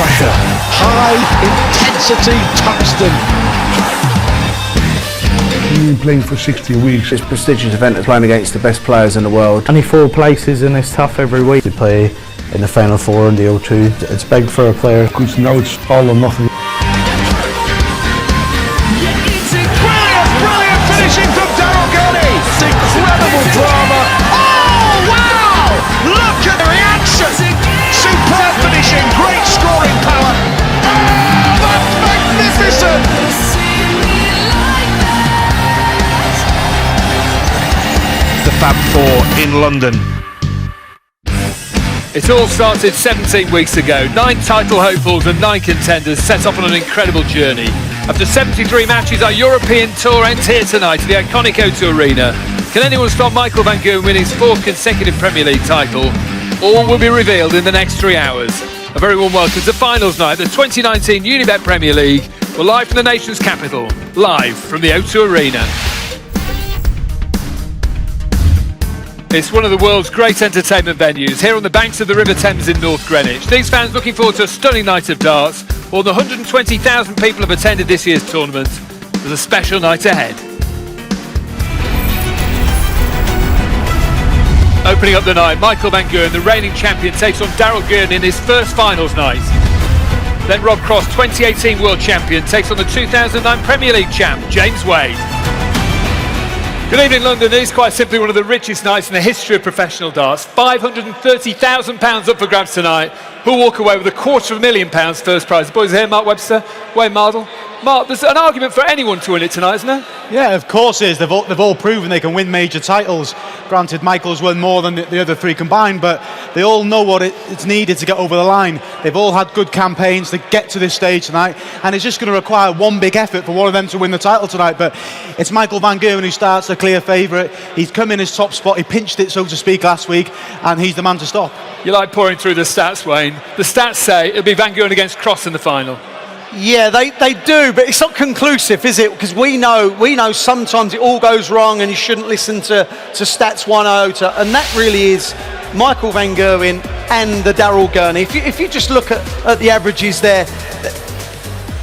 pressure, high intensity tungsten. You've been playing for 60 weeks. It's a prestigious event of playing against the best players in the world. Only 4 places and it's tough every week. We play in the final 4 in the O2. It's big for a player. Because now it's all or nothing. Brilliant finishing from Daryl Gurney. It's incredible drama. Oh, wow! Look at the reaction. Superb finishing, great scoring power. Oh, that's magnificent. The Fab Four in London. It all started 17 weeks ago. 9 title hopefuls and 9 contenders set off on an incredible journey. After 73 matches, our European tour ends here tonight at the iconic O2 Arena. Can anyone stop Michael van Gerwen winning his 4th consecutive Premier League title? All will be revealed in the next 3 hours. A very warm welcome to finals night, the 2019 Unibet Premier League. We're live from the nation's capital, live from the O2 Arena. It's one of the world's great entertainment venues, here on the banks of the River Thames in North Greenwich. These fans looking forward to a stunning night of darts. More than 120,000 people have attended this year's tournament. There's a special night ahead. Opening up the night, Michael van Gerwen, the reigning champion, takes on Daryl Gurney in his first finals night. Then Rob Cross, 2018 world champion, takes on the 2009 Premier League champ, James Wade. Good evening, London. This is quite simply one of the richest nights in the history of professional darts. £530,000 up for grabs tonight. Who'll walk away with £250,000 first prize? The boys are here, Mark Webster, Wayne Mardle. Mark, there's an argument for anyone to win it tonight, isn't there? Yeah, of course it is. They've all proven they can win major titles. Granted, Michael's won more than the other 3 combined, but they all know what it's needed to get over the line. They've all had good campaigns to get to this stage tonight, and it's just going to require one big effort for one of them to win the title tonight. But it's Michael van Gerwen who starts the clear favourite. He's come in his top spot. He pinched it, so to speak, last week, and he's the man to stop. You like pouring through the stats, Wayne. The stats say it'll be van Gerwen against Cross in the final. Yeah, they do, but it's not conclusive, is it? Because we know sometimes it all goes wrong and you shouldn't listen to Stats 1 iota, and that really is Michael van Gerwen and the Daryl Gurney. If you just look at the averages there,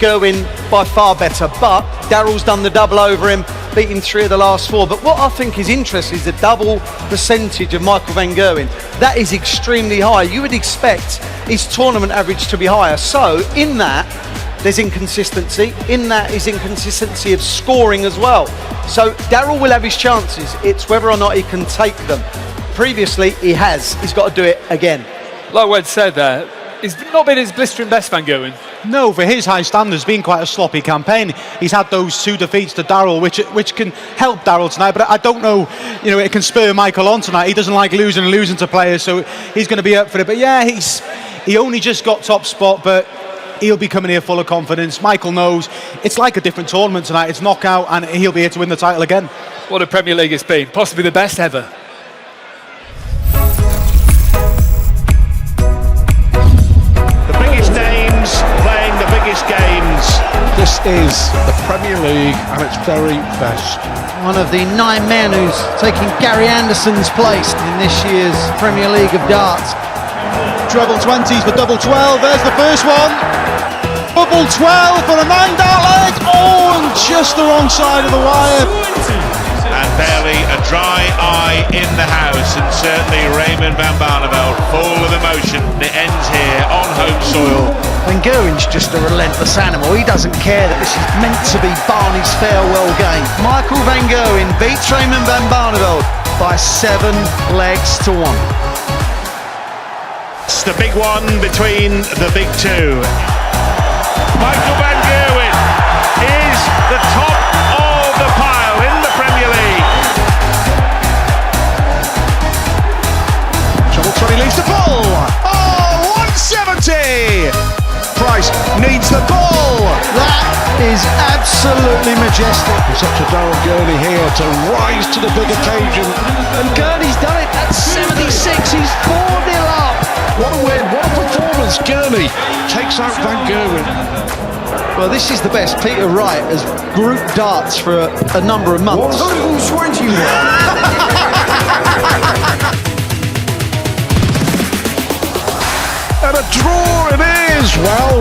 Gerwen by far better, but Daryl's done the double over him, beating 3 of the last 4. But what I think is interesting is the double percentage of Michael van Gerwen. That is extremely high. You would expect his tournament average to be higher. So in that, there's inconsistency. In that is inconsistency of scoring as well. So Daryl will have his chances. It's whether or not he can take them. Previously, he has. He's got to do it again. Like Wed said there, he's not been his blistering best, van Gerwen. No, for his high standards, been quite a sloppy campaign. He's had those 2 defeats to Daryl, which can help Daryl tonight. But I don't know, it can spur Michael on tonight. He doesn't like losing to players, so he's going to be up for it. But yeah, he only just got top spot, but he'll be coming here full of confidence. Michael knows it's like a different tournament tonight. It's knockout, and he'll be here to win the title again. What a Premier League it's been. Possibly the best ever. The biggest names playing the biggest games. This is the Premier League at its very best. One of the 9 men who's taking Gary Anderson's place in this year's Premier League of darts. Treble 20s for double 12. There's the first one. Double 12 for a 9-dart leg. Oh, and just the wrong side of the wire. And barely a dry eye in the house, and certainly Raymond van Barneveld full of emotion. It ends here on home soil. Van Gerwen's just a relentless animal. He doesn't care that this is meant to be Barney's farewell game. Michael van Gerwen beats Raymond van Barneveld by 7 legs to 1. It's the big one between the big 2. Michael van Gerwen is the top of the pile in the Premier League. Treble 20 leaves the ball. Oh, 170. Price needs the ball. That is absolutely majestic. It's up to Daryl Gurney here to rise to the big occasion. And Gurney's done it at 76. He's 4-0 up. What a win, what a performance. Gurney takes out van Gerwen. Well, this is the best Peter Wright has grouped darts for a number of months. And a draw it is. Well.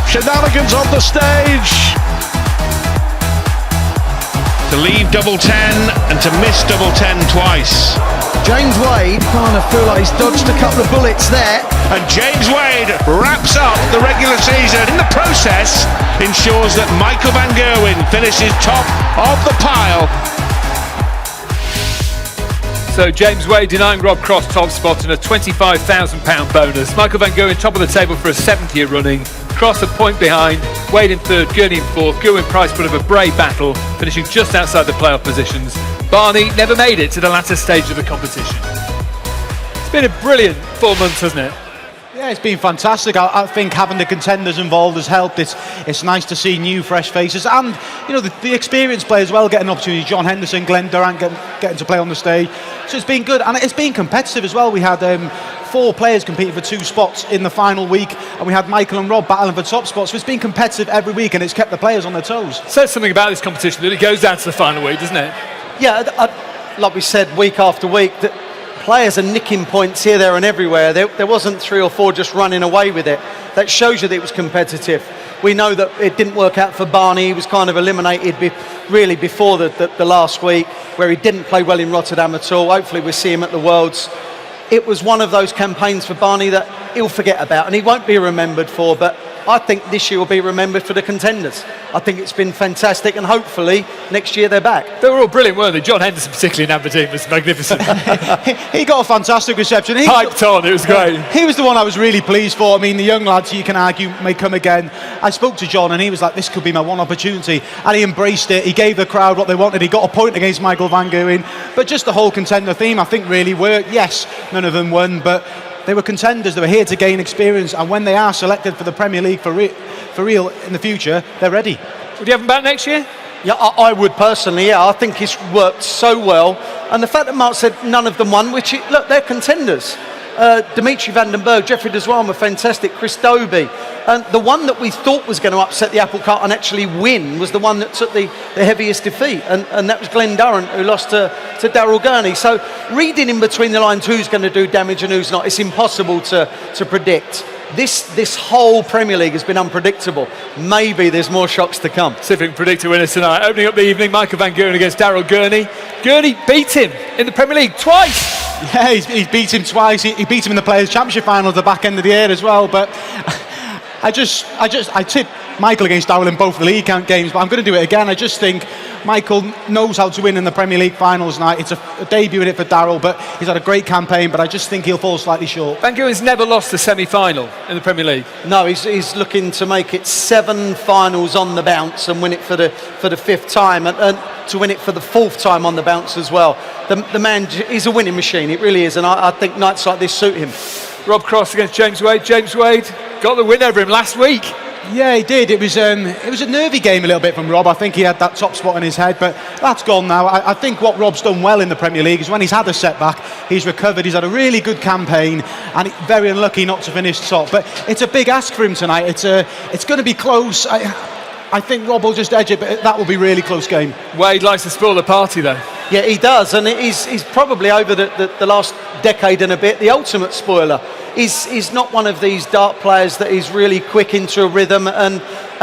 Shenanigans on the stage. To leave double 10 and to miss double 10 twice. James Wade kind of feel like he's dodged a couple of bullets there. And James Wade wraps up the regular season. In the process, ensures that Michael Van Gerwen finishes top of the pile. So James Wade denying Rob Cross top spot and a £25,000 bonus. Michael Van Gerwen top of the table for a 7th year running. Cross a point behind, Wade in 3rd, Gurney in 4th. Gerwen Price put up a brave battle, finishing just outside the playoff positions. Barney never made it to the latter stage of the competition. It's been a brilliant 4 months, hasn't it? Yeah, it's been fantastic. I think having the contenders involved has helped. It's nice to see new, fresh faces, and the experienced players as well getting an opportunity. John Henderson, Glenn Durant getting to play on the stage. So it's been good, and it's been competitive as well. We had 4 players competing for 2 spots in the final week, and we had Michael and Rob battling for top spots. So it's been competitive every week, and it's kept the players on their toes. Says something about this competition that it goes down to the final week, doesn't it? Yeah, like we said, week after week, that players are nicking points here, there and everywhere. There wasn't 3 or 4 just running away with it. That shows you that it was competitive. We know that it didn't work out for Barney. He was kind of eliminated really before the last week, where he didn't play well in Rotterdam at all. Hopefully we'll see him at the Worlds. It was one of those campaigns for Barney that he'll forget about and he won't be remembered for, but I think this year will be remembered for the contenders. I think it's been fantastic, and hopefully next year they're back. They were all brilliant, weren't they? John Henderson, particularly in Aberdeen, was magnificent. He got a fantastic reception. Hyped on, it was great. He was the one I was really pleased for. I mean, the young lads, you can argue, may come again. I spoke to John and he was like, this could be my one opportunity. And he embraced it. He gave the crowd what they wanted. He got a point against Michael Van Gerwen. But just the whole contender theme, I think, really worked. Yes, none of them won, but they were contenders. They were here to gain experience, and when they are selected for the Premier League for real in the future, they're ready. Would you have them back next year? Yeah, I would personally, yeah. I think it's worked so well. And the fact that Mark said none of them won, look, they're contenders. Dimitri van den Berg, Jeffrey Deswan were fantastic, Chris Dobie. And the one that we thought was going to upset the apple cart and actually win was the one that took the heaviest defeat, and that was Glenn Durant, who lost to Daryl Gurney. So reading in between the lines who's going to do damage and who's not, it's impossible to predict. This whole Premier League has been unpredictable. Maybe there's more shocks to come. See if we can predict a winner tonight. Opening up the evening, Michael Van Gerwen against Daryl Gurney. Gurney beat him in the Premier League twice. Yeah, he's beat him twice. He beat him in the Players' Championship final at the back end of the year as well. But I tipped Michael against Daryl in both the league games, but I'm going to do it again. I just think Michael knows how to win in the Premier League finals night. It's a debut in it for Daryl, but he's had a great campaign, but I just think he'll fall slightly short. Van Gerwen's never lost a semi-final in the Premier League. No, he's looking to make it 7 finals on the bounce and win it for the 5th time, and to win it for the 4th time on the bounce as well. The man is a winning machine, it really is, and I think nights like this suit him. Rob Cross against James Wade. James Wade got the win over him last week. Yeah, he did. It was a nervy game a little bit from Rob. I think he had that top spot in his head, but that's gone now. I think what Rob's done well in the Premier League is when he's had a setback, he's recovered. He's had a really good campaign, and very unlucky not to finish top. But it's a big ask for him tonight. It's going to be close. I think Rob will just edge it, but that will be a really close game. Wade likes to spoil the party, though. Yeah, he does, and he's probably over the last decade and a bit the ultimate spoiler. He's not one of these dart players that is really quick into a rhythm and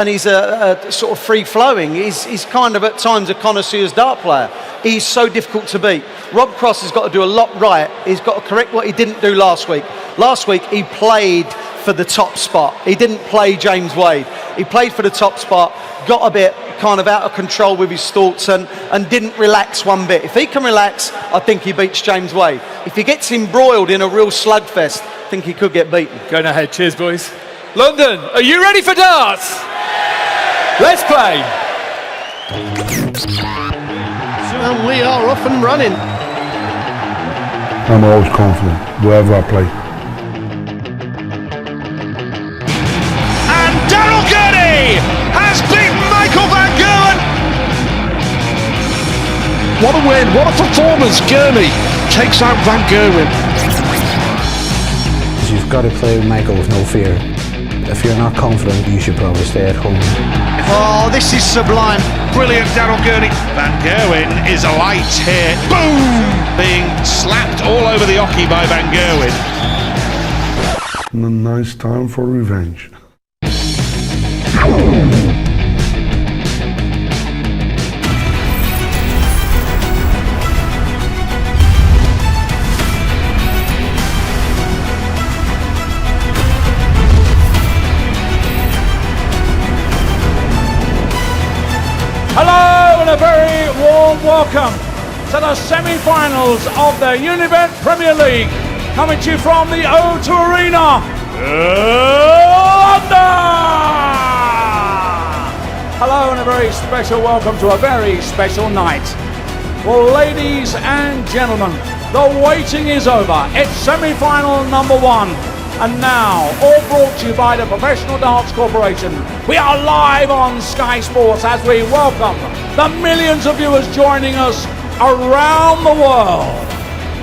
he's a sort of free-flowing. He's kind of at times a connoisseur's dart player. He's so difficult to beat. Rob Cross has got to do a lot right. He's got to correct what he didn't do last week. Last week he played for the top spot. He didn't play James Wade. He played for the top spot, got a bit kind of out of control with his thoughts and didn't relax one bit. If he can relax, I think he beats James Wade. If he gets embroiled in a real slugfest, I think he could get beaten. Going ahead, cheers boys. London, are you ready for darts? Let's play. And we are off and running. I'm always confident wherever I play. And Daryl Gurney has beaten Michael Van Gerwen. What a win, what a performance. Gurney takes out Van Gerwen. You've got to play with Michael with no fear. If you're not confident, you should probably stay at home. Oh, this is sublime. Brilliant, Daryl Gurney. Van Gerwen is alight here. Boom! Being slapped all over the hockey by Van Gerwen. A nice time for revenge. Hello and a very warm welcome to the semi-finals of the Unibet Premier League, coming to you from the O2 Arena, London! Hello and a very special welcome to a very special night. Well, ladies and gentlemen, the waiting is over. It's semi-final number one. And now, all brought to you by the Professional Darts Corporation. We are live on Sky Sports as we welcome the millions of viewers joining us around the world.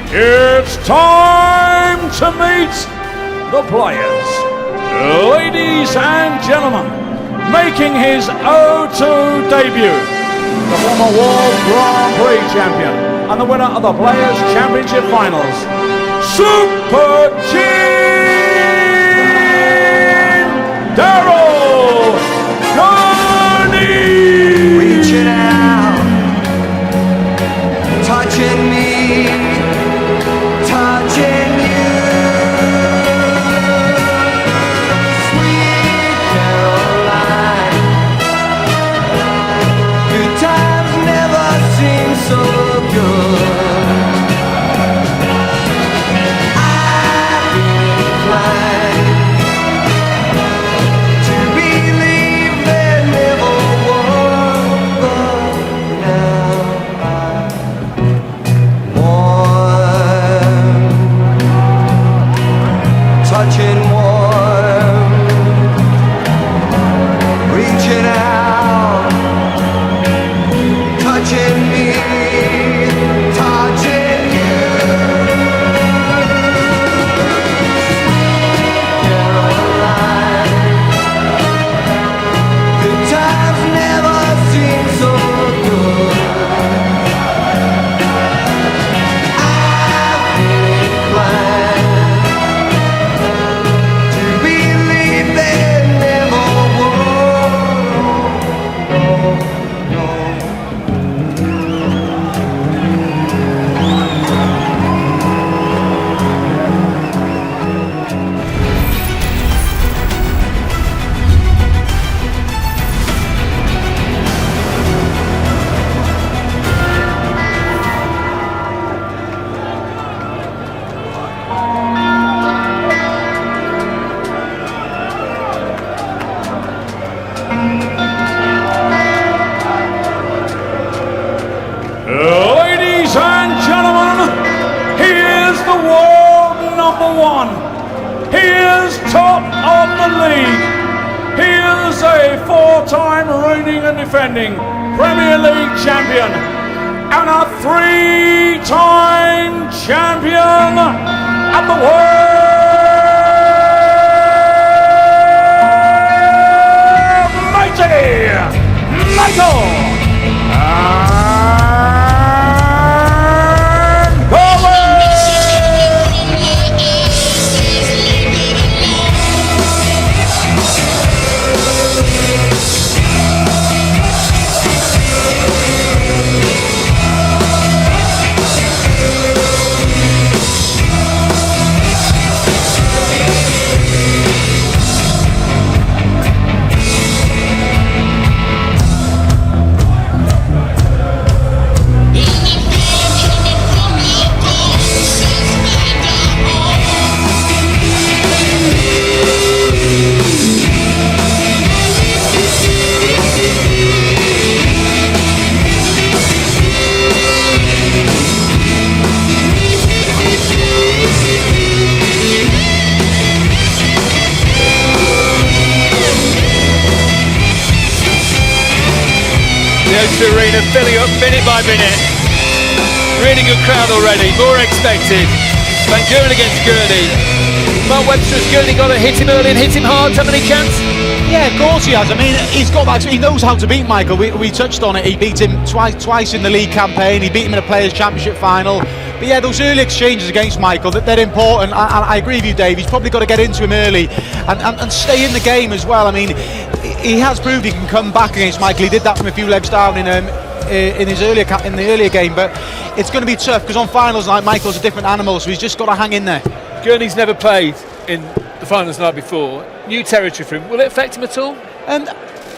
It's time to meet the players. Ladies and gentlemen, making his O2 debut, the former World Grand Prix champion and the winner of the Players' Championship Finals, Super G! Daryl! Gurney! Reaching out, touching me, touching you. Sweet Caroline, good times never seem so good. I've been inclined to believe there never was, but now I'm warm, touching warm, reaching out, touching me, touching you. Caroline, good times never seem so good. I've been inclined to believe there never was. Ladies and gentlemen, he is the world number one. He is top of the league. He is a four-time reigning and defending Premier League champion and a three-time champion of the world. Mighty Michael! O2 Arena filling up minute by minute. Really good crowd already, more expected. Van Gerwen against Gurney. Mark Webster, has Gurney got to hit him early and hit him hard to have any chance? Yeah, of course he has. I mean, he's got that. He knows how to beat Michael. We touched on it. He beat him twice in the league campaign. He beat him in a Players' Championship final. But yeah, those early exchanges against Michael, they're important. I agree with you, Dave. He's probably got to get into him early and stay in the game as well. I mean, he has proved he can come back against Michael. He did that from a few legs down in the earlier game. But it's going to be tough because on finals night, Michael's a different animal. So he's just got to hang in there. Gurney's never played in the finals night before. New territory for him. Will it affect him at all?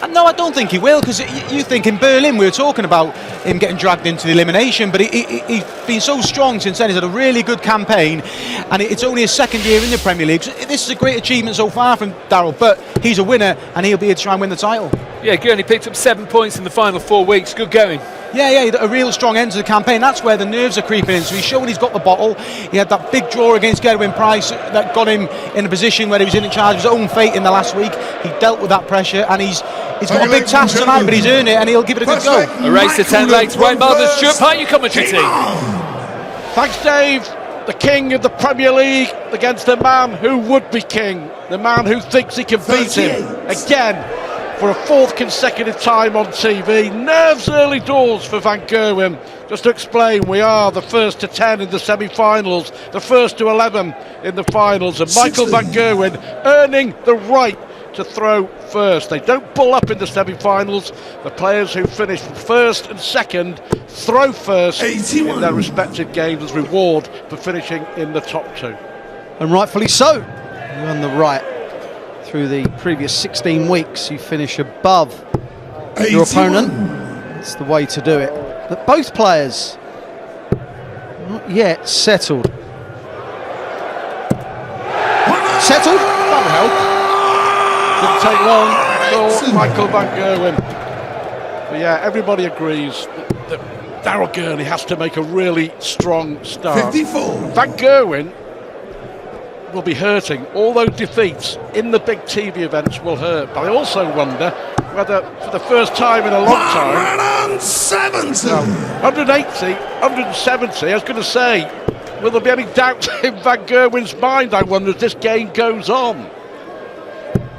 No, I don't think he will, because you think in Berlin we were talking about him getting dragged into the elimination, but he's been so strong since then. He's had a really good campaign, and it's only his second year in the Premier League. So this is a great achievement so far from Daryl, but he's a winner and he'll be here to try and win the title. Yeah, Gurney picked up 7 points in the final 4 weeks. Good going. Yeah, a real strong end to the campaign. That's where the nerves are creeping in. So he's showing he's got the bottle. He had that big draw against Gerwen Price that got him in a position where he was in charge of his own fate in the last week. He dealt with that pressure, and he's got a big task tonight, but he's earned it, and he'll give it a good go. A race to 10 legs. Wayne Martha, Stuart Pye, your commentary team. Thanks, Dave. The king of the Premier League against the man who would be king, the man who thinks he can beat him again for a 4th consecutive time on TV. Nerves early doors for Van Gerwen. Just to explain, we are the first to 10 in the semi-finals, the first to 11 in the finals, and Michael Van Gerwen earning the right to throw first. They don't pull up in the semi-finals. The players who finish first and second throw first in their respective games as reward for finishing in the top 2. And rightfully so. You earn the right. Through the previous 16 weeks, you finish above your opponent. It's the way to do it. But both players not yet settled. Settled? That'll help. Didn't take long for Michael Van Gerwen. But yeah, everybody agrees that Daryl Gurney has to make a really strong start. 54. Van Gerwen will be hurting. All those defeats in the big TV events will hurt. But I also wonder whether, for the first time in a long time, 170. 180, 170, I was going to say, will there be any doubt in Van Gerwen's mind, I wonder, as this game goes on?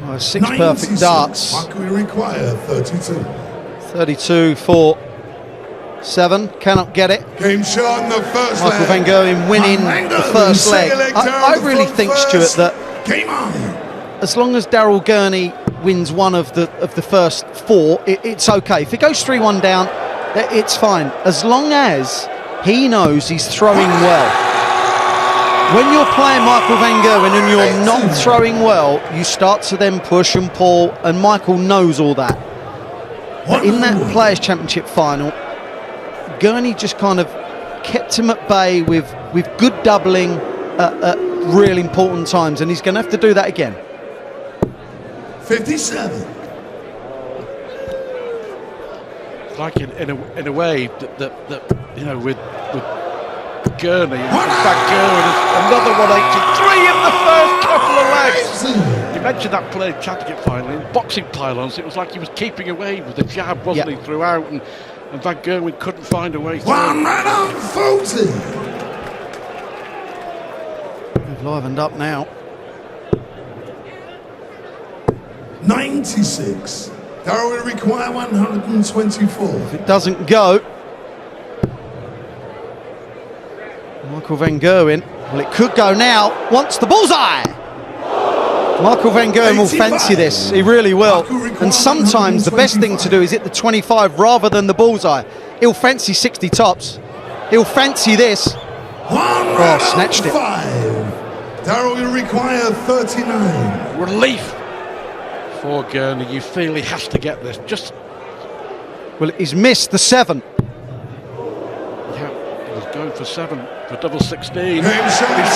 Oh, 6 perfect darts. What can we require? 32. 32 for 7, cannot get it. Game shot in the first Michael leg. Van Gerwen winning the first leg. I really think, Stuart, that game on. as long as Daryl Gurney wins one of the first 4, it's okay. If it goes 3-1 down, it's fine. As long as he knows he's throwing well. When you're playing Michael Van Gerwen and you're not throwing well, you start to then push and pull, and Michael knows all that. But in that Players' Championship final, Gurney just kind of kept him at bay with good doubling at real important times, and he's going to have to do that again. 57. It's like in a way that you know, with Gurney and Van Gerwen, another 183 in the first couple of legs. You mentioned that Players' Championship final in boxing pylons. It was like he was keeping away with the jab, wasn't he, throughout, and Van Gerwen couldn't find a way through. 140. They've livened up now. 96. Daryl will require 124. If it doesn't go, Michael Van Gerwen, well, it could go now. Wants the bullseye. Michael Van Gerwen will fancy this. He really will. And sometimes the best thing to do is hit the 25 rather than the bullseye. He'll fancy 60 tops. He'll fancy this. Oh, snatched it. Daryl will require 39. Relief for Gurney. You feel he has to get this. Just well, he's missed the 7. Yeah, he was going for 7 for double 16. He's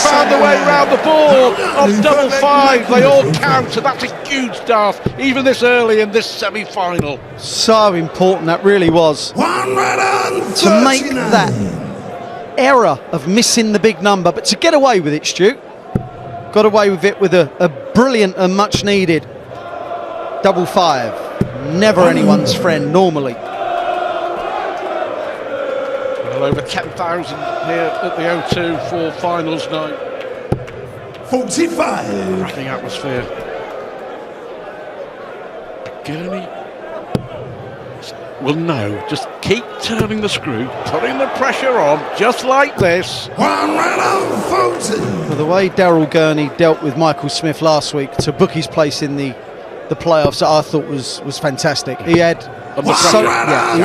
found a way round the board on double 5. They all count, and that's a huge start, even this early in this semi-final. So important that really was. 139. To make that error of missing the big number, but to get away with it, Stu. Got away with it with a brilliant and much needed double 5. Never anyone's friend normally. Well, over 10,000 here at the O2 for finals night. 45. Cracking atmosphere. Gurney will know. Just keep turning the screw, putting the pressure on, just like this. 1 round of 40. Well, the way Daryl Gurney dealt with Michael Smith last week to book his place in the playoffs, I thought was fantastic. He had there was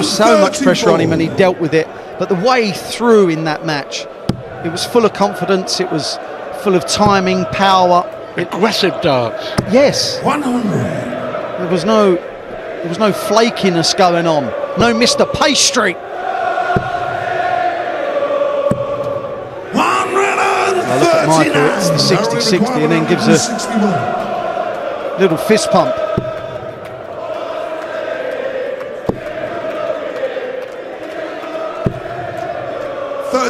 so much pressure on him, and he dealt with it. But the way he threw in that match, it was full of confidence. It was full of timing, power, Aggressive darts. Yes. 100. There was no flakiness going on. No Mr. Pastry. 139. Look at Michael, it's the 60-60 and then gives a little fist pump.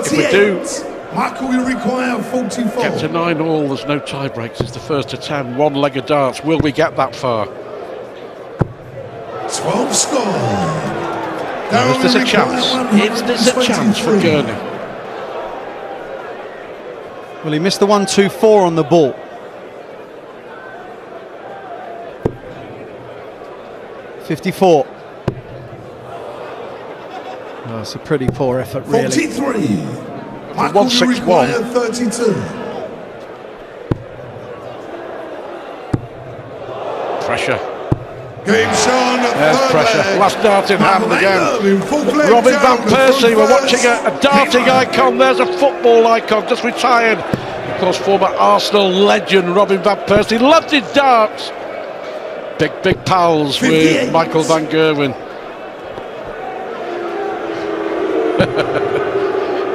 If we do Michael will require 44. get to 9-all, there's no tie breaks. It's the first to 10, one-legged darts. Will we get that far? 12 score. Is this a chance? Is this a chance for Gurney? Well, he missed the 1-2-4 on the ball. .54. Oh, it's a pretty poor effort, really. 43. Michael will 161. require 32. Pressure. Game Sean. There's pressure. Last dart in hand again. Robin Van Persie, we're watching a darting icon. There's a football icon, just retired. Of course, former Arsenal legend Robin Van Persie loved his darts. Big pals 58. with Michael Van Gerwen.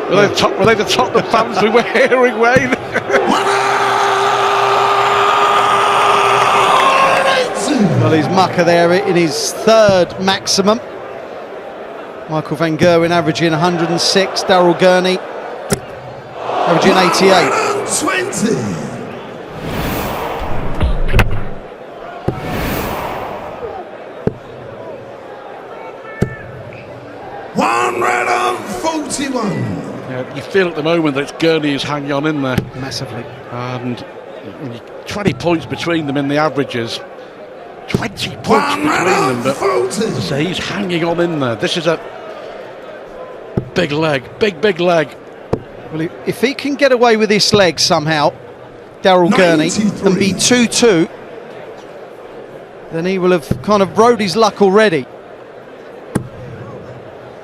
Were they the Tottenham fans we were hearing, Wayne? Well, he's mucker there in his third maximum. Michael Van Gerwen averaging 106. Daryl Gurney averaging 88. 20. You feel at the moment that Gurney is hanging on in there. Massively. And 20 points between them in the averages. 20 points between them, but so he's hanging on in there. This is a big leg, big leg. Well, if he can get away with this leg somehow, Daryl Gurney, and be 2-2, then he will have kind of rode his luck already.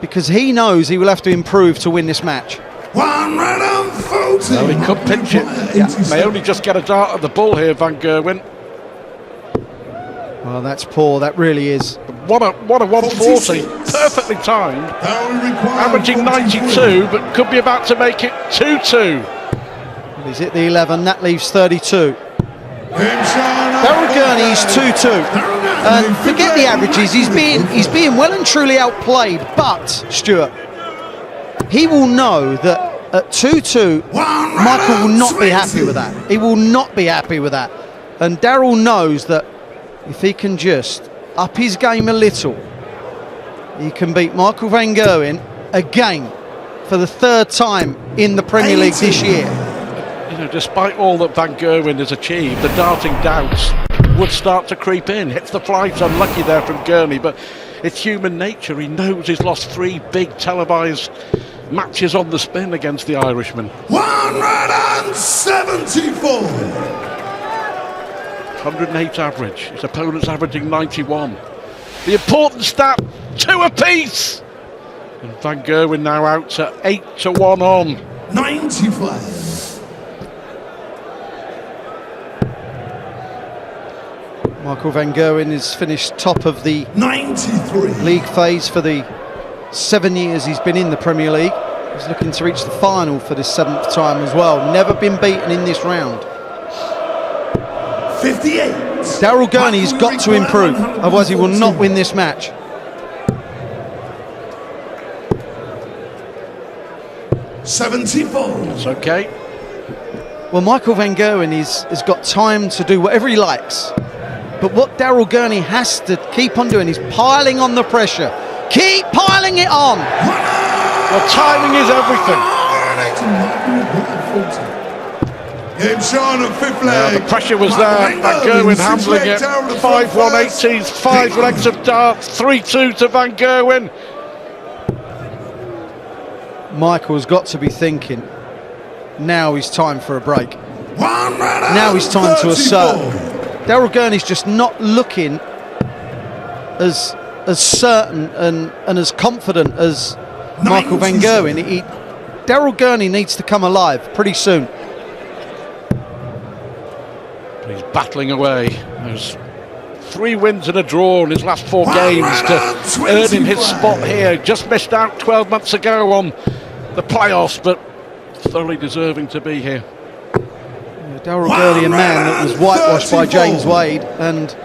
Because he knows he will have to improve to win this match. 140. Well, he could pinch it. May only just get a dart at the ball here, Van Gerwen. Well, that's poor, that really is. What a 140, perfectly timed. Averaging 92, but could be about to make it 2-2. Well, he's hit the 11, that leaves 32. Daryl Gurney is 2-2. And forget the averages, he's being well and truly outplayed, but, Stuart, he will know that at 2-2, Michael will not be happy with that. He will not be happy with that. And Daryl knows that if he can just up his game a little, he can beat Michael Van Gerwen again for the third time in the Premier League this year. You know, despite all that Van Gerwen has achieved, the darting doubts would start to creep in. Hits the flights, unlucky there from Gurney, but it's human nature. He knows he's lost 3 big televised matches on the spin against the Irishman. 174. 108 average. His opponent's averaging 91. The important stat, 2 apiece. And Van Gerwen now out to 8-1 on. 95. Michael Van Gerwen has finished top of the 93 league phase for the 7 years he's been in the Premier League. He's looking to reach the final for the 7th time as well. Never been beaten in this round. 58. Daryl Gurney's got to improve, otherwise he will not win this match. It's okay. Well, Michael Van Gerwen has got time to do whatever he likes. But what Daryl Gurney has to keep on doing is piling on the pressure. Keep piling it on. Well, timing is everything. Game Sean at fifth leg. The pressure was there. Van Gerwen handling it. 5-1 18s, 5 legs of darts, 3-2 to Van Gerwen. Michael's got to be thinking, now is time for a break. Now is time to assert. Daryl Gurney's just not looking as certain and as confident as Michael Van Gerwen. Daryl Gurney needs to come alive pretty soon. He's battling away. There's 3 wins and a draw in his last 4 games to earn him his spot here. Just missed out 12 months ago on the playoffs, but thoroughly deserving to be here. Daryl Gurney, a man that was whitewashed by James Wade and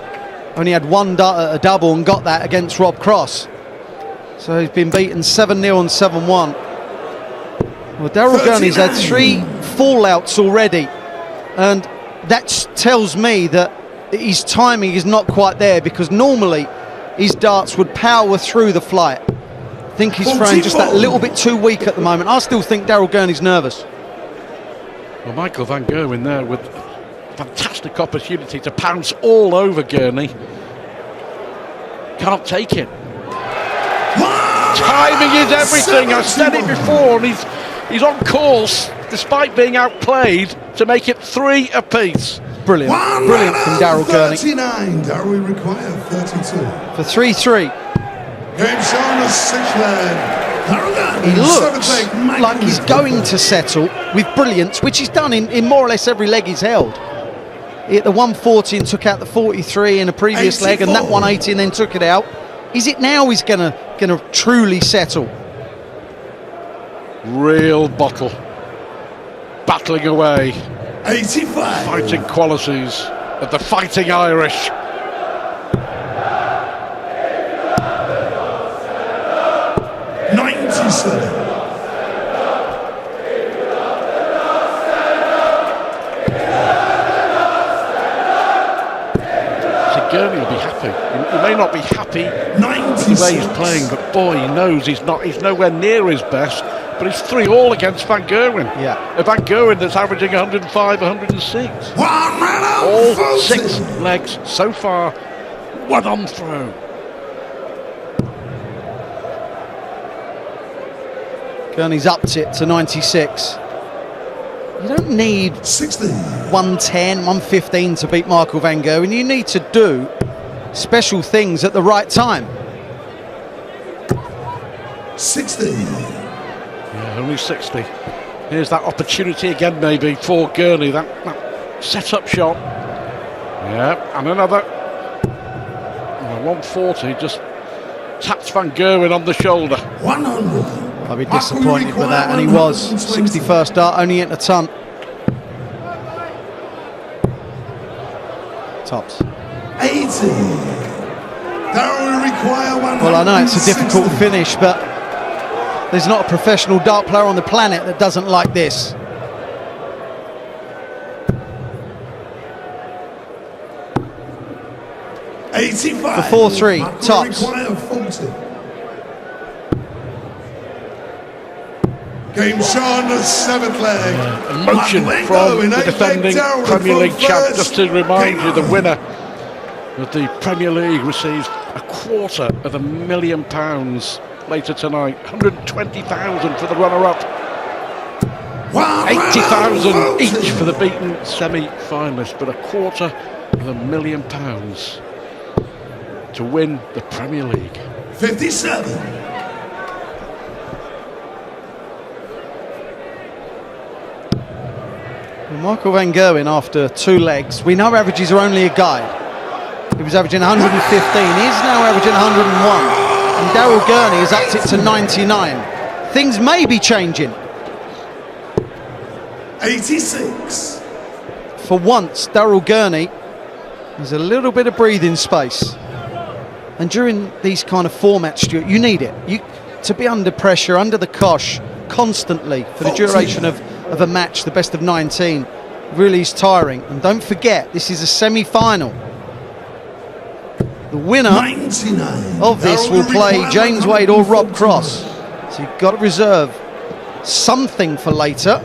only had a double and got that against Rob Cross. So he's been beaten 7-0 and 7-1. Well, Daryl Gurney's had 3 fallouts already, and that tells me that his timing is not quite there, because normally his darts would power through the flight. I think he's throwing just that little bit too weak at the moment. I still think Daryl Gurney's nervous. Well, Michael Van Gerwen there with fantastic opportunity to pounce all over Gurney. Can't take it. Timing is everything. I've said it before, and he's on course, despite being outplayed, to make it 3 apiece. Brilliant. Brilliant from Daryl Gurney. 39. Daryl require 32. For 3-3. Game Sean at sixth leg. He looks like he's going to settle with brilliance, which he's done in more or less every leg he's held. He hit the 140 and took out the 43 in a previous leg, and that 180 and then took it out. Is it now he's gonna truly settle? Real bottle. Battling away. 85. Fighting qualities of the Fighting Irish. Gurney will be happy. He may not be happy with the way he's playing, but boy, he knows he's nowhere near his best. But it's 3-all against Van Gerwen. Yeah. A Van Gerwen that's averaging 105, 106. All 6 legs so far, 1 on throw. Gurney's upped it to 96. You don't need 110, 115 to beat Michael Van Gerwen. You need to do special things at the right time. 60. Yeah, only 60. Here's that opportunity again, maybe, for Gurney. That set-up shot. Yeah, and another. 140 just taps Van Gerwen on the shoulder. 100. I'll be disappointed with that, and he was. 61st dart, only hit a ton. Tops. 80. Daryl will require 160. Well, I know it's a difficult finish, but there's not a professional dart player on the planet that doesn't like this. For 4-3, tops. Game Sean, the 7th leg. Emotion from the defending Premier League champ. Just to remind you, the winner of the Premier League receives £250,000 later tonight. 120,000 for the runner-up. 80,000 each for the beaten semi-finalist, but £250,000 to win the Premier League. 57. Michael Van Gerwen, after 2 legs, we know averages are only a guide. He was averaging 115, he's now averaging 101. And Daryl Gurney has upped it to 99. Things may be changing. 86. For once, Daryl Gurney has a little bit of breathing space. And during these kind of formats, Stuart, you need it. To be under pressure, under the cosh, constantly for the duration of a match, the best of 19, really is tiring. And don't forget, this is a semi-final. The winner of this will play James Wade or Rob Cross. So you've got to reserve something for later.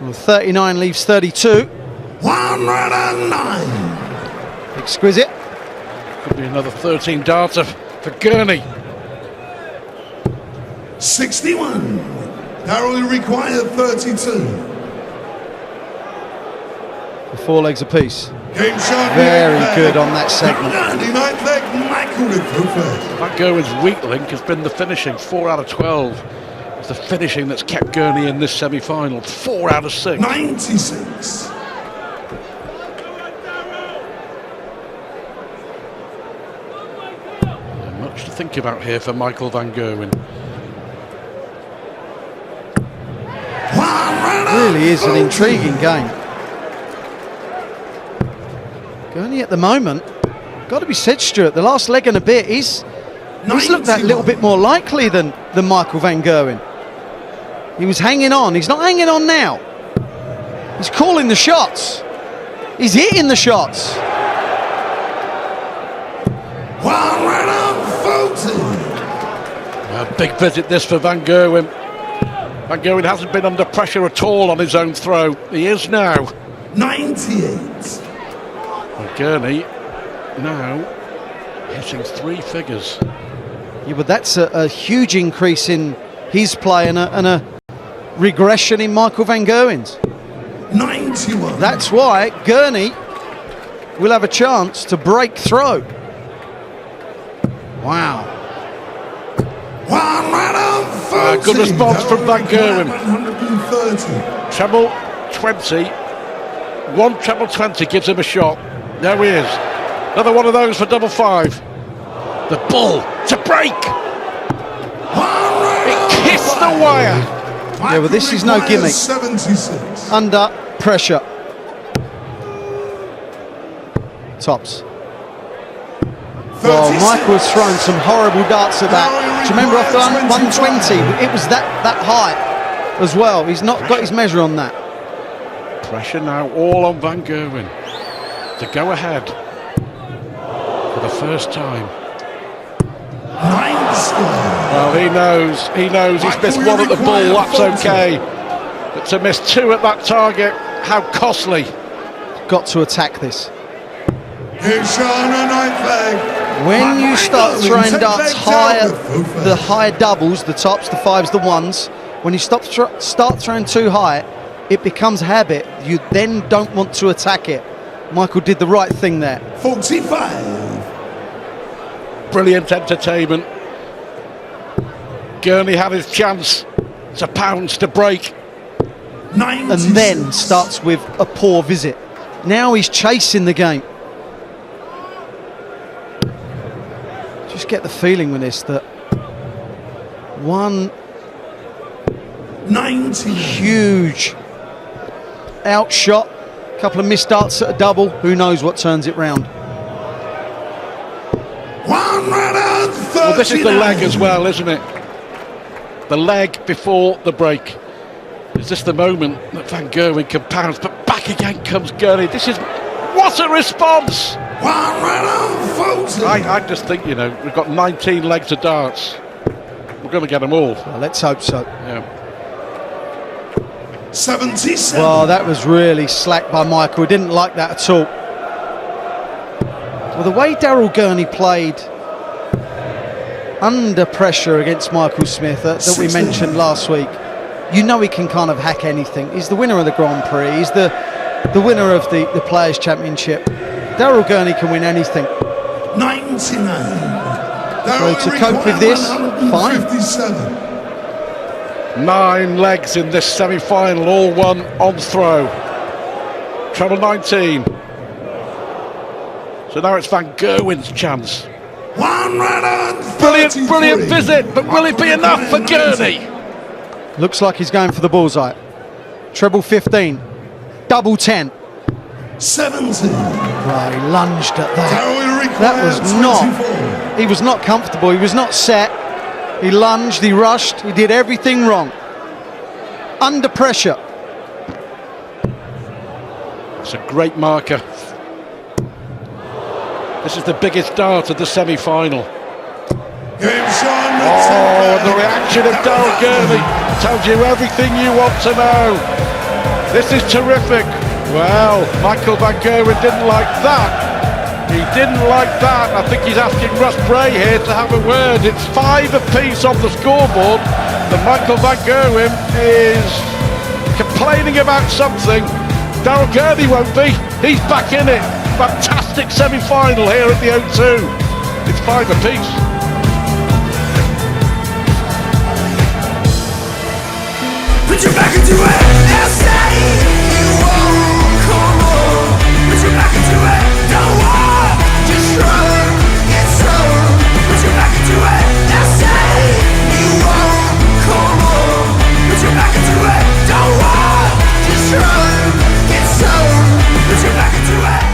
Well, 39 leaves 32. 109. Exquisite. Could be another 13 darter for Gurney. 61. Daryl required 32. 4 legs apiece. Game shot. Very good on that segment. Gurney, ninth leg, Michael to go first. Van Gerwen's weak link has been the finishing. 4 out of 12. It's the finishing that's kept Gurney in this semi-final. 4 out of 6. 96. Much to think about here for Michael Van Gerwen. Really is an intriguing game. Gurney at the moment, got to be said, Stuart, the last leg and a bit, he's looked that little bit more likely than Michael Van Gerwen. He was hanging on. He's not hanging on now. He's calling the shots. He's hitting the shots. 140. A big visit this for Van Gerwen. Van Gerwen hasn't been under pressure at all on his own throw. He is now. 98. And Gurney now hitting 3 figures. Yeah, but that's a huge increase in his play and a regression in Michael Van Gerwen's. 91. That's why Gurney will have a chance to break through. Wow. 140. Good response from Van Gerwen. 130. Treble 20. 1 treble 20 gives him a shot. There he is. Another one of those for double 5. The ball to break. It kissed the wire. Yeah, well, this is no gimmick. 76. Under pressure. Tops. Well, Michael has thrown some horrible darts at that. Do you remember off the 120? It was that high as well. He's not got his measure on that. Pressure now all on Van Gerwen to go ahead for the first time. 9 score. Well, he knows he's missed 1 at the ball, that's okay. But to miss 2 at that target, how costly. Got to attack this. Here's Sean, a ninth leg. When you start throwing darts higher, the higher doubles, the tops, the 5s, the 1s, when you start throwing too high, it becomes a habit. You then don't want to attack it. Michael did the right thing there. 45. Brilliant entertainment. Gurney had his chance to pounce, to break. 96. And then starts with a poor visit. Now he's chasing the game. Just get the feeling with this that one 90. huge outshot, a couple of missed darts at a double, who knows what turns it round. 139. Well, this is the leg as well, isn't it? The leg before the break. Is this the moment that Van Gerwen can pounce? But back again comes Gurney. This is... what a response! 140. I just think, you know, we've got 19 legs of darts. We're going to get them all. Well, let's hope so. Yeah. 77. Well, that was really slack by Michael. He didn't like that at all. Well, the way Daryl Gurney played under pressure against Michael Smith that we mentioned last week, you know he can kind of hack anything. He's the winner of the Grand Prix. He's the winner of the Players' Championship. Daryl Gurney can win anything. 99. So to cope with this, fine. 57. 9 legs in this semi-final, all won on throw. Treble 19. So now it's Van Gerwen's chance. 133. Brilliant visit, but will it be enough for Gurney? Looks like he's going for the bullseye. Treble 15, double 10. 70. Right, he lunged at that. That That was not. He was not comfortable. He was not set. He lunged. He rushed. He did everything wrong. Under pressure. It's a great marker. This is the biggest dart of the semi-final. Oh, the reaction of Daryl Gurney tells you everything you want to know. This is terrific. Well, Michael Van Gerwen didn't like that. He didn't like that. I think he's asking Russ Bray here to have a word. It's 5 apiece on the scoreboard. And Michael Van Gerwen is complaining about something. Daryl Gurney won't be. He's back in it. Fantastic semi-final here at the O2. It's 5 apiece. Put your back into it. They'll say you won't come on. Put your back into it. Don't walk. Just run. Get some. Put your back into it. They'll say you won't come on. Put your back into it. Don't walk. Just run. Get some. Put your back into it.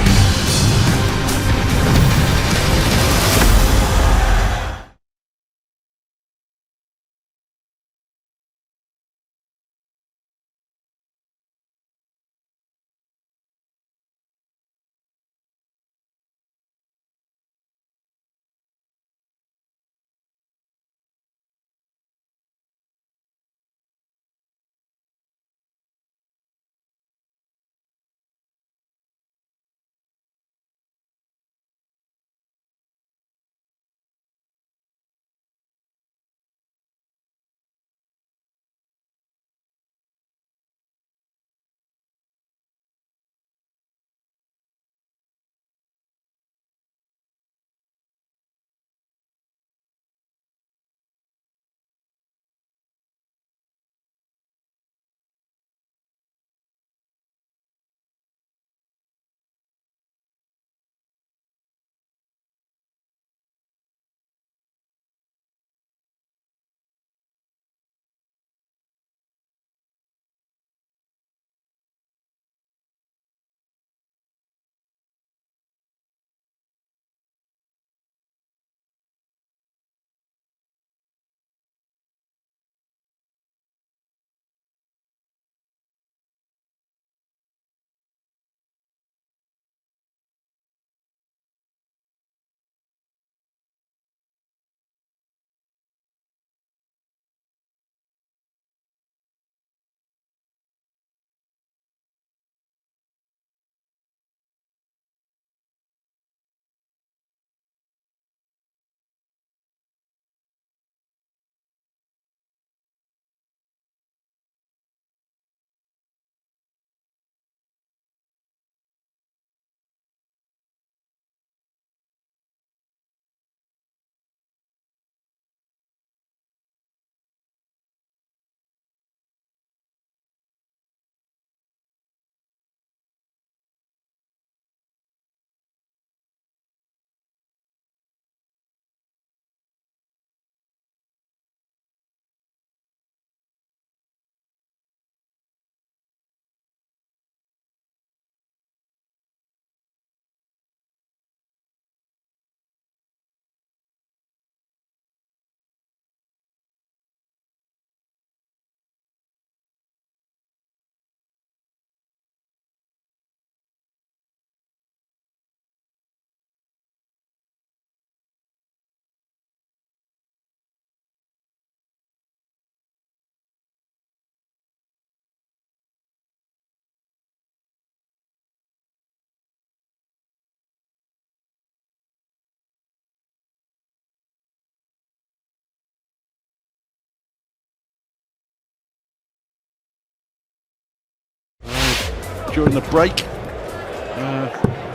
During the break,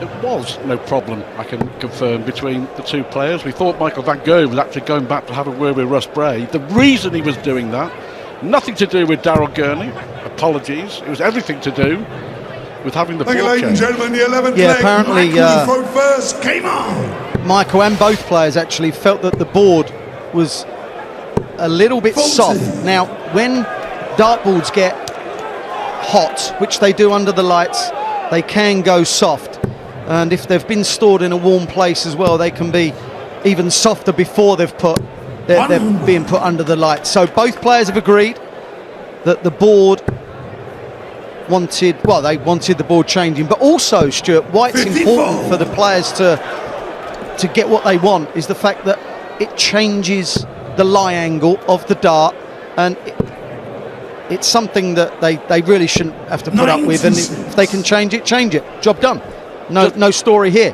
it was no problem, I can confirm, between the two players. We thought Michael Van Gerwen was actually going back to have a word with Russ Bray. The reason he was doing that, nothing to do with Daryl Gurney, apologies, it was everything to do with having the ball change. Ladies and gentlemen, the 11th Yeah, leg, apparently, Michael throw first, came on. Michael and both players actually felt that the board was a little bit soft. Now, when dartboards get hot, which they do under the lights, they can go soft, and if they've been stored in a warm place as well, they can be even softer before they're being put under the lights. So both players have agreed that the board wanted the board changing, but also, Stuart, why it's 54. important for the players to get what they want is the fact that it changes the lie angle of the dart, and it's something that they really shouldn't have to put up with, and if they can change it, change it. Job done. No story here.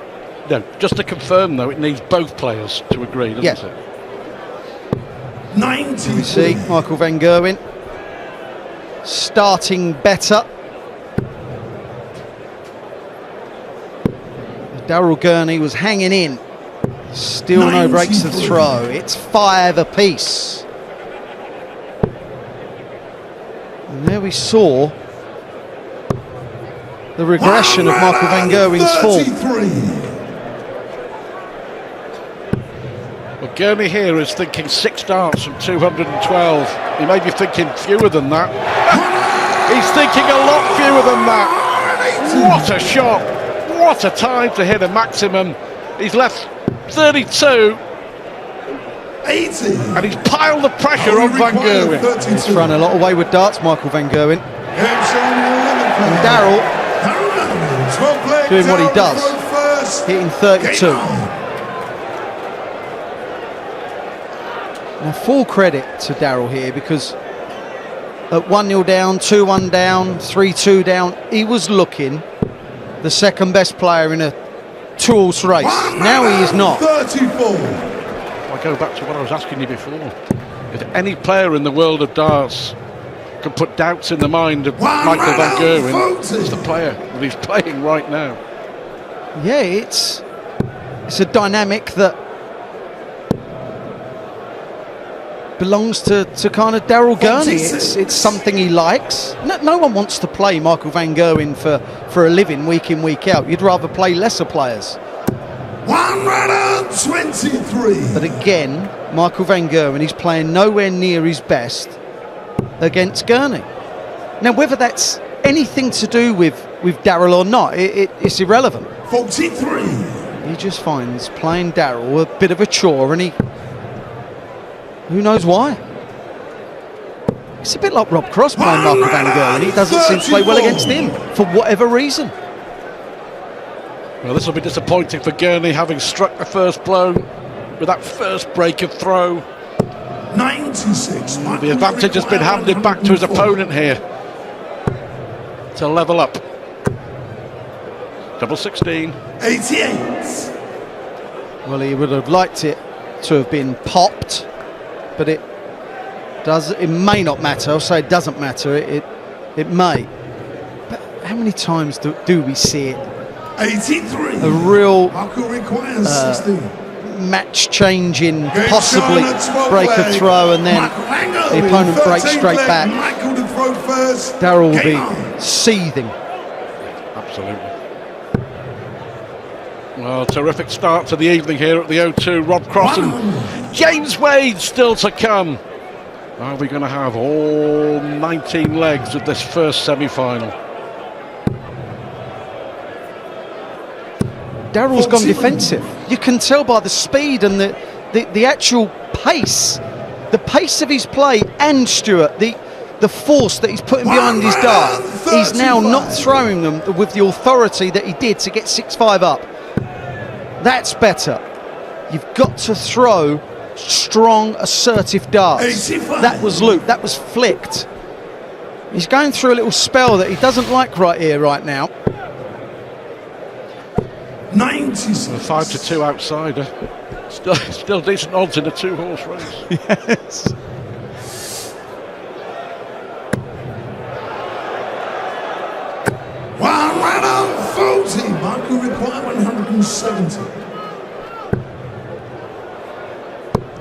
No, just to confirm though, it needs both players to agree, doesn't it? 90. You see Michael van Gerwen starting better. Daryl Gurney was hanging in. Still no breaks of throw. It's 5 apiece. And there we saw the regression of Michael van Gerwen's form. Well, Gurney here is thinking 6 darts from 212. He may be thinking fewer than that. He's thinking a lot fewer than that. What a shot. What a time to hit a maximum. He's left 32. 80. And he's piled the pressure on Van Gerwen. He's thrown a lot of wayward darts, Michael van Gerwen. And Daryl doing what he does, hitting 32. Now, full credit to Daryl here, because at 1-0 down, 2-1 down, 3-2 down, he was looking the second best player in a 2-horse race. Now he is not. 34. I go back to what I was asking you before. If any player in the world of darts can put doubts in the mind of Michael van Gerwen, it's the player that he's playing right now. Yeah, it's a dynamic that belongs to kind of Daryl Gurney. It's something he likes. No one wants to play Michael van Gerwen for a living, week in, week out. You'd rather play lesser players. 123. But again, Michael van Gerwen, he's playing nowhere near his best against Gurney. Now, whether that's anything to do with Daryl or not, it's irrelevant. 43. He just finds playing Daryl a bit of a chore, and who knows why? It's a bit like Rob Cross playing Michael van Gerwen. He doesn't seem to play well against him for whatever reason. Well, this will be disappointing for Gurney, having struck the first blow with that first break of throw. 96. The advantage has been handed back to his opponent here to level up. Double 16. 88. Well, he would have liked it to have been popped, but it may not matter. I'll say it doesn't matter. It may. But how many times do we see it? 83. A real requires 60. match-changing, possibly break of throw, and then the opponent breaks straight back. Daryl will be seething. Absolutely. Well, terrific start to the evening here at the O2. Rob Cross and James Wade still to come. Are we going to have all 19 legs of this first semi-final? Daryl's gone defensive. You can tell by the speed and the actual pace, the pace of his play, and Stuart, the force that he's putting behind his dart. He's now not throwing them with the authority that he did to get 6-5 up. That's better. You've got to throw strong, assertive darts. That was looped, that was flicked. He's going through a little spell that he doesn't like right here, right now. 96. A 5-2 outsider. Still decent odds in a 2-horse race. Yes. Michael required 170.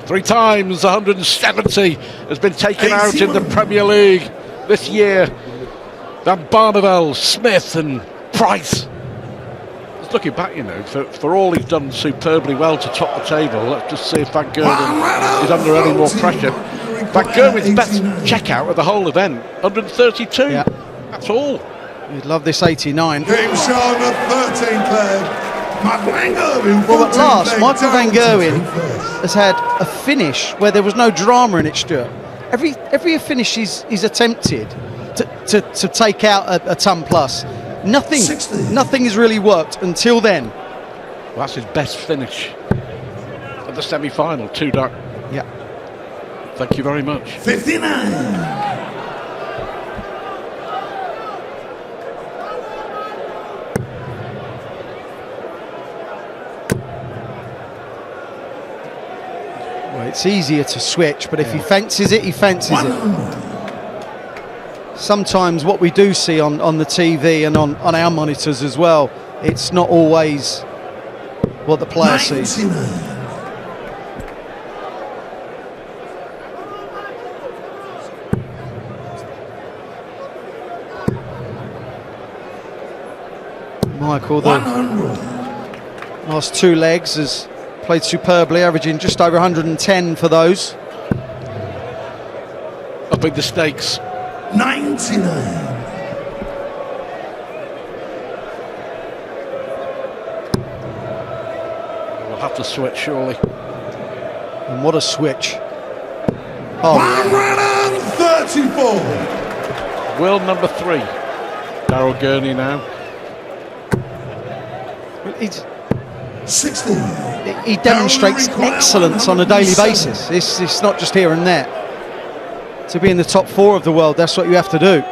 3 times 170 has been taken out in the Premier League this year. Van Barneveld, Smith and Price. Just looking back, you know, for all he's done superbly well to top the table, let's just see if Van Gerwen is under any more pressure. Van Gerwen's best checkout of the whole event, 132. Yeah. That's all. You'd love this 89. Game show number 13 cleared. Well, at last, Michael van Gerwen has had a finish where there was no drama in it, Stuart. Every finish he's attempted to take out a ton plus. Nothing has really worked until then. Well, that's his best finish at the semi-final, 2 duck. Yeah. Thank you very much. 59. Well, it's easier to switch, but if he fancies it, he fancies it. Sometimes what we do see on the TV and on our monitors as well, it's not always what the player sees. Michael, the last two legs, has played superbly, averaging just over 110 for those. Upping the stakes. 99. We'll have to switch, surely. And what a switch. Oh. 134. World number 3. Daryl Gurney now. He's 60. He demonstrates excellence on a daily basis. It's not just here and there. To be in the top 4 of the world, that's what you have to do.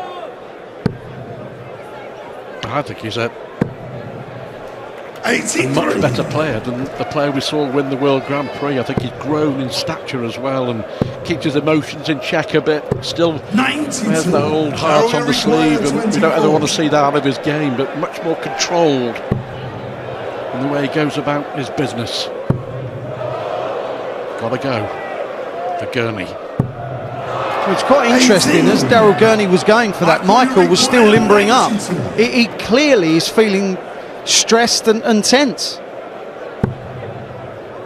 I think he's a 83. much better player than the player we saw win the World Grand Prix. I think he's grown in stature as well and keeps his emotions in check a bit. Still 92. has that old heart on the sleeve, and we don't ever want to see that out of his game, but much more controlled in the way he goes about his business. Gotta go for Gurney. It's quite interesting, as Daryl Gurney was going for that, Michael was still limbering up. He clearly is feeling stressed and tense.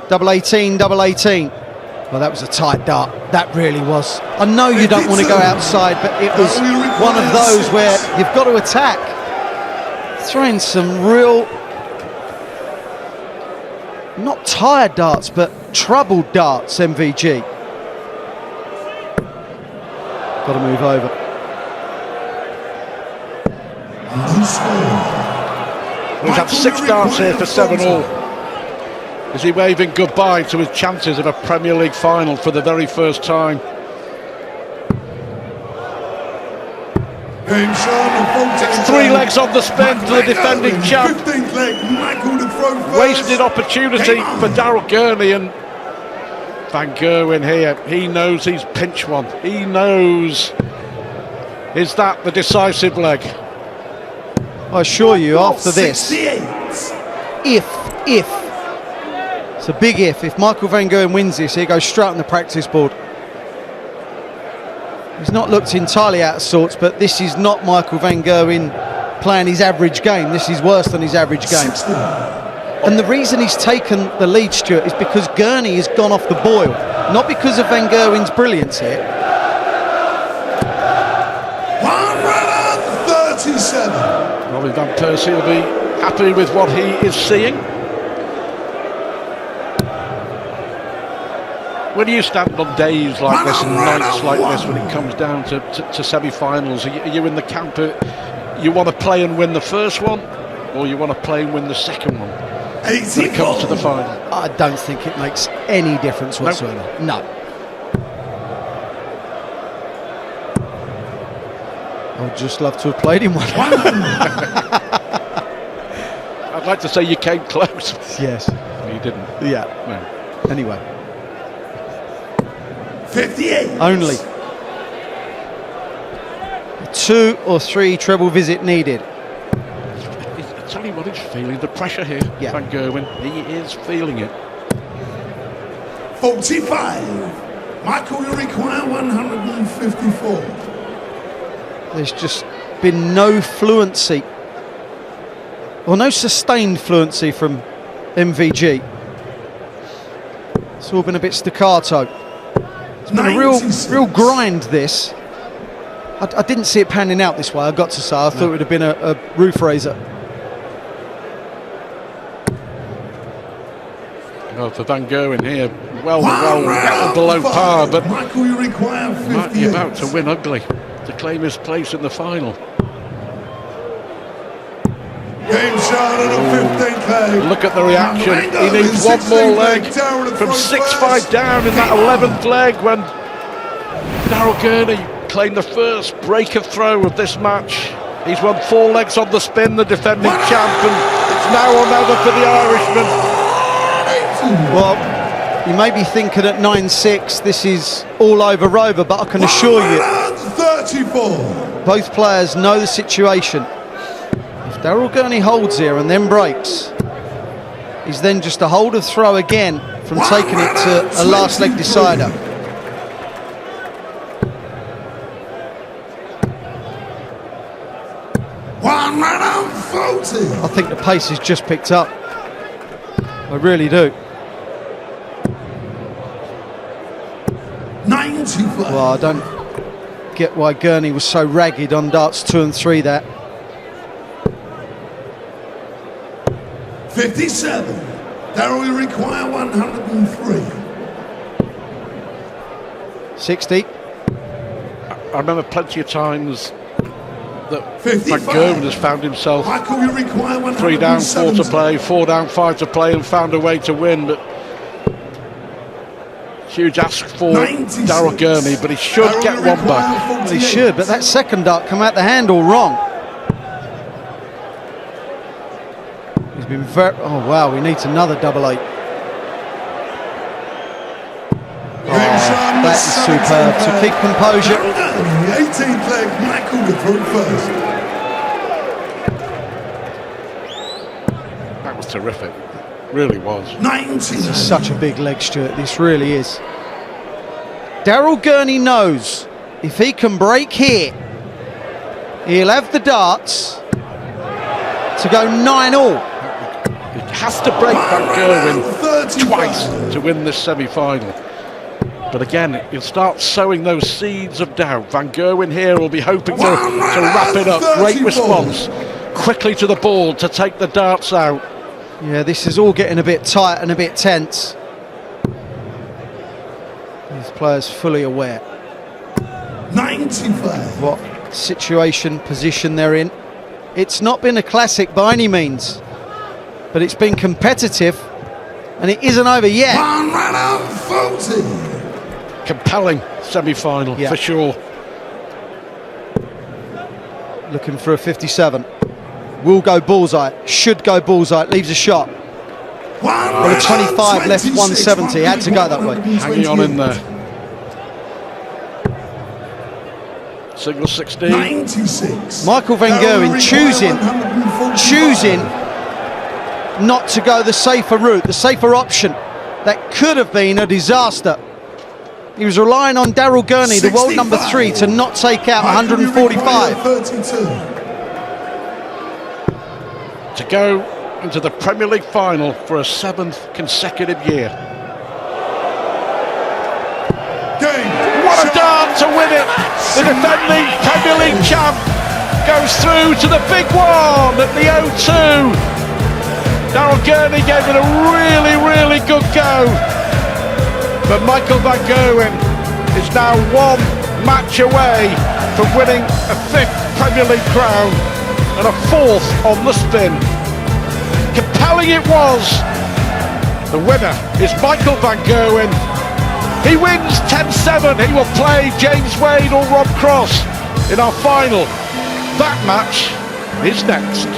Double 18, double 18. Well, that was a tight dart. That really was. I know you don't want to go outside, but it was one of those where you've got to attack. Throwing some real, not tired darts, but troubled darts, MVG. Got to move over. We've had 6 darts here for 7-all. Is he waving goodbye to his chances of a Premier League final for the very first time? It's 3 legs on the spin to the defending champ. 15th leg, Michael to throw first. Wasted opportunity for Daryl Gurney, and Van Gerwen here, he knows he's pinch one. He knows, is that the decisive leg? I assure you, after this, 68. if, it's a big if Michael Van Gerwen wins this, he goes straight on the practice board. He's not looked entirely out of sorts, but this is not Michael Van Gerwen playing his average game. This is worse than his average game. 60. And the reason he's taken the lead, Stuart, is because Gurney has gone off the boil, not because of Van Gerwen's brilliance here. 137. Robin Van Persie will be happy with what he is seeing. When you stand on days like this and nights like this, when it comes down to semi-finals, are you in the camp you want to play and win the first one, or you want to play and win the second one when it comes to the final? I don't think it makes any difference whatsoever. No. I would just love to have played in one. I'd like to say you came close. Yes. You didn't. Yeah. No. Anyway. 58. Only 2 or 3 treble visit needed. I tell you what, he's feeling the pressure here, yeah. Van Gerwen. He is feeling it. 45. Michael, you require 154. There's just been no fluency, or no sustained fluency from MVG. It's all been a bit staccato. It's been a real grind, this. I didn't see it panning out this way, I've got to say. I thought it would have been a roof raiser. Well, for Van Gerwen here, well below par, but Michael, you require 58. might be about to win ugly to claim his place in the final. Game shot on a 15th leg. Look at the reaction. He needs one more leg from 6-5 down in that 11th leg when Daryl Gurney claimed the first break of throw of this match. He's won 4 legs on the spin, the defending champ, and it's now or never for the Irishman. Well, You may be thinking at 9-6 this is all over, but I can assure you 34. both players know the situation. If Daryl Gurney holds here and then breaks, he's then just a hold of throw again from taking it to a last leg decider. I think the pace has just picked up. I really do. 95. Well, I don't get why Gurney was so ragged on darts 2 and 3 there. 57. Daryl, you require 103. 60. I remember plenty of times that 55. Van Gerwen has found himself Michael, you require 170. 3 down, 4 to play, 4 down, 5 to play, and found a way to win. But huge ask for 96. Daryl Gurney, but he should Daryl, get you one require back. 48. He should, but that second dart come out the handle wrong. He's been very... Oh, wow, he needs another double 8. That is superb. To keep composure. The 18th leg, Michael to throw first. That was terrific. Really was. 19. This is such a big leg, Stuart. This really is. Daryl Gurney knows if he can break here, he'll have the darts to go 9-all. He has to break Van Gerwen twice to win this semi-final. But again, he'll start sowing those seeds of doubt. Van Gerwen here will be hoping to wrap it up. Great response. Quickly to the ball to take the darts out. Yeah, this is all getting a bit tight and a bit tense. These players fully aware 95. what situation, position they're in. It's not been a classic by any means, but it's been competitive, and it isn't over yet. 140. Compelling semi-final for sure. Looking for a 57. Will go bullseye. Should go bullseye. Leaves a shot. Well, a 25 left 170. Had to go that way. Hanging on in there. Single 16. 96. Michael Van Gerwen choosing not to go the safer route, the safer option. That could have been a disaster. He was relying on Daryl Gurney, the world number 3, to not take out 145. 32. To go into the Premier League final for a 7th consecutive year. What a dart to win it! The defending Premier League champ goes through to the big one at the O2. Daryl Gurney gave it a really good go. But Michael Van Gerwen is now 1 match away from winning a 5th Premier League crown and a 4th on the spin. Compelling it was. The winner is Michael Van Gerwen. He wins 10-7. He will play James Wade or Rob Cross in our final. That match is next.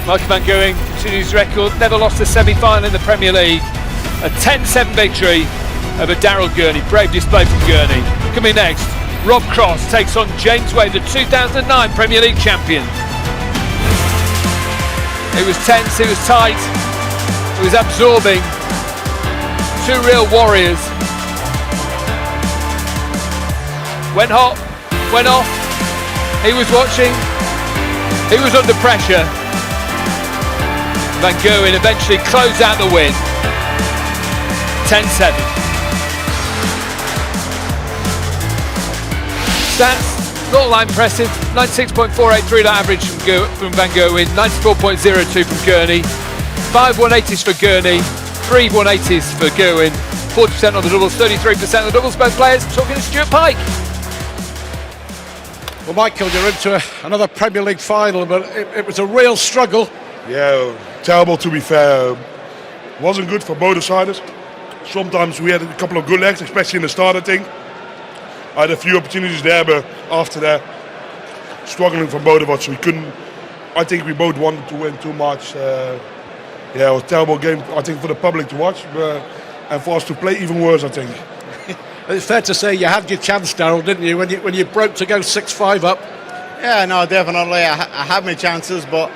Michael Van Gerwen continues his record, never lost a semi-final in the Premier League. A 10-7 victory over Daryl Gurney. Brave display from Gurney. Coming next, Rob Cross takes on James Wade, the 2009 Premier League champion. It was tense, it was tight, it was absorbing. Two real warriors. Went hot, went off. He was watching, he was under pressure. Van Gerwen eventually closed out the win. 10-7. Stats, not all that impressive. 96.483 that average from Van Gerwen, 94.02 from Gurney, 5 180s for Gurney, 3 180s for Gerwen, 40% on the doubles, 33% on the doubles. Both players talking to Stuart Pike. Well, Michael, you're into another Premier League final, but it was a real struggle. Yeah, terrible to be fair. Wasn't good for both sides. Sometimes we had a couple of good legs, especially in the start, I think. I had a few opportunities there, but after that, struggling for both of us. We couldn't, I think we both wanted to win too much. Yeah, it was a terrible game, I think, for the public to watch, and for us to play even worse, I think. It's fair to say you had your chance, Daryl, didn't you, when you broke to go 6-5 up? Yeah, no, definitely. I had my chances, but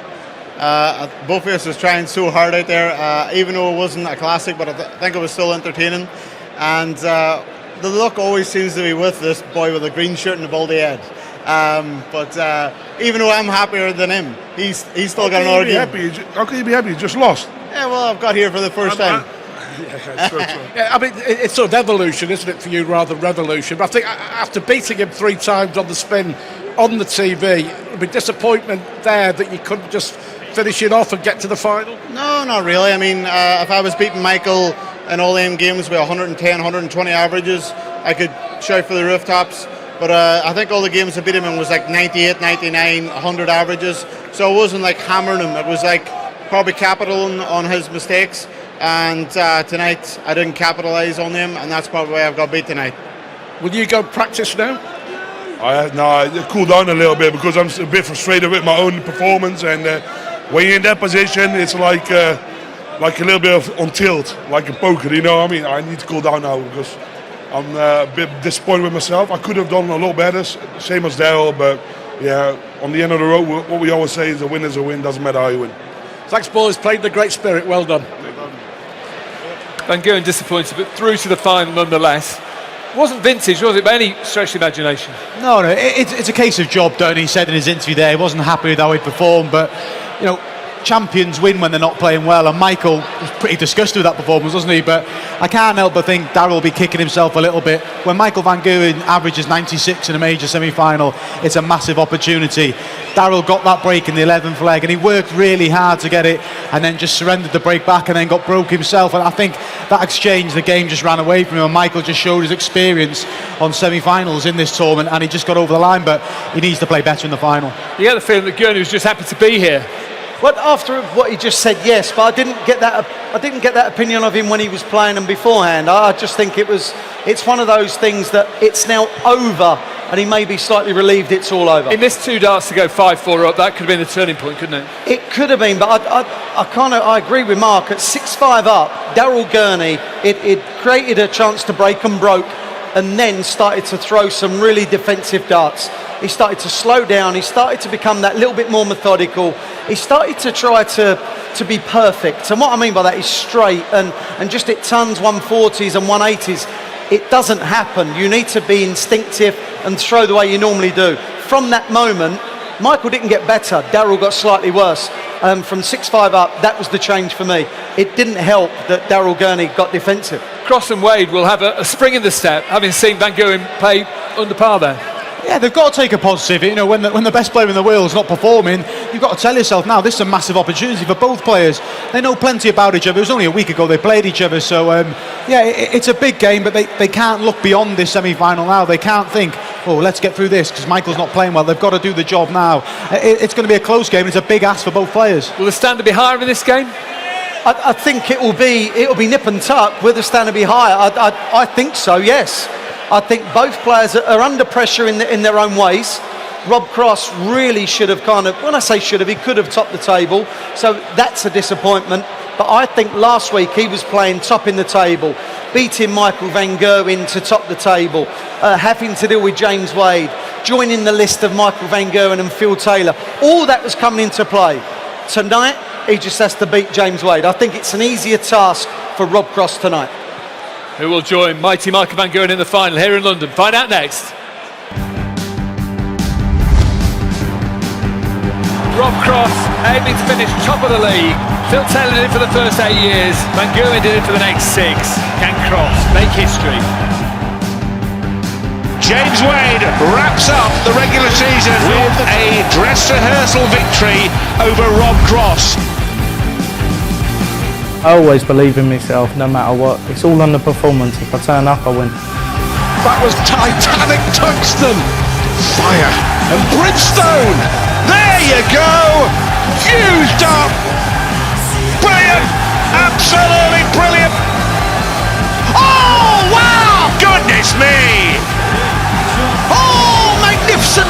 both of us was trying so hard out there, even though it wasn't a classic, but I think it was still entertaining. And the luck always seems to be with this boy with a green shirt and a baldy head. But even though I'm happier than him, he's still got another game. How can you be happy? You just lost. Yeah, well, I've got here for the first time. Yeah, I mean, it's sort of evolution, isn't it, for you, rather than revolution? But I think after beating him 3 times on the spin on the TV, it would be disappointment there that you couldn't just finish it off and get to the final? No, not really. I mean, if I was beating Michael in all them games with 110, 120 averages, I could shout for the rooftops. But I think all the games I beat him in was like 98, 99, 100 averages. So it wasn't like hammering him. It was like probably capitalizing on his mistakes. And tonight I didn't capitalise on them, and that's probably why I've got beat tonight. Will you go practice now? I cool down a little bit because I'm a bit frustrated with my own performance, and when you're in that position, it's like a little bit of on tilt, like a poker. You know what I mean? I need to cool down now because I'm a bit disappointed with myself. I could have done a lot better, same as Daryl, but yeah, on the end of the road, what we always say is a win is a win. Doesn't matter how you win. Thanks, boys. Played in a great spirit. Well done. Van Gerwen disappointed, but through to the final nonetheless. Wasn't vintage, was it, by any stretch of imagination? No, it's a case of job done. He said in his interview there he wasn't happy with how he performed, but you know, champions win when they're not playing well, and Michael was pretty disgusted with that performance, wasn't he? But I can't help but think Daryl will be kicking himself a little bit. When Michael Van Gerwen averages 96 in a major semi-final, it's a massive opportunity. Daryl got that break in the 11th leg, and he worked really hard to get it, and then just surrendered the break back, and then got broke himself. And I think that exchange, the game just ran away from him, and Michael just showed his experience on semi-finals in this tournament, and he just got over the line. But he needs to play better in the final. You get the feeling that Gurney was just happy to be here. Well, after what he just said, yes, but I didn't get that opinion of him when he was playing them beforehand. I just think it's one of those things that it's now over, and he may be slightly relieved it's all over. In this 2 darts to go 5-4 up, that could have been the turning point, couldn't it? It could have been, but I agree with Mark. At 6-5 up, Daryl Gurney, it created a chance to break and broke, and then started to throw some really defensive darts. He started to slow down, he started to become that little bit more methodical, he started to try to be perfect. And what I mean by that is straight and just at tons, 140s and 180s. It doesn't happen. You need to be instinctive and throw the way you normally do. From that moment, Michael didn't get better, Daryl got slightly worse. From 6-5 up, that was the change for me. It didn't help that Daryl Gurney got defensive. Cross and Wade will have a spring in the step, having seen Van Gerwen play under par there. Yeah, they've got to take a positive. You know, when the best player in the world is not performing, you've got to tell yourself now this is a massive opportunity for both players. They know plenty about each other. It was only a week ago they played each other, so yeah, it's a big game, but they can't look beyond this semi-final now. They can't think, oh, let's get through this because Michael's not playing well. They've got to do the job now. It's going to be a close game. It's a big ask for both players. Will the standard be higher in this game? I think it'll be nip and tuck. Will the standard be higher? I think so. Yes. I think both players are under pressure in their own ways. Rob Cross really should have when I say should have, he could have topped the table. So that's a disappointment. But I think last week he was playing top in the table, beating Michael Van Gerwen to top the table, having to deal with James Wade, joining the list of Michael Van Gerwen and Phil Taylor. All that was coming into play. Tonight, he just has to beat James Wade. I think it's an easier task for Rob Cross tonight. Who will join mighty Michael Van Gerwen in the final here in London? Find out next. Rob Cross aiming to finish top of the league. Phil Taylor did it for the first 8 years. Van Gerwen did it for the next 6. Can Cross make history? James Wade wraps up the regular season with a dress rehearsal victory over Rob Cross. I always believe in myself, no matter what. It's all on the performance. If I turn up, I win. That was Titanic tungsten, fire and brimstone. There you go, used up. Brilliant, absolutely brilliant. Oh wow, goodness me. Oh, magnificent.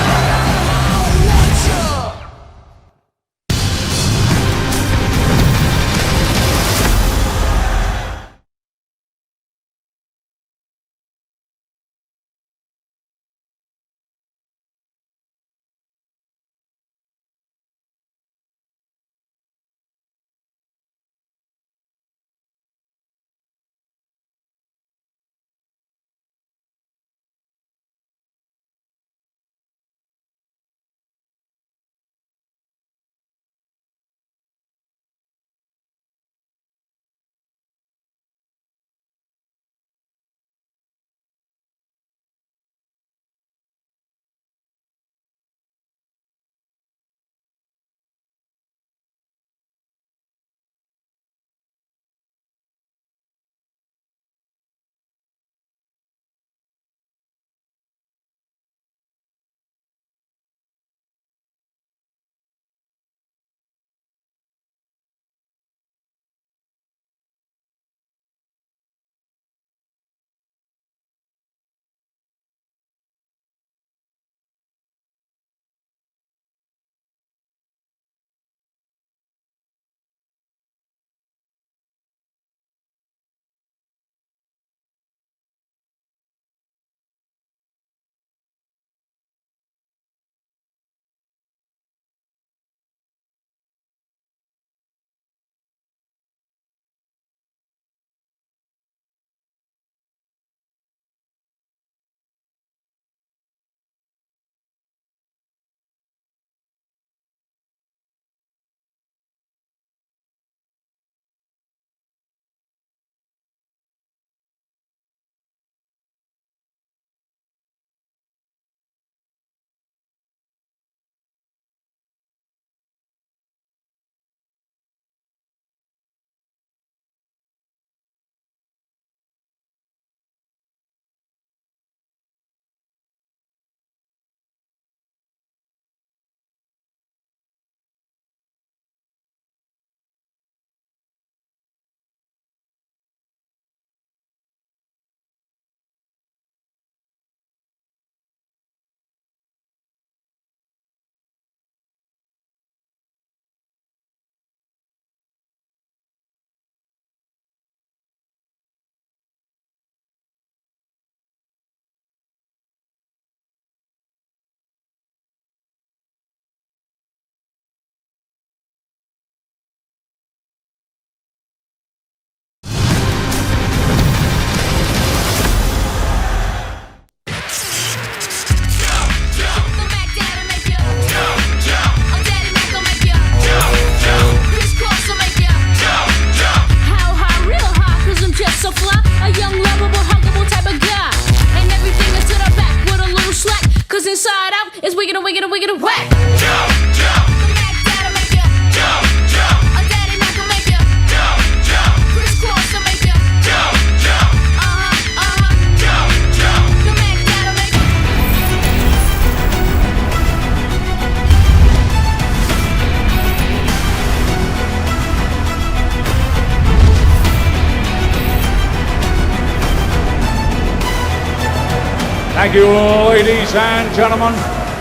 Thank you, ladies and gentlemen.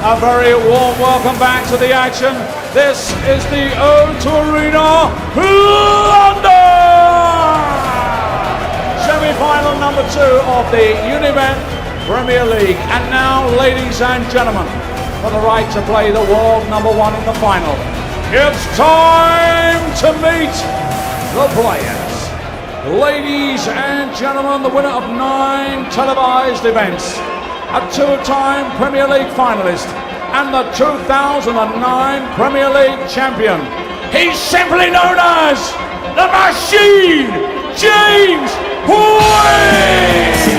A very warm welcome back to the action. This is the O2 Arena, London! Semi-final number 2 of the Unibet Premier League. And now, ladies and gentlemen, for the right to play the world number 1 in the final, it's time to meet the players. Ladies and gentlemen, the winner of 9 televised events, a 2-time Premier League finalist and the 2009 Premier League champion. He's simply known as the Machine, James Wade!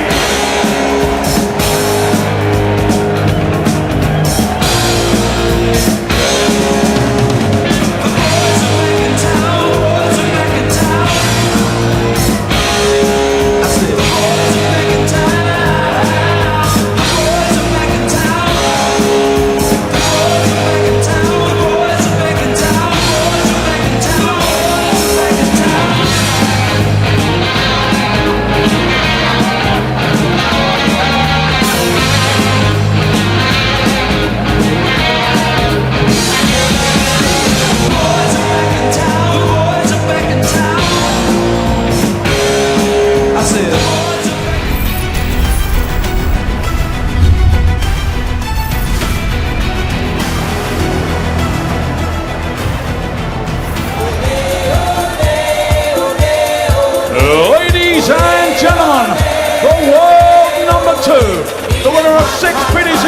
The winner of 6 PDC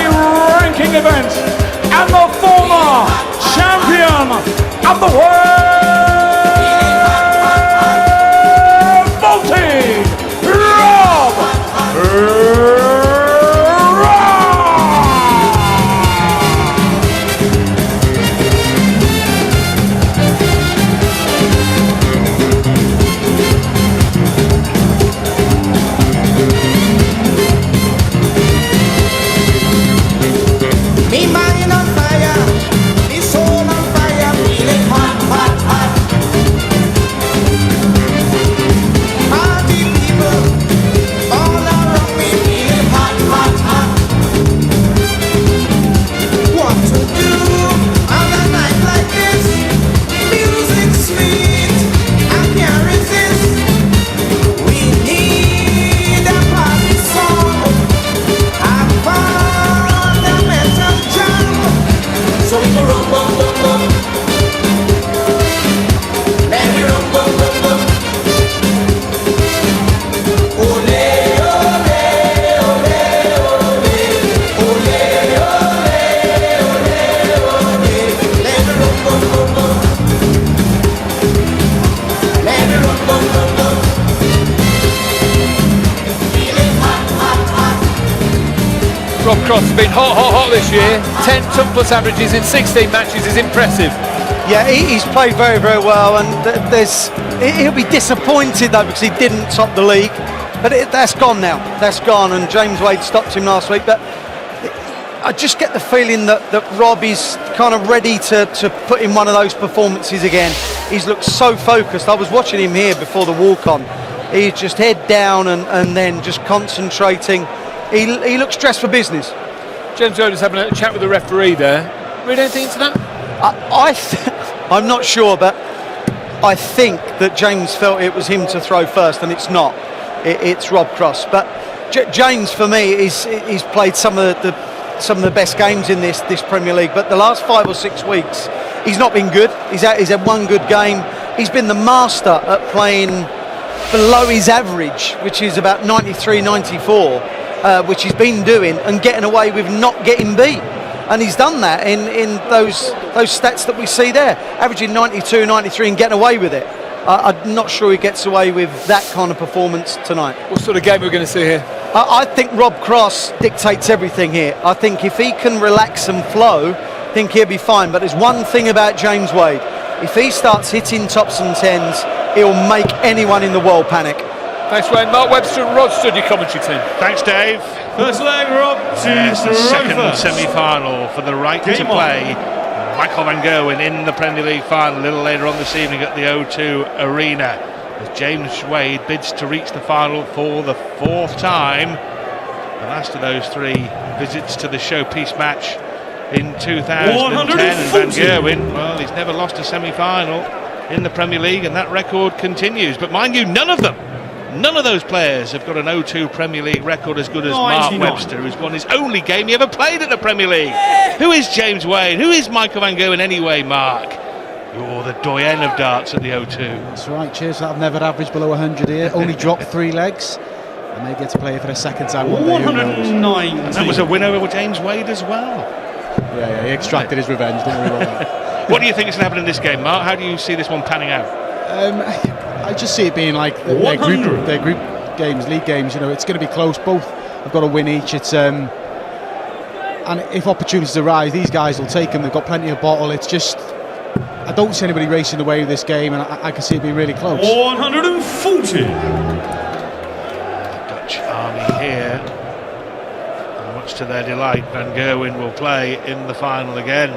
ranking events and the former champion of the world vaulting, Rob! Me mind on fire, me soul on fire, feeling hot, hot, hot. Party people all around me, feeling hot, hot, hot. What to do on a night like this? Music sweet, I can't resist. We need a party song. I found a metal jam, so we go rum, bum, bum, bum. Let me rum, bum, bum, bum. Ole, ole, ole, ole. Ole, ole, ole, ole. Let me rum, bum, bum, bum. Let me rum, bum, bum, bum. Feeling hot, hot, hot. Rob Cross has been hot this year. 10 ton plus averages in 16 matches is impressive. Yeah, he's played very, very well, and he'll be disappointed though because he didn't top the league. But that's gone now. That's gone, and James Wade stopped him last week. But I just get the feeling that Rob is kind of ready to put in one of those performances again. He's looked so focused. I was watching him here before the walk-on. He's just head down and then just concentrating. He looks dressed for business. James Wade is having a chat with the referee there. Read anything into that? I'm not sure, but I think that James felt it was him to throw first, and it's not. It's Rob Cross. But James, for me, he's played some of the best games in this Premier League. But the last 5 or 6 weeks, he's not been good. He's had one good game. He's been the master at playing below his average, which is about 93, 94, which he's been doing, and getting away with not getting beat. And he's done that in those stats that we see there, averaging 92, 93 and getting away with it. I'm not sure he gets away with that kind of performance tonight. What sort of game are we going to see here? I think Rob Cross dictates everything here. I think if he can relax and flow, I think he'll be fine. But there's one thing about James Wade. If he starts hitting tops and tens, he'll make anyone in the world panic. Thanks, Wayne. Mark Webster and Rod Stood, your commentary team. Thanks, Dave. First leg, Rob. Yes, the second semi-final for the right to play Michael Van Gerwen in the Premier League final a little later on this evening at the O2 Arena, as James Wade bids to reach the final for the 4th time, the last of those 3 visits to the showpiece match in 2010, and Van Gerwen, well, he's never lost a semi-final in the Premier League, and that record continues. But mind you, none of those players have got an 0-2 Premier League record as good as Mark Webster, who's won his only game he ever played at the Premier League. Who is James Wade? Who is Michael Van Gerwen anyway, Mark? You're the doyen of darts at the 0-2. That's right, cheers. I've never averaged below 100 here, only dropped 3 legs. I may get to play it for the second time one day. 109. And that was a win over James Wade as well. Yeah, he extracted his revenge, don't worry about that. What do you think is going to happen in this game, Mark? How do you see this one panning out? I just see it being like their group games, league games. You know, it's going to be close. Both have got to win each. It's and if opportunities arise, these guys will take them. They've got plenty of bottle. It's just I don't see anybody racing away with this game, and I can see it being really close. 140. Dutch army here, and much to their delight, Van Gerwen will play in the final again.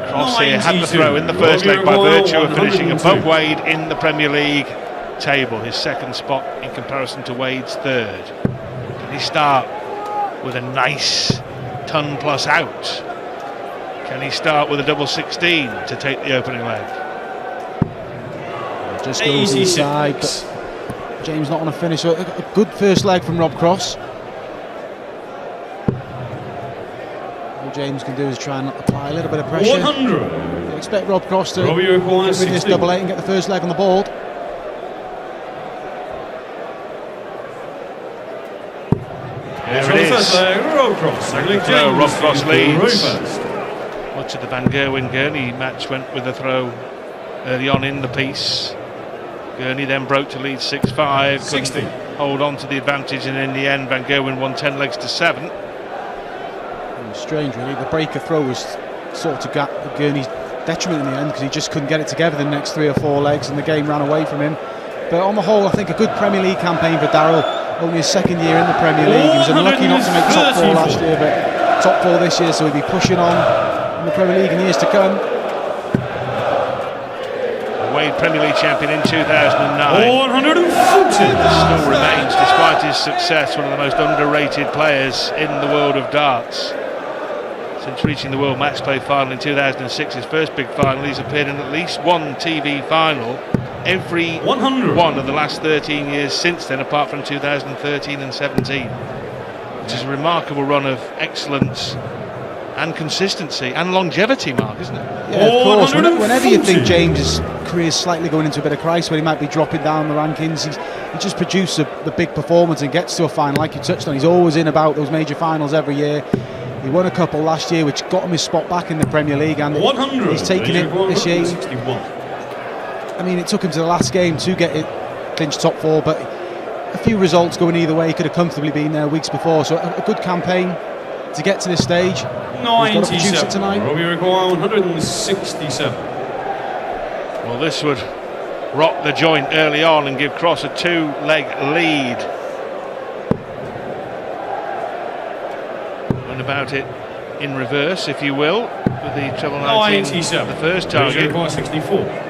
Cross here had the throw in the first leg by virtue of finishing above Wade in the Premier League table, his second spot in comparison to Wade's third. Can he start with a nice ton plus out? Can he start with a double 16 to take the opening leg? Just goes inside, but James not on a finish. So a good first leg from Rob Cross. All James can do is try and apply a little bit of pressure. 100. You expect Rob Cross to win this double 8 and get the first leg on the board. There it is. Rob Cross. Rob Cross leads. Much of the Van Gerwen-Gurney match went with a throw early on in the piece. Gurney then broke to lead 6-5. 60. Hold on to the advantage, and in the end, Van Gerwen won 10 legs to 7. Strange, really. The breaker throw was sort of Gurney's detriment in the end because he just couldn't get it together the next 3 or 4 legs, and the game ran away from him. But on the whole, I think a good Premier League campaign for Daryl. Only his second year in the Premier League. He was unlucky not to make top 4 last year, but top 4 this year, so he'll be pushing on in the Premier League in years to come. Wade Premier League champion in 2009. 140. Still remains, despite his success, one of the most underrated players in the world of darts. Since reaching the World Match Play final in 2006, his first big final, he's appeared in at least one TV final every 100. one of the last 13 years since then, apart from 2013 and 17, which is a remarkable run of excellence and consistency and longevity, Mark, isn't it? Yeah, of course. Whenever you think James's career is slightly going into a bit of crisis, where he might be dropping down the rankings, he just produces the big performance and gets to a final, like you touched on. He's always in about those major finals every year. He won a couple last year, which got him his spot back in the Premier League, and he's taken it this year. I mean, it took him to the last game to get it clinched top 4, but a few results going either way. He could have comfortably been there weeks before, so a good campaign to get to this stage. 97. Tonight. Robbie require 167. Well, this would rock the joint early on and give Cross a 2-leg lead. Went about it in reverse, if you will, with the treble 19, 97. the first target. Require 64.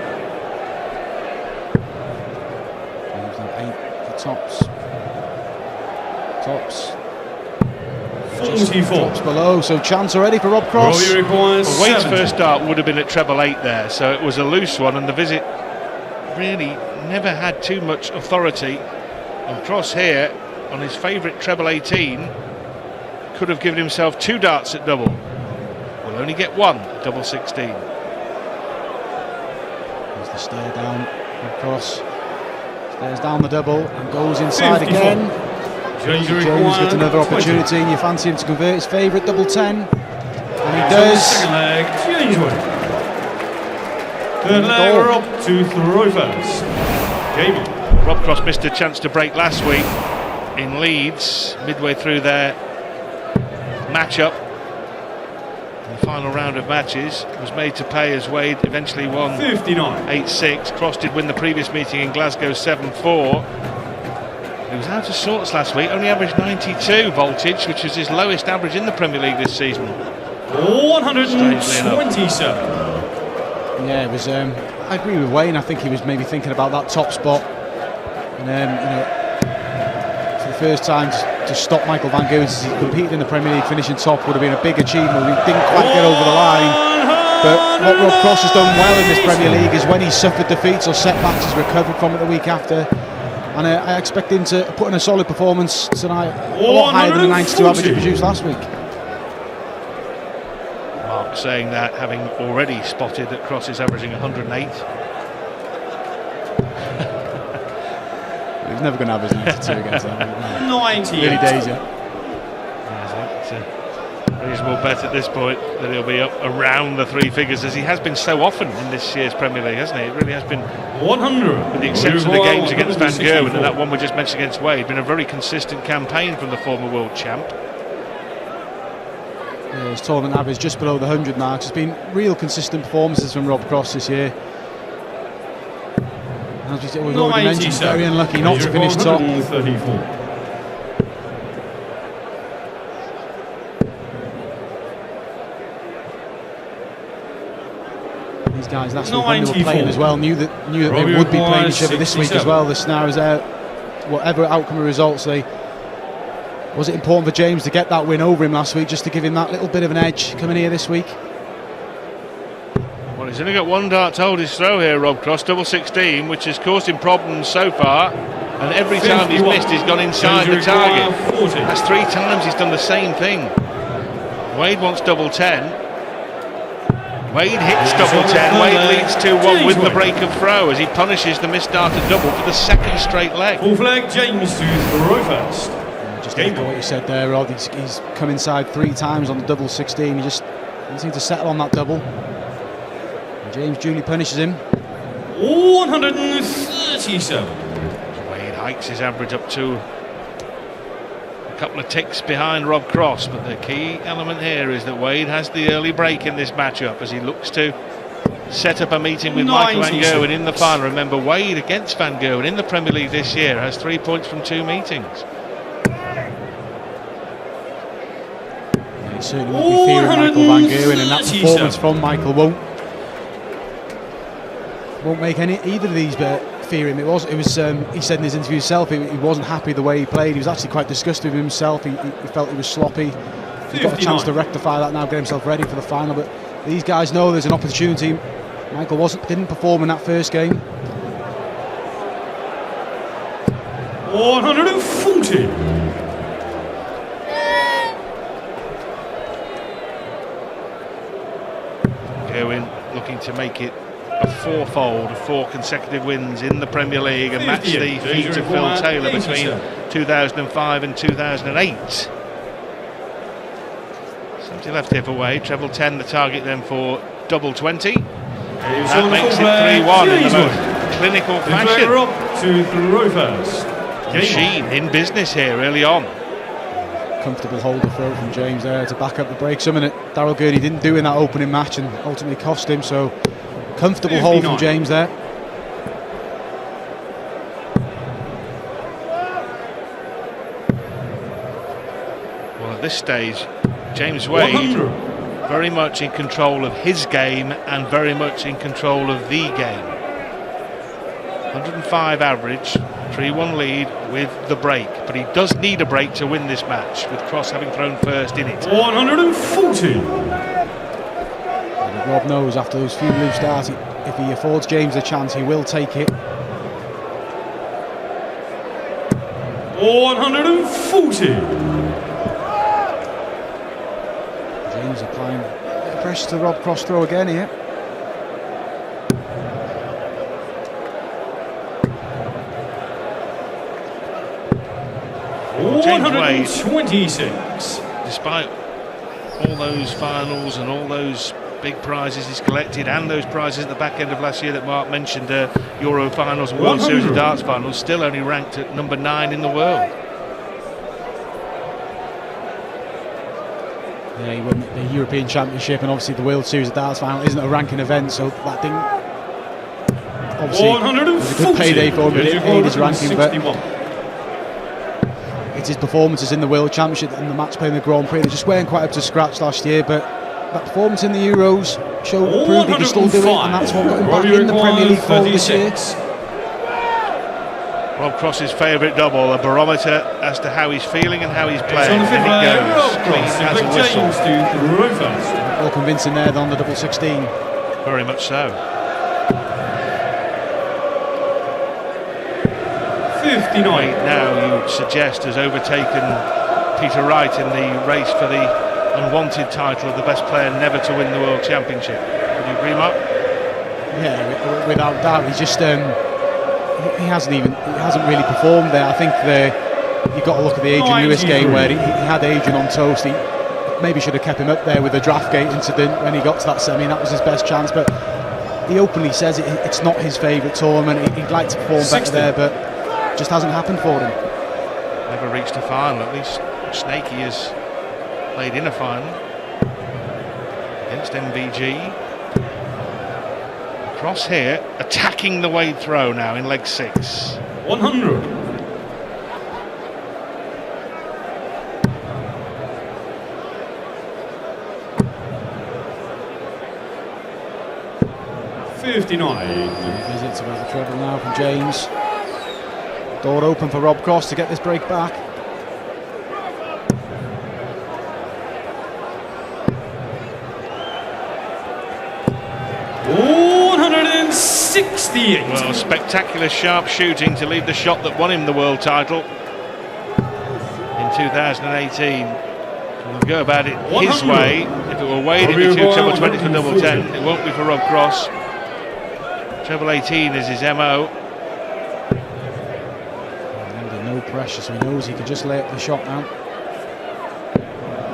Tops. 44. Tops below, so chance already for Rob Cross. Robbie requires well, Wade's 70. first start would have been at treble 8 there, so it was a loose one, and the visit really never had too much authority. And Cross here on his favourite treble 18 could have given himself 2 darts at double. Will only get 1 at double 16. There's the stare down. Rob Cross stares down the double and goes inside 54. Again. James gets another opportunity, and you fancy him to convert his favourite double 10, and he does. Second leg, Gerwen. Third leg, we're up to throw first. Jamie. Rob Cross missed a chance to break last week in Leeds, midway through their matchup. In the final round of matches, was made to pay as Wade eventually won 59. 8-6. Cross did win the previous meeting in Glasgow 7-4. He was out of sorts last week, only averaged 92 voltage, which was his lowest average in the Premier League this season. 127. Yeah, it was. I agree with Wayne. I think he was maybe thinking about that top spot, and for the first time to stop Michael Van Gerwen as he competed in the Premier League. Finishing top would have been a big achievement. He didn't quite get over the line. But what Rob Cross has done well in this Premier League is when he's suffered defeats or setbacks, he's recovered from it the week after. And I expect him to put in a solid performance tonight, a lot higher than the 92 average he produced last week. Mark saying that, having already spotted that Cross is averaging 108. He's never going to average 92 against that. 90. Early days, yeah. It's a reasonable bet at this point that he'll be up around the three figures, as he has been so often in this year's Premier League, hasn't he? It really has been 100. With the exception of the games against Van Gerwen and that one we just mentioned against Wade, been a very consistent campaign from the former world champ. Yeah, his tournament average just below the 100 marks. It's been real consistent performances from Rob Cross this year. As we've already mentioned, very unlucky not to finish top. 34. These guys last week when they were playing as well knew that they would be playing each other this week as well. The snare is out. Whatever outcome of results, was it important for James to get that win over him last week, just to give him that little bit of an edge coming here this week? Well, he's only got one dart to hold his throw here, Rob Cross, double 16, which has caused him problems so far. And every time he's missed, he's gone inside the target. That's 3 times he's done the same thing. Wade wants double 10. Wade hits double 10. Wade leads 2-1 with the break of throw as he punishes the missed dart at double for the second straight leg. Full flag, James to throw first. Just echo what you said there, Rod. He's come inside 3 times on the double 16. He just needs to settle on that double. And James duly punishes him. 137. Wade hikes his average up to a couple of ticks behind Rob Cross, but the key element here is that Wade has the early break in this matchup as he looks to set up a meeting with Michael Van Gerwen in the final. Remember, Wade against Van Gerwen in the Premier League this year has 3 points from 2 meetings. He certainly won't be fearing Michael Van Gerwen, and that performance from Michael won't make either of these fear him. It was he said in his interview himself he wasn't happy the way he played. He was actually quite disgusted with himself. He felt he was sloppy. He's got a chance to rectify that now, get himself ready for the final. But these guys know there's an opportunity. Michael didn't perform in that first game. 140. Gerwen looking to make it a 4-fold, 4 consecutive wins in the Premier League and match the feat of Phil Taylor between 2005 and 2008. Something left here for Wade, treble 10 the target then for double 20. That makes it 3-1 in the most clinical fashion. To throw first. Machine in business here early on. Comfortable holder throw from James there to back up the break. Something that Daryl Gurney didn't do in that opening match and ultimately cost him. So comfortable 59. Hold from James there. Well, at this stage, James Wade 100. Very much in control of his game and very much in control of the game. 105 average, 3-1 lead with the break, but he does need a break to win this match, with Cross having thrown first in it. 140. And Rob knows after those few loose starts, if he affords James a chance, he will take it. 140. James applying a bit of pressure to the Rob Cross throw again here. James Wade, 26. despite all those finals and all those big prizes he's collected and those prizes at the back end of last year that Mark mentioned, Euro finals and World Series of Darts finals, still only ranked at number 9 in the world. Yeah, he won the European Championship, and obviously the World Series of Darts final isn't a ranking event, so that didn't obviously it was a good payday for him, but it aided his ranking. But it's his performances in the World Championship and the match play in the Grand Prix. They just weren't quite up to scratch last year, but that performance in the Euros proved he could still do it, and that's what got him back in the Premier League fold this year. Rob Cross's favourite double, a barometer as to how he's feeling and how he's playing. And it goes clean as a whistle. All convincing there on the double 16. Very much so. 59. Now you'd suggest has overtaken Peter Wright in the race for the unwanted title of the best player never to win the World Championship. Would you agree, Mark? Yeah, without doubt. He's just he hasn't really performed there. I think you've got to look at the Adrian Lewis game where he had Adrian on toast. He maybe should have kept him up there with the Draftgate incident when he got to that semi, and that was his best chance. But he openly says it's not his favourite tournament. He'd like to perform better there, but it just hasn't happened for him. Never reached a final. At least Snakey has played in a final against MVG. Cross here, attacking the Wade throw now in leg 6. 100. Visits about the treble now from James. Door open for Rob Cross to get this break back. Well, spectacular sharp shooting to lead the shot that won him the world title in 2018. He'll go about it his way. If it were Wade, it'd be 2 treble 20s for double 10. It won't be for Rob Cross. Treble 18 is his MO. Under no pressure, so he knows he can just lay up the shot now.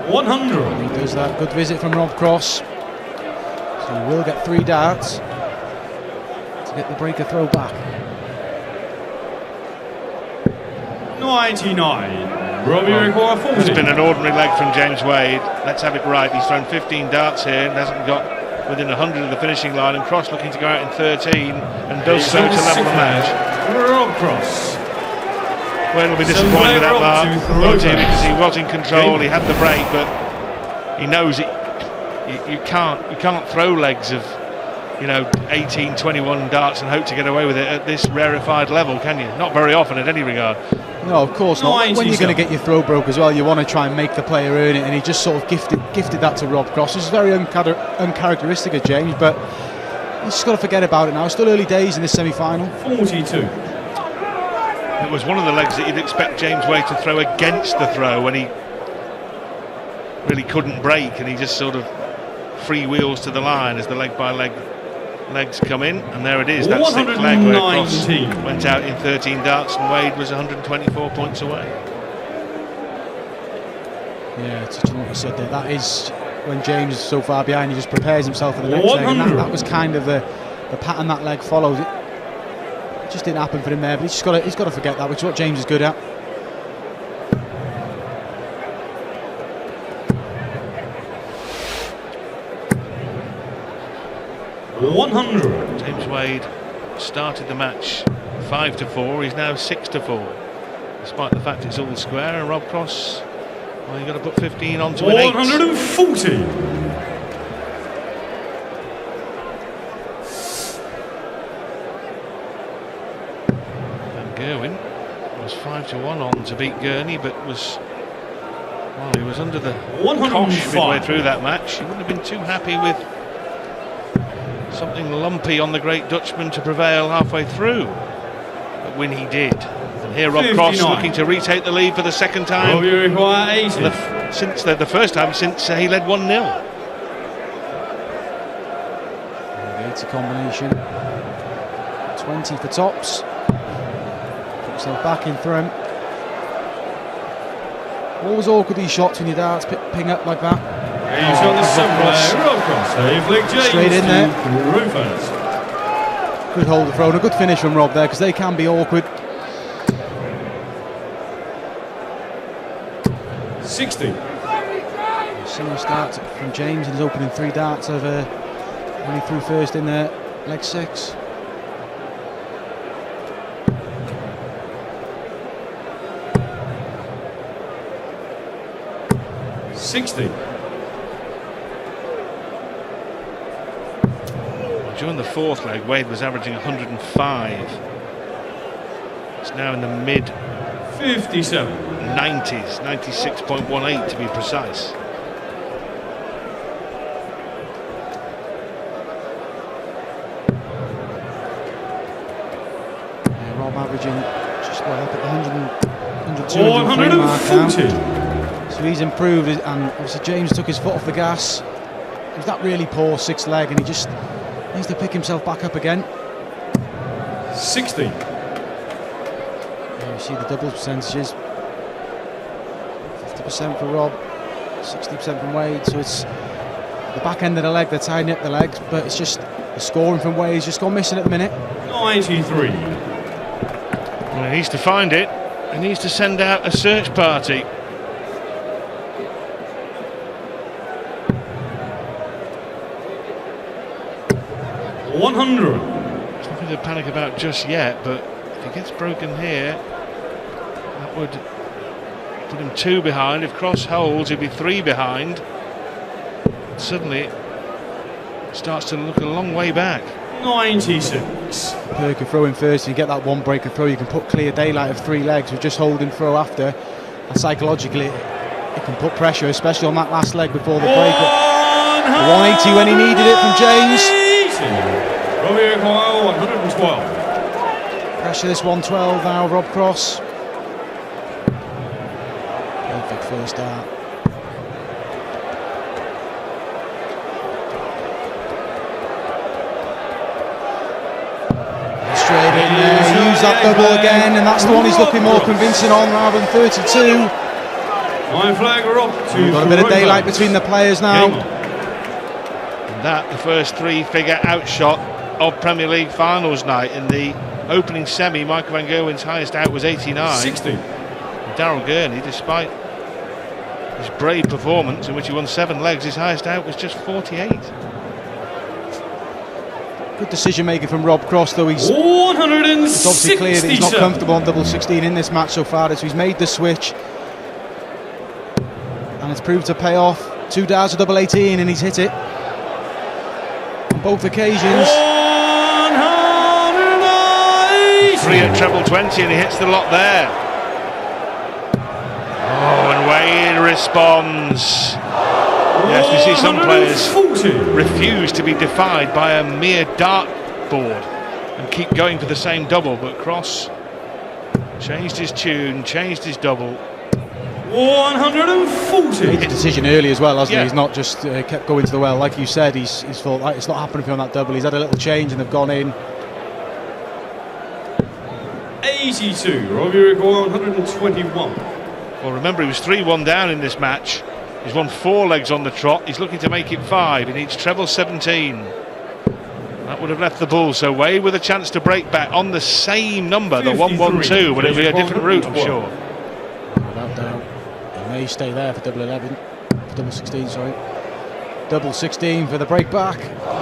100. And he does that. Good visit from Rob Cross. So he will get 3 darts. Get the breaker throw back. 99. Robbie require 40. It's been an ordinary leg from James Wade. Let's have it right. He's thrown 15 darts here and hasn't got within 100 of the finishing line. And Cross looking to go out in 13 and does so to level the match. Rob Cross. Wade will be disappointed with that mark, because he was in control. He had the break, but he knows it. You can't throw legs of 18, 21 darts and hope to get away with it at this rarefied level, can you? Not very often at any regard. No, of course not. When you're going to get your throw broke as well, you want to try and make the player earn it, and he just sort of gifted that to Rob Cross, which is very uncharacteristic of James, but he's just got to forget about it now. It's still early days in this semi-final. 42. It was one of the legs that you'd expect James Wade to throw against the throw when he really couldn't break, and he just sort of freewheels to the line as the leg-by-leg legs come in, and there it is, that 6th leg where Cross went out in 13 darts and Wade was 124 points away. Yeah, touching what you said there, that is when James is so far behind, he just prepares himself for the next leg, and that was kind of the pattern that leg follows. It just didn't happen for him there, but he's got to forget that, which is what James is good at. James Wade started the match 5-4. He's now 6-4, despite the fact it's all square. And Rob Cross, well, you've got to put 15 onto an 8. 140. And Gerwen was 5-1 on to beat Gurney, but he was under the cosh midway through that match. He wouldn't have been too happy with something lumpy on the great Dutchman to prevail halfway through, but when he did. And here Rob 59. Cross looking to retake the lead for the second time since the first time since he led 1-0. It's a combination. 20 for tops. Put yourself back in throw him. Always awkward these shots when your darts ping up like that. He's on the straight in there. Good hold of throw and a good finish from Rob there, because they can be awkward. 60. Similar start from James in his opening 3 darts over when he threw first in there, leg 6. During the 4th leg, Wade was averaging 105. It's now in the mid 57. 90s, 96.18 to be precise. Yeah, Rob averaging just well up at the 102, 103 mark now. So he's improved, and obviously James took his foot off the gas. It was that really poor sixth leg, and he just needs to pick himself back up again. 60. You see the doubles percentages. 50% for Rob, 60% from Wade. So it's the back end of the leg, they're tidying up the legs, but it's just the scoring from Wade's just gone missing at the minute. 93. Well, he needs to find it. He needs to send out a search party. 100. There's nothing to panic about just yet, but if he gets broken here, that would put him 2 behind. If Cross holds, he'd be 3 behind. Suddenly, it starts to look a long way back. 96. Perker throw in first, and you get that one breaker throw. You can put clear daylight of 3 legs with just holding throw after. And psychologically, it can put pressure, especially on that last leg before the break. 180 when he needed it from James. Robbie O'Coyle, 112. Pressure this 112 now, Rob Cross. Perfect first start. Straight in there, use that double again, and that's the one he's looking more convincing on rather than 32. Line flag Rob to Got a bit of daylight between the players now. And that, the first 3-figure outshot of Premier League finals night. In the opening semi, Michael van Gerwen's highest out was 89. 60. Daryl Gurney, despite his brave performance in which he won 7 legs, his highest out was just 48. Good decision making from Rob Cross, though. It's obviously clear that he's not comfortable on double 16 in this match so far. So he's made the switch, and it's proved to pay off. 2 darts of double 18, and he's hit it on both occasions. 3 at treble 20, and he hits the lot there. Oh, and Wade responds. Yes, we see some players refuse to be defied by a mere dart board and keep going for the same double, but Cross changed his tune, changed his double. 140. Made the decision early as well, hasn't he? He's not just kept going to the well. Like you said, he's thought, like, it's not happening for him on that double. He's had a little change and they've gone in. 82. Robbie O'Coyle, 121. Well, remember, he was 3-1 down in this match. He's won 4 legs on the trot. He's looking to make it 5. He needs treble 17. That would have left the bull. So Wade with a chance to break back on the same number, the 1-1-2, but it'll be a different route, I'm sure. Without doubt. He may stay there for double 11. For double 16, sorry. Double 16 for the break back.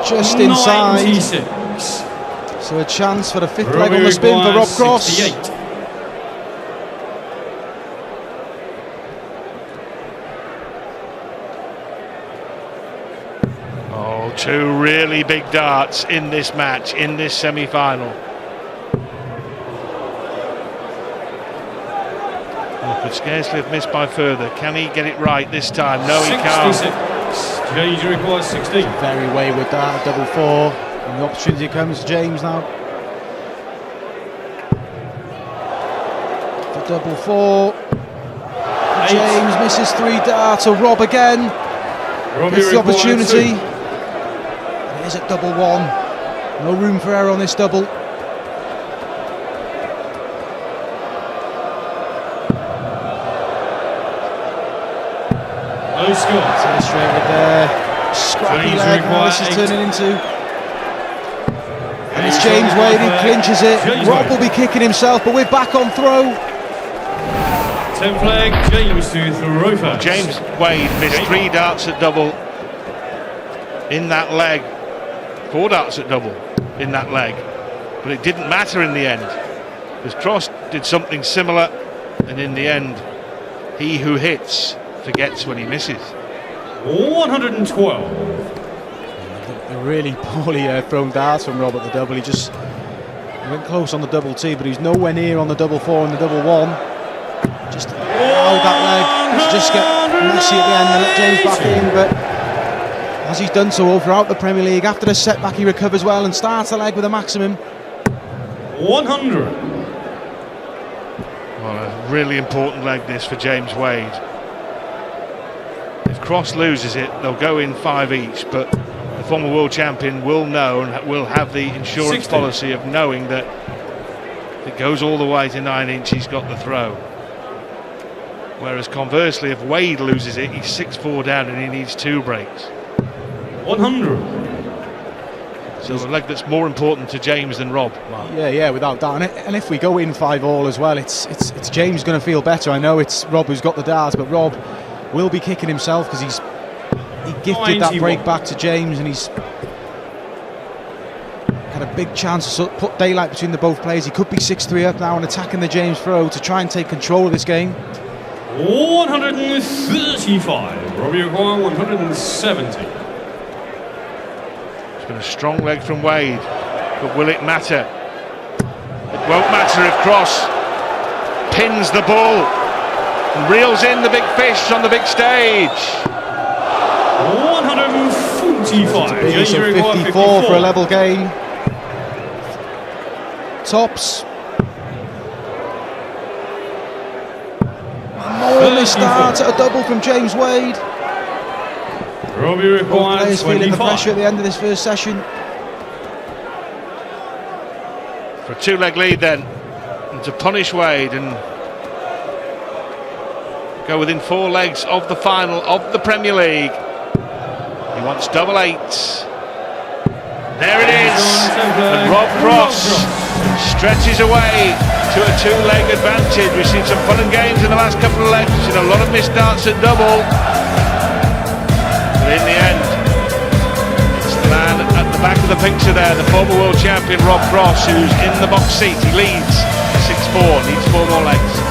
Just inside. 96. So a chance for the 5th leg on the spin for Rob Cross. 68. Oh, 2 really big darts in this match, in this semi-final. Could scarcely have missed by further. Can he get it right this time? No, he can't. 66. James requires 16. Very wayward dart, double 4. And the opportunity comes to James now. For double 4. James misses 3 darts. So Rob again. Gets the opportunity. It is at double 1. No room for error on this double. No score. It's illustrated there. Scrappy leg now this is turning into. And it's James Wade who clinches it. Rob will be kicking himself, but we're back on throw. 10 flag, James to throw first. James Wade missed 3 darts at double in that leg. 4 darts at double in that leg. But it didn't matter in the end, because Cross did something similar, and in the end, he who hits forgets when he misses. 112. They're really poorly thrown darts from Rob at the double. He just He went close on the double T, but he's nowhere near on the double 4 and the double 1. Just allowed that leg to just get messy at the end and let James back in, but as he's done so throughout the Premier League, after the setback he recovers well and starts the leg with a maximum. 100. Well, a really important leg this for James Wade. If Cross loses it, they'll go in 5 each, but the former world champion will know and will have the insurance 60. policy of knowing that if it goes all the way to 9 inch, he's got the throw. Whereas conversely, if Wade loses it, he's 6-4 down and he needs 2 breaks. 100. So a leg that's more important to James than Rob. Mark. Yeah, without doubt. And if we go in 5-all as well, it's James going to feel better. I know it's Rob who's got the darts, but Rob will be kicking himself because he gifted that break back to James, and he's had a big chance to put daylight between the both players. He could be 6-3 up now and attacking the James throw to try and take control of this game. 135. Robbie O'Connor, 170. It's been a strong leg from Wade, but will it matter? It won't matter if Cross pins the ball and reels in the big fish on the big stage. 145. So 54 for a level game. Tops. Enormous start at a double from James Wade. Robbie Both requires players feeling the 25. pressure at the end of this first session. For a 2-leg lead then, and to punish Wade and go within 4 legs of the final of the Premier League. He wants double 8s. There it is, and Rob Cross stretches away to a 2-leg advantage. We've seen some fun and games in the last couple of legs. We've seen a lot of missed darts at double. But in the end, it's the man at the back of the picture there, the former world champion Rob Cross, who's in the box seat. He leads 6-4, needs 4 more legs.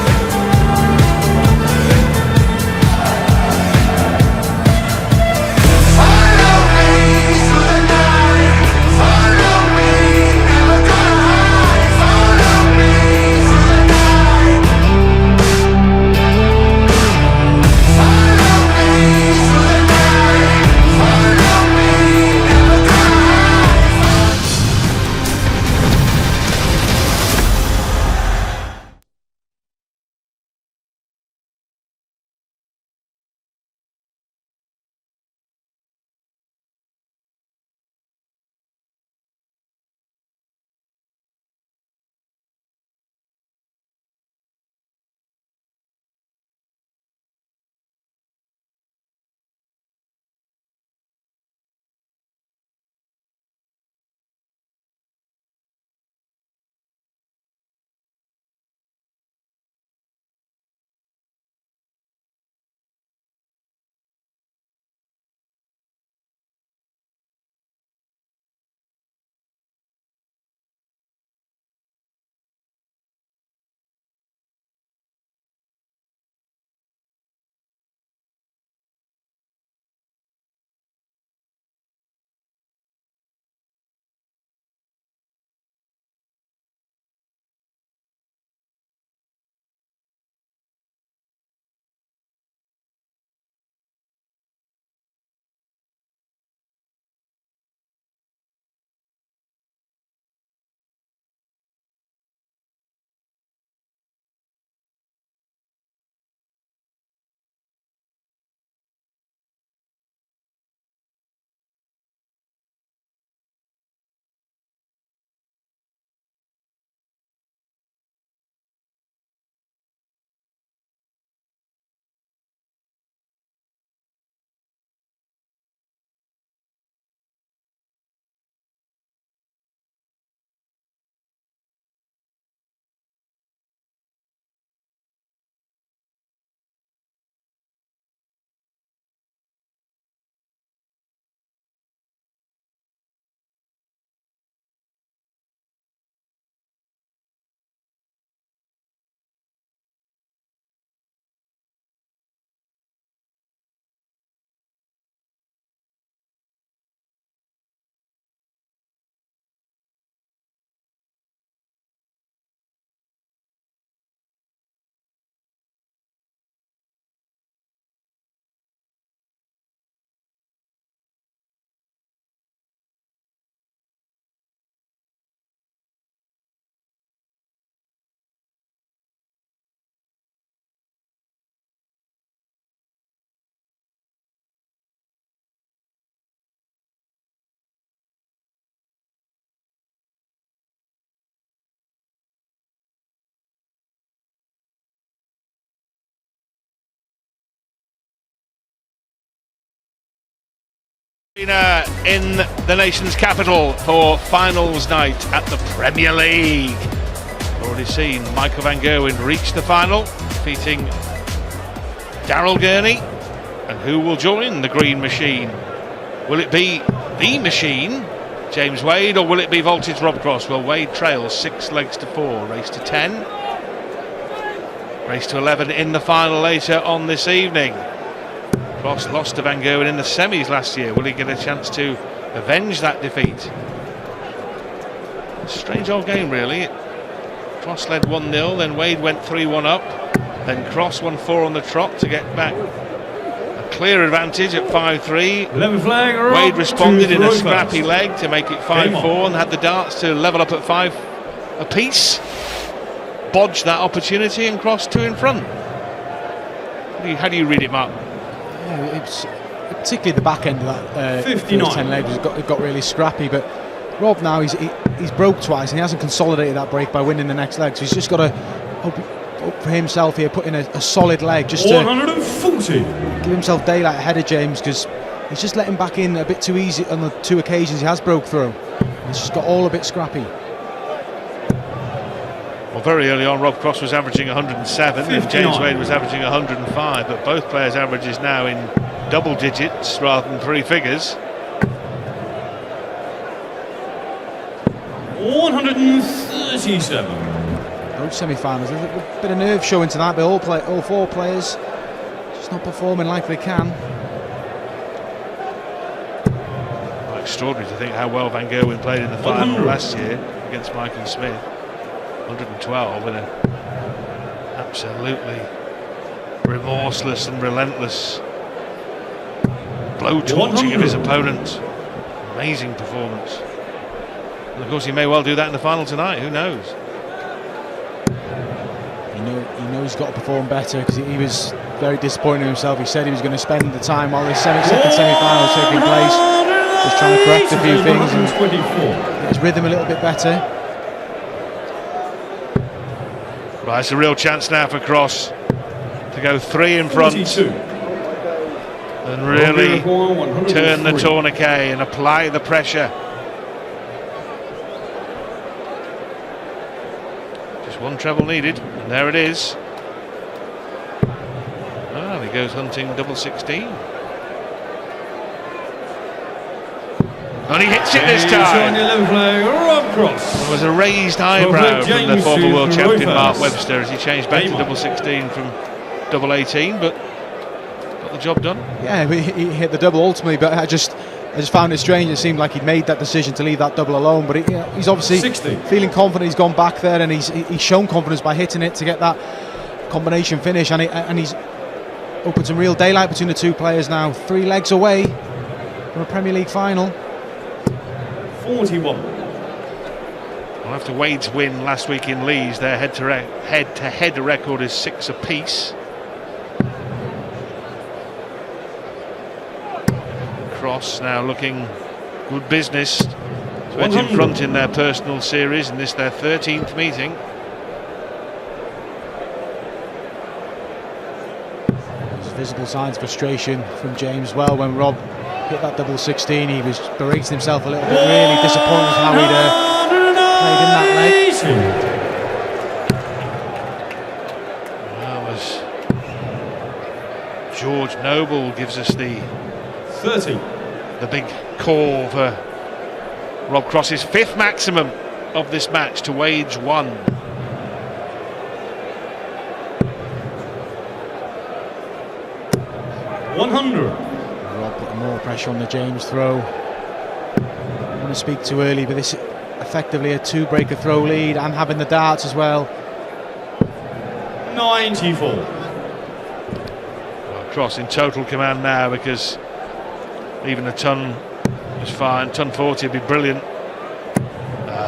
In the nation's capital for finals night at the Premier League. Already seen Michael van Gerwen reach the final, defeating Daryl Gurney. And who will join the Green Machine? Will it be the Machine, James Wade, or will it be Voltage Rob Cross? Well, Wade trails 6 legs to 4, race to 10, race to 11 in the final later on this evening. Cross lost to Van Gerwen in the semis last year. Will he get a chance to avenge that defeat? Strange old game, really. Cross led 1-0, then Wade went 3-1 up, then Cross won 4 on the trot to get back a clear advantage at 5-3. Wade responded in a scrappy leg to make it 5-4 and had the darts to level up at 5 apiece. Bodged that opportunity and Cross 2 in front. How do you read it, Mark? It's particularly the back end of that first 10 legs got really scrappy, but Rob now he's broke twice and he hasn't consolidated that break by winning the next leg, so he's just got to hope for himself here, put in a solid leg just to 140. give himself daylight ahead of James, because he's just let him back in a bit too easy on the 2 occasions he has broke through. It's just got all a bit scrappy. Well, very early on, Rob Cross was averaging 107 and James Wade was averaging 105, but both players' averages now in double digits rather than 3 figures. 137. Both semi-finals, there's a bit of nerve showing to that, but all 4 players just not performing like they can. Well, extraordinary to think how well Van Gerwen played in the final last year against Michael Smith. 112 with an absolutely remorseless and relentless blow-torching of his opponent. Amazing performance. And of course he may well do that in the final tonight, who knows? He knows he's got to perform better, because he was very disappointed in himself. He said he was going to spend the time while this second semi-final was taking place just trying to correct a few things and get his rhythm a little bit better. Right, it's a real chance now for Cross to go 3 in front and really turn the tourniquet and apply the pressure. Just 1 treble needed, and there it is. Ah, he goes hunting double 16. And he hits it this time. There was a raised eyebrow from the former world champion Mark Webster as he changed back to double 16 from double 18, but got the job done. Yeah, he hit the double ultimately, but I just found it strange. It seemed like he'd made that decision to leave that double alone, but he's obviously feeling confident. He's gone back there and he's shown confidence by hitting it to get that combination finish, and he's opened some real daylight between the 2 players now. 3 legs away from a Premier League final. 41. Well, after Wade's win last week in Leeds, their head-to-head record is 6 apiece. Cross now looking good business to edge in front in their personal series, and this their 13th meeting. There's visible signs of frustration from James. Well, when Rob hit that double 16, he was berating himself a little bit, really disappointed with how he'd played in that leg. Well, as George Noble gives us the 30. The big call for Rob Cross's 5th maximum of this match to Wade's 1. 100. Rob putting more pressure on the James throw. I don't want to speak too early, but this effectively a 2-breaker throw lead, and having the darts as well. 94. Well, Cross in total command now, because even a ton is fine. Ton 40 would be brilliant.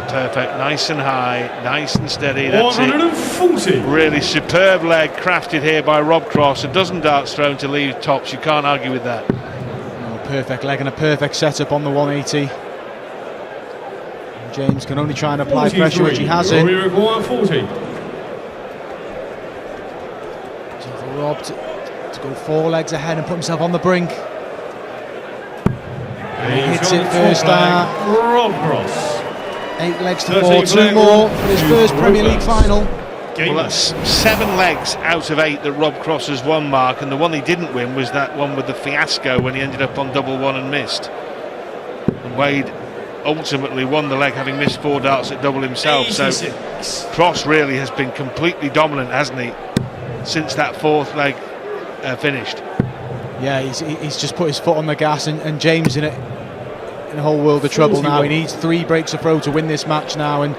Perfect, nice and high, nice and steady. That's 140. It. Really superb leg crafted here by Rob Cross. A dozen darts thrown to leave tops. You can't argue with that. Perfect leg and a perfect setup on the 180. And James can only try and apply pressure, which he hasn't. We require 40. So for Rob to go 4 legs ahead and put himself on the brink. Hits it first start. Rob Cross. 8 legs to 4, 2 more for his first Premier League final. Well, that's 7 legs out of 8 that Rob Cross has won, Mark, and the one he didn't win was that one with the fiasco when he ended up on double one and missed. And Wade ultimately won the leg, having missed 4 darts at double himself. 86. So Cross really has been completely dominant, hasn't he, since that 4th leg finished. Yeah, he's just put his foot on the gas, and James in a whole world of trouble now. He needs 3 breaks of throw to win this match now, and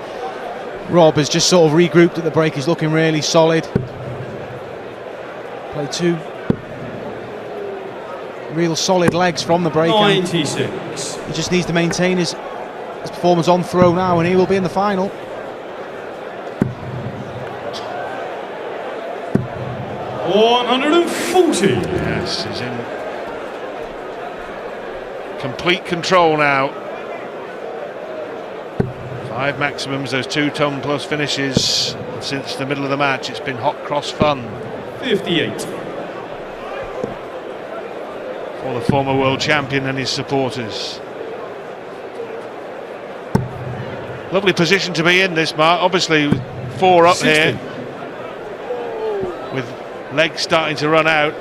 Rob has just sort of regrouped at the break. He's looking really solid. Played 2 real solid legs from the break. 96. He just needs to maintain his performance on throw now, and he will be in the final. $140. Yes, he's in complete control now. 5 maximums, those 2 ton plus finishes since the middle of the match. It's been hot cross fun. 58. For the former world champion and his supporters. Lovely position to be in this, Mark. Obviously 4 up 60. here, with legs starting to run out.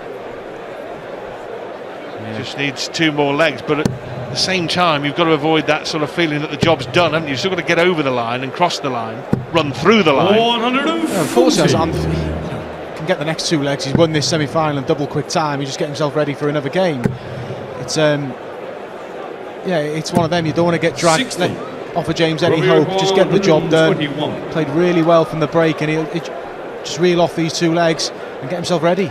Just needs 2 more legs, but at the same time you've got to avoid that sort of feeling that the job's done, haven't you? You've still got to get over the line and cross the line, run through the line. 140. Of course, he can get the next 2 legs. He's won this semi-final in double quick time. He's just getting himself ready for another game. It's it's one of them. You don't want to get dragged off of James any hope. Just get the job done. Played really well from the break, and he'll just reel off these 2 legs and get himself ready.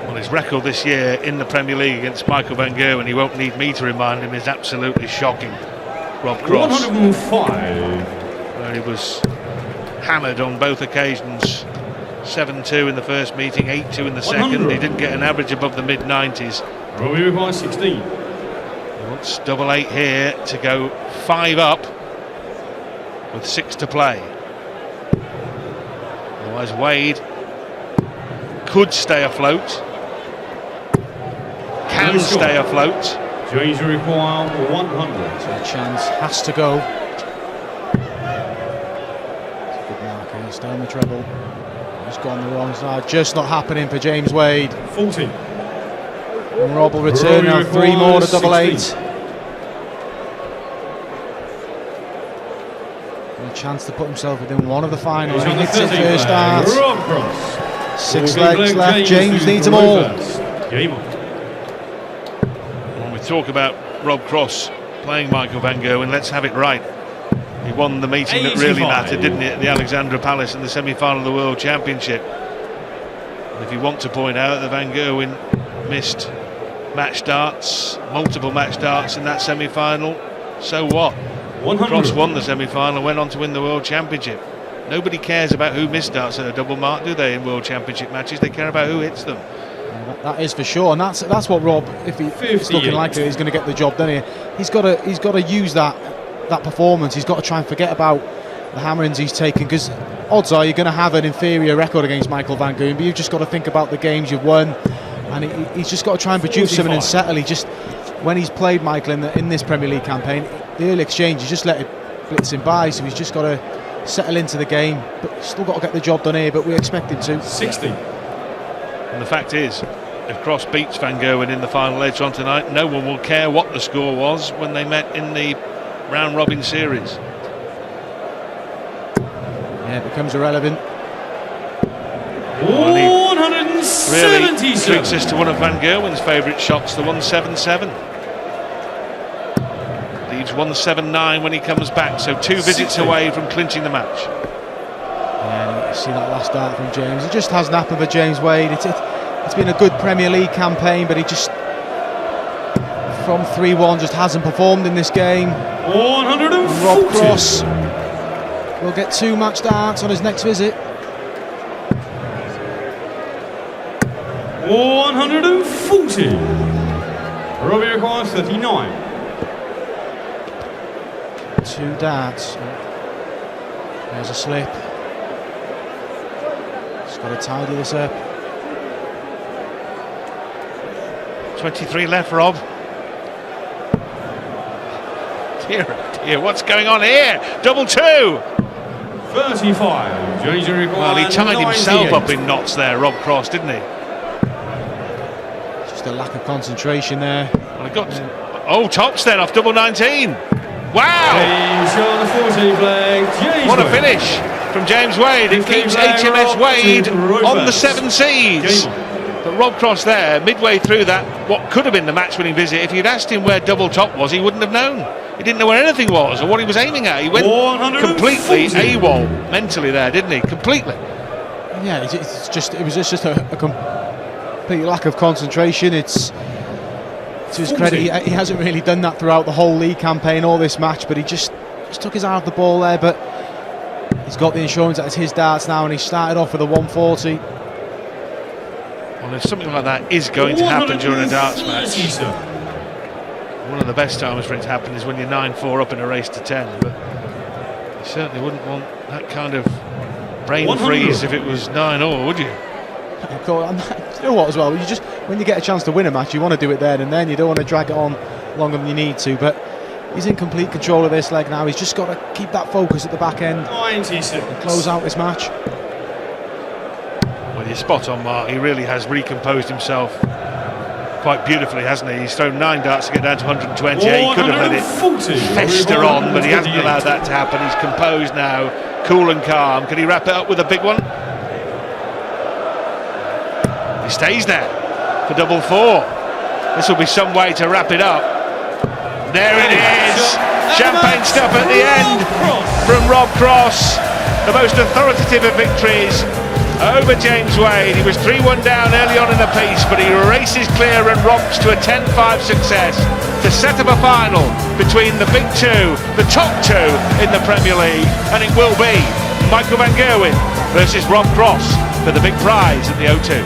Well, his record this year in the Premier League against Michael van Gerwen, he won't need me to remind him, is absolutely shocking. Rob Cross, 105. where he was hammered on both occasions. 7-2 in the first meeting, 8-2 in the second. He didn't get an average above the mid-90s. Robbie requires 16. He wants double 8 here to go 5 up with 6 to play. Otherwise Wade could stay afloat, can stay afloat. James require 100. So a chance has to go. It's a good mark here. He's down the treble. He's gone the wrong side. Just not happening for James Wade. 40. And Rob will return now. 3 more to double 8. And a chance to put himself within one of the finals. He hits it first start. 6 legs left. James needs them all. Game on. When we talk about Rob Cross playing Michael van Gerwen, let's have it right. He won the meeting that really mattered, didn't he, at the Alexandra Palace in the semi-final of the World Championship. And if you want to point out that Van Gerwen missed match darts, multiple match darts in that semi-final, so what? 100. Cross won the semi-final and went on to win the World Championship. Nobody cares about who missed darts at a double mark, do they, in World Championship matches? They care about who hits them. That is for sure, and that's what Rob, if he's looking like he's going to get the job done here, he's got to use that performance. He's got to try and forget about the hammerings he's taken, because odds are you're going to have an inferior record against Michael van Gerwen, but you've just got to think about the games you've won, and he's just got to try and produce something and settle. He just, when he's played Michael in this Premier League campaign, the early exchange, he's just let it blitz him by, so he's just got to settle into the game, but still got to get the job done here, but we expect him to. 60. And the fact is, if Cross beats Van Gerwen in the final later on tonight, no one will care what the score was when they met in the round robin series. Yeah, it becomes irrelevant. 177. Really treats this to one of Van Gerwen's favourite shots, the 177. Leads 179 when he comes back, so 2 visits away from clinching the match. Yeah, you see that last dart from James. It just hasn't happened for James Wade. It's been a good Premier League campaign, but he just, from 3-1, just hasn't performed in this game. 140. Rob Cross will get 2 match darts on his next visit. 140. Robbie requires 39. 2 darts. There's a slip. Just got to tidy this up. 23 left, Rob. dear, oh dear, what's going on here? Double two. 35. Well, he tied himself up in knots there, Rob Cross, didn't he? Just a lack of concentration there. Well, he got tops then off double 19. Wow! James on the 14 flag. James What a Wade. finish from James Wade. It 15 keeps flag, HMS Rob Wade to on the reverse. 7 seas. But Rob Cross there, midway through that, what could have been the match-winning visit, if you'd asked him where double top was, he wouldn't have known. He didn't know where anything was or what he was aiming at. He went completely AWOL mentally there, didn't he? Completely. Yeah, it was just a complete lack of concentration. It's to his credit, he hasn't really done that throughout the whole league campaign or this match, but he just took his eye off the ball there. But he's got the insurance that it's his darts now, and he started off with a 140. Well, if something like that is going to happen during a darts match, one of the best times for it to happen is when you're 9-4 up in a race to 10. But you certainly wouldn't want that kind of brain freeze if it was 9-all, would you? You know what, as well, when you get a chance to win a match, you want to do it there and then. You don't want to drag it on longer than you need to. But he's in complete control of this leg now. He's just got to keep that focus at the back end and close out this match. Well, you're spot on, Mark. He really has recomposed himself quite beautifully, hasn't he? He's thrown 9 darts to get down to 120. He could have let it fester on, but he hasn't allowed that to happen. He's composed now, cool and calm. Can he wrap it up with a big one? He stays there for double 4. This will be some way to wrap it up. There it is. Champagne stuff at the end from Rob Cross. The most authoritative of victories over James Wade. He was 3-1 down early on in the piece, but he races clear and romps to a 10-5 success to set up a final between the big two, the top two in the Premier League, and it will be Michael van Gerwen versus Rob Cross for the big prize at the O2.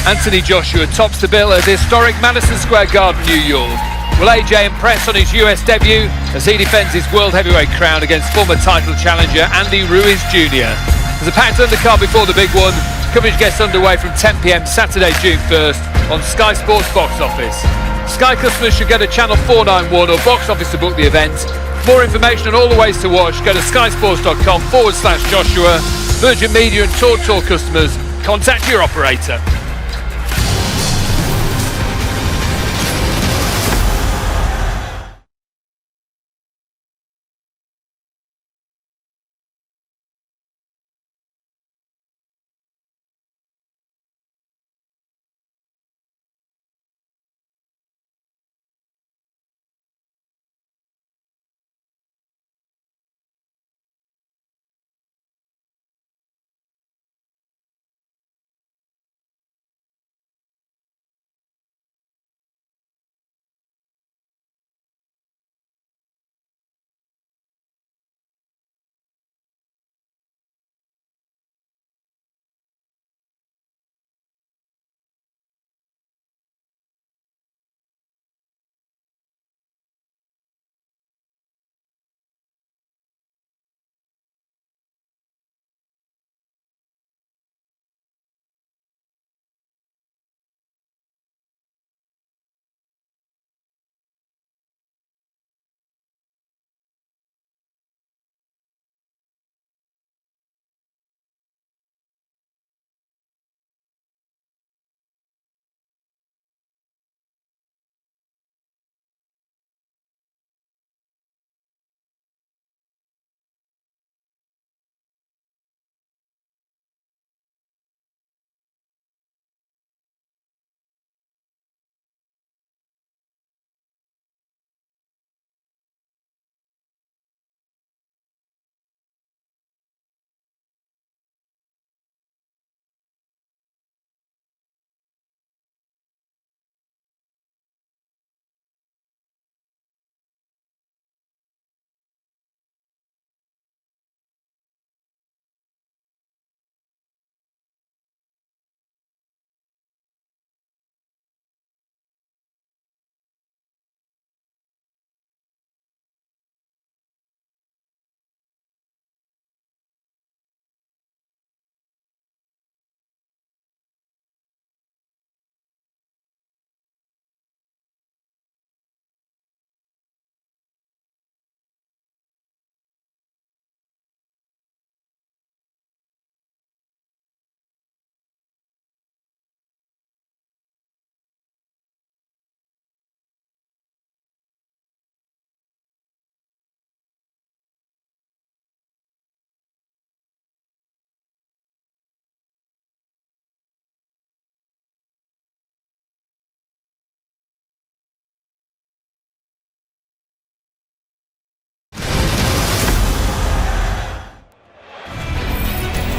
Anthony Joshua tops the bill at historic Madison Square Garden, New York. Will AJ impress on his US debut as he defends his world heavyweight crown against former title challenger Andy Ruiz Jr. There's a packed undercard before the big one. Coverage gets underway from 10 p.m. Saturday, June 1st on Sky Sports Box Office. Sky customers should go to channel 491 or Box Office to book the event. For more information on all the ways to watch, go to skysports.com/Joshua. Virgin Media and TalkTalk customers, contact your operator.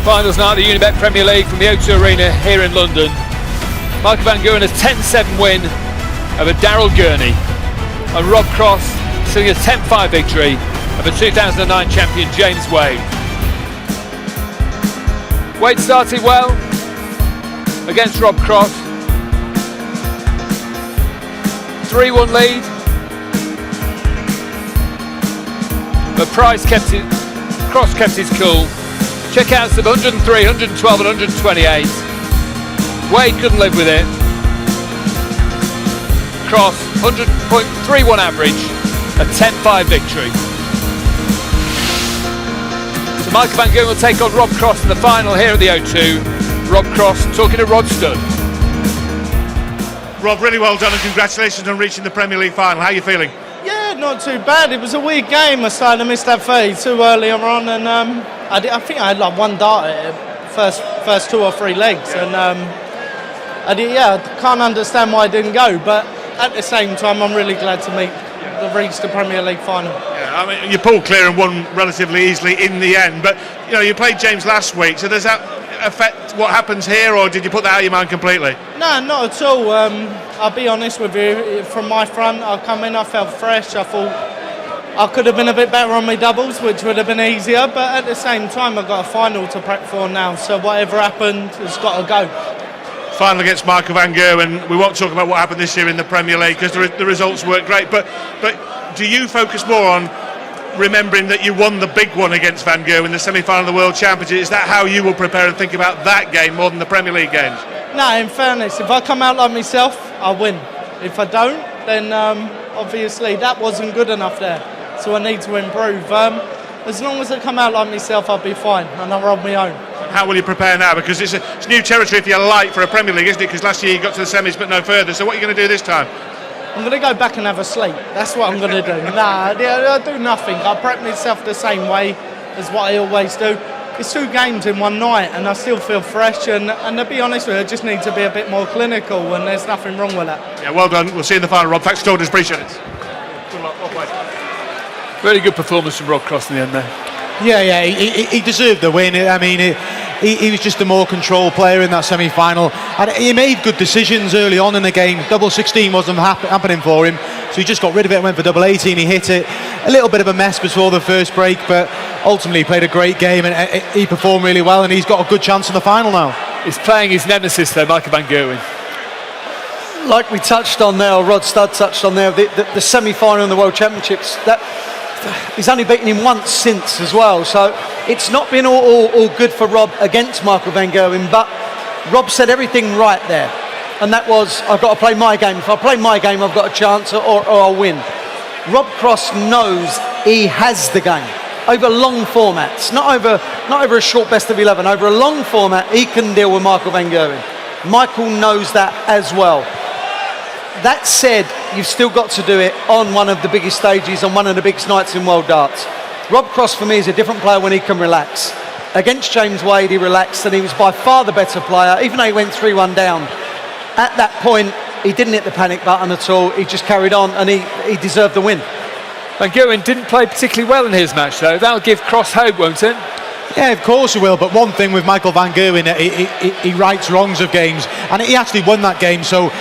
Finals night of the Unibet Premier League from the O2 Arena here in London. Michael Van Gerwen a 10-7 win over Daryl Gurney, and Rob Cross seeing a 10-5 victory over 2009 champion James Wade. Wade started well against Rob Cross. 3-1 lead. But Cross kept his cool. Checkouts of 103, 112 and 128. Wade couldn't live with it. Cross 100.31 average, a 10-5 victory. So Michael Van Gerwen will take on Rob Cross in the final here at the O2. Rob Cross talking to Rod Studd. Rob, really well done and congratulations on reaching the Premier League final. How are you feeling? Yeah, not too bad. It was a weird game. I started to miss that 32 earlier on, and I think I had like one dart at it, first 2 or 3 legs, and I can't understand why I didn't go. But at the same time, I'm really glad to reach the Premier League final. Yeah, I mean, you pulled clear and won relatively easily in the end. But you know, you played James last week, so does that affect what happens here, or did you put that out of your mind completely? No, not at all. I'll be honest with you, from my front, I come in, I felt fresh. I thought I could have been a bit better on my doubles, which would have been easier, but at the same time, I've got a final to prep for now, so whatever happened, it's got to go. Final against Michael Van Gerwen. We won't talk about what happened this year in the Premier League because the results weren't great, but do you focus more on remembering that you won the big one against Van Gerwen, the semi-final of the World Championship? Is that how you will prepare and think about that game more than the Premier League games? No, in fairness, if I come out like myself, I win. If I don't, then obviously that wasn't good enough there, so I need to improve. As long as I come out like myself, I'll be fine, and I'll roll my own. How will you prepare now? Because it's new territory, if you like, for a Premier League, isn't it? Because last year you got to the semis but no further. So what are you going to do this time? I'm going to go back and have a sleep. That's what I'm going to do. I do nothing. I prep myself the same way as what I always do. It's 2 games in one night and I still feel fresh, and to be honest with you, I just need to be a bit more clinical, and there's nothing wrong with that. Yeah, well done. We'll see you in the final, Rob. Thanks for talking to us. Appreciate it. Good luck. Very good performance from Rob Cross in the end there. Yeah, he deserved the win. I mean, he was just a more controlled player in that semi-final, and he made good decisions early on in the game. Double 16 wasn't happening for him, so he just got rid of it and went for double 18. He hit it. A little bit of a mess before the first break, but ultimately he played a great game, and he performed really well, and he's got a good chance in the final now. He's playing his nemesis though, Michael Van Gerwen. Like we touched on there, or Rod Studd touched on there, the semi-final in the World Championships, that he's only beaten him once since as well, so it's not been all good for Rob against Michael Van Gerwen, but Rob said everything right there, and that was, I've got to play my game. If I play my game, I've got a chance, or I'll win. Rob Cross knows he has the game over long formats, not over a short best of 11, over a long format. He can deal with Michael Van Gerwen. Michael knows that as well. That said, you've still got to do it on one of the biggest stages, on one of the biggest nights in world darts. Rob Cross for me is a different player when he can relax. Against James Wade, he relaxed, and he was by far the better player, even though he went 3-1 down. At that point, he didn't hit the panic button at all. He just carried on, and he deserved the win. Van Gerwen didn't play particularly well in his match though. That'll give Cross hope, won't it? Yeah, of course he will, but one thing with Michael Van Gerwen, he rights wrongs of games, and he actually won that game, so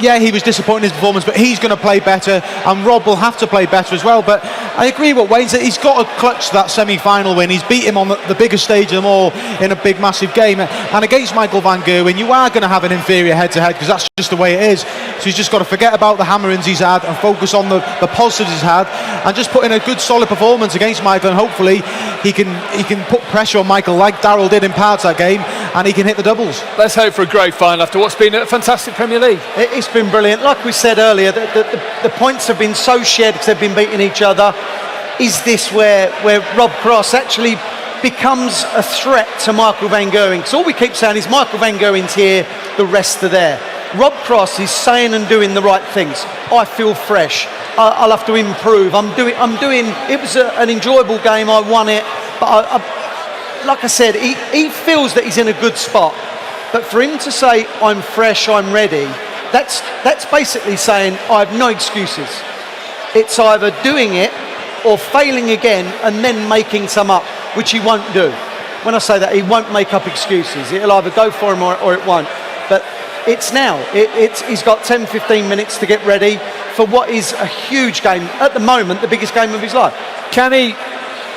yeah, he was disappointed in his performance, but he's going to play better, and Rob will have to play better as well. But I agree with Wayne that he's got to clutch that semi-final win. He's beat him on the biggest stage of them all in a big, massive game. And against Michael Van Gerwen, you are going to have an inferior head-to-head, because that's just the way it is. So he's just got to forget about the hammerings he's had and focus on the positives he's had, and just put in a good, solid performance against Michael, and hopefully he can put pressure on Michael like Daryl did in parts of that game, and he can hit the doubles. Let's hope for a great final after what's been a fantastic Premier League. It's been brilliant. Like we said earlier, the points have been so shared because they've been beating each other. Is this where Rob Cross actually becomes a threat to Michael Van Gerwen? Because all we keep saying is Michael Van Gerwen's here, the rest are there. Rob Cross is saying and doing the right things. I feel fresh. I'll have to improve. I'm doing. It was an enjoyable game. I won it, but like I said, he feels that he's in a good spot. But for him to say I'm fresh, I'm ready, that's basically saying I have no excuses. It's either doing it or failing again and then making some up, which he won't do. when I say that, he won't make up excuses. It'll either go for him or it won't. But it's now. He's got 10, 15 minutes to get ready for what is a huge game. At the moment, the biggest game of his life. Can he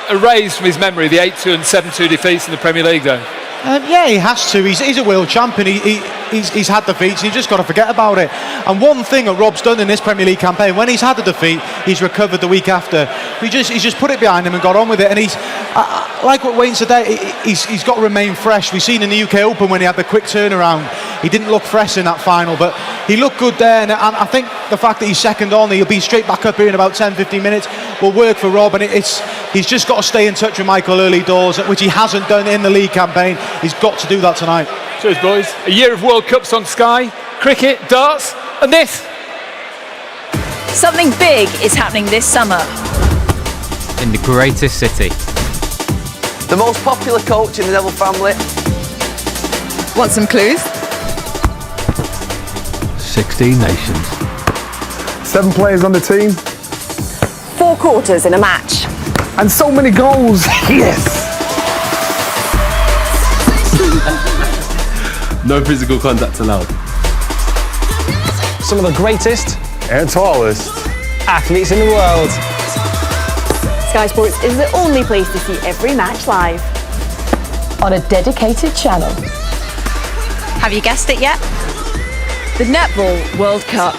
erase from his memory the 8-2 and 7-2 defeats in the Premier League, though? Yeah, he has to. He's a world champion. He's had defeats. He's just got to forget about it. And one thing that Rob's done in this Premier League campaign, when he's had a defeat, he's recovered the week after. He's just put it behind him and got on with it. And he's like what Wayne said there. He's got to remain fresh. We've seen in the UK Open when he had the quick turnaround, he didn't look fresh in that final, but he looked good there. And I think the fact that he's second on, he'll be straight back up here in about 10-15 minutes, will work for Rob. And he's just got to stay in touch with Michael early doors, which he hasn't done in the league campaign. He's got to do that tonight. Cheers, boys. A year of World Cups on Sky, cricket, darts, and this. Something big is happening this summer. In the greatest city. The most popular coach in the Neville family. Want some clues? 16 nations. 7 players on the team. 4 quarters in a match. And so many goals. Yes! No physical contact allowed. Some of the greatest and tallest athletes in the world. Sky Sports is the only place to see every match live. On a dedicated channel. Have you guessed it yet? The Netball World Cup.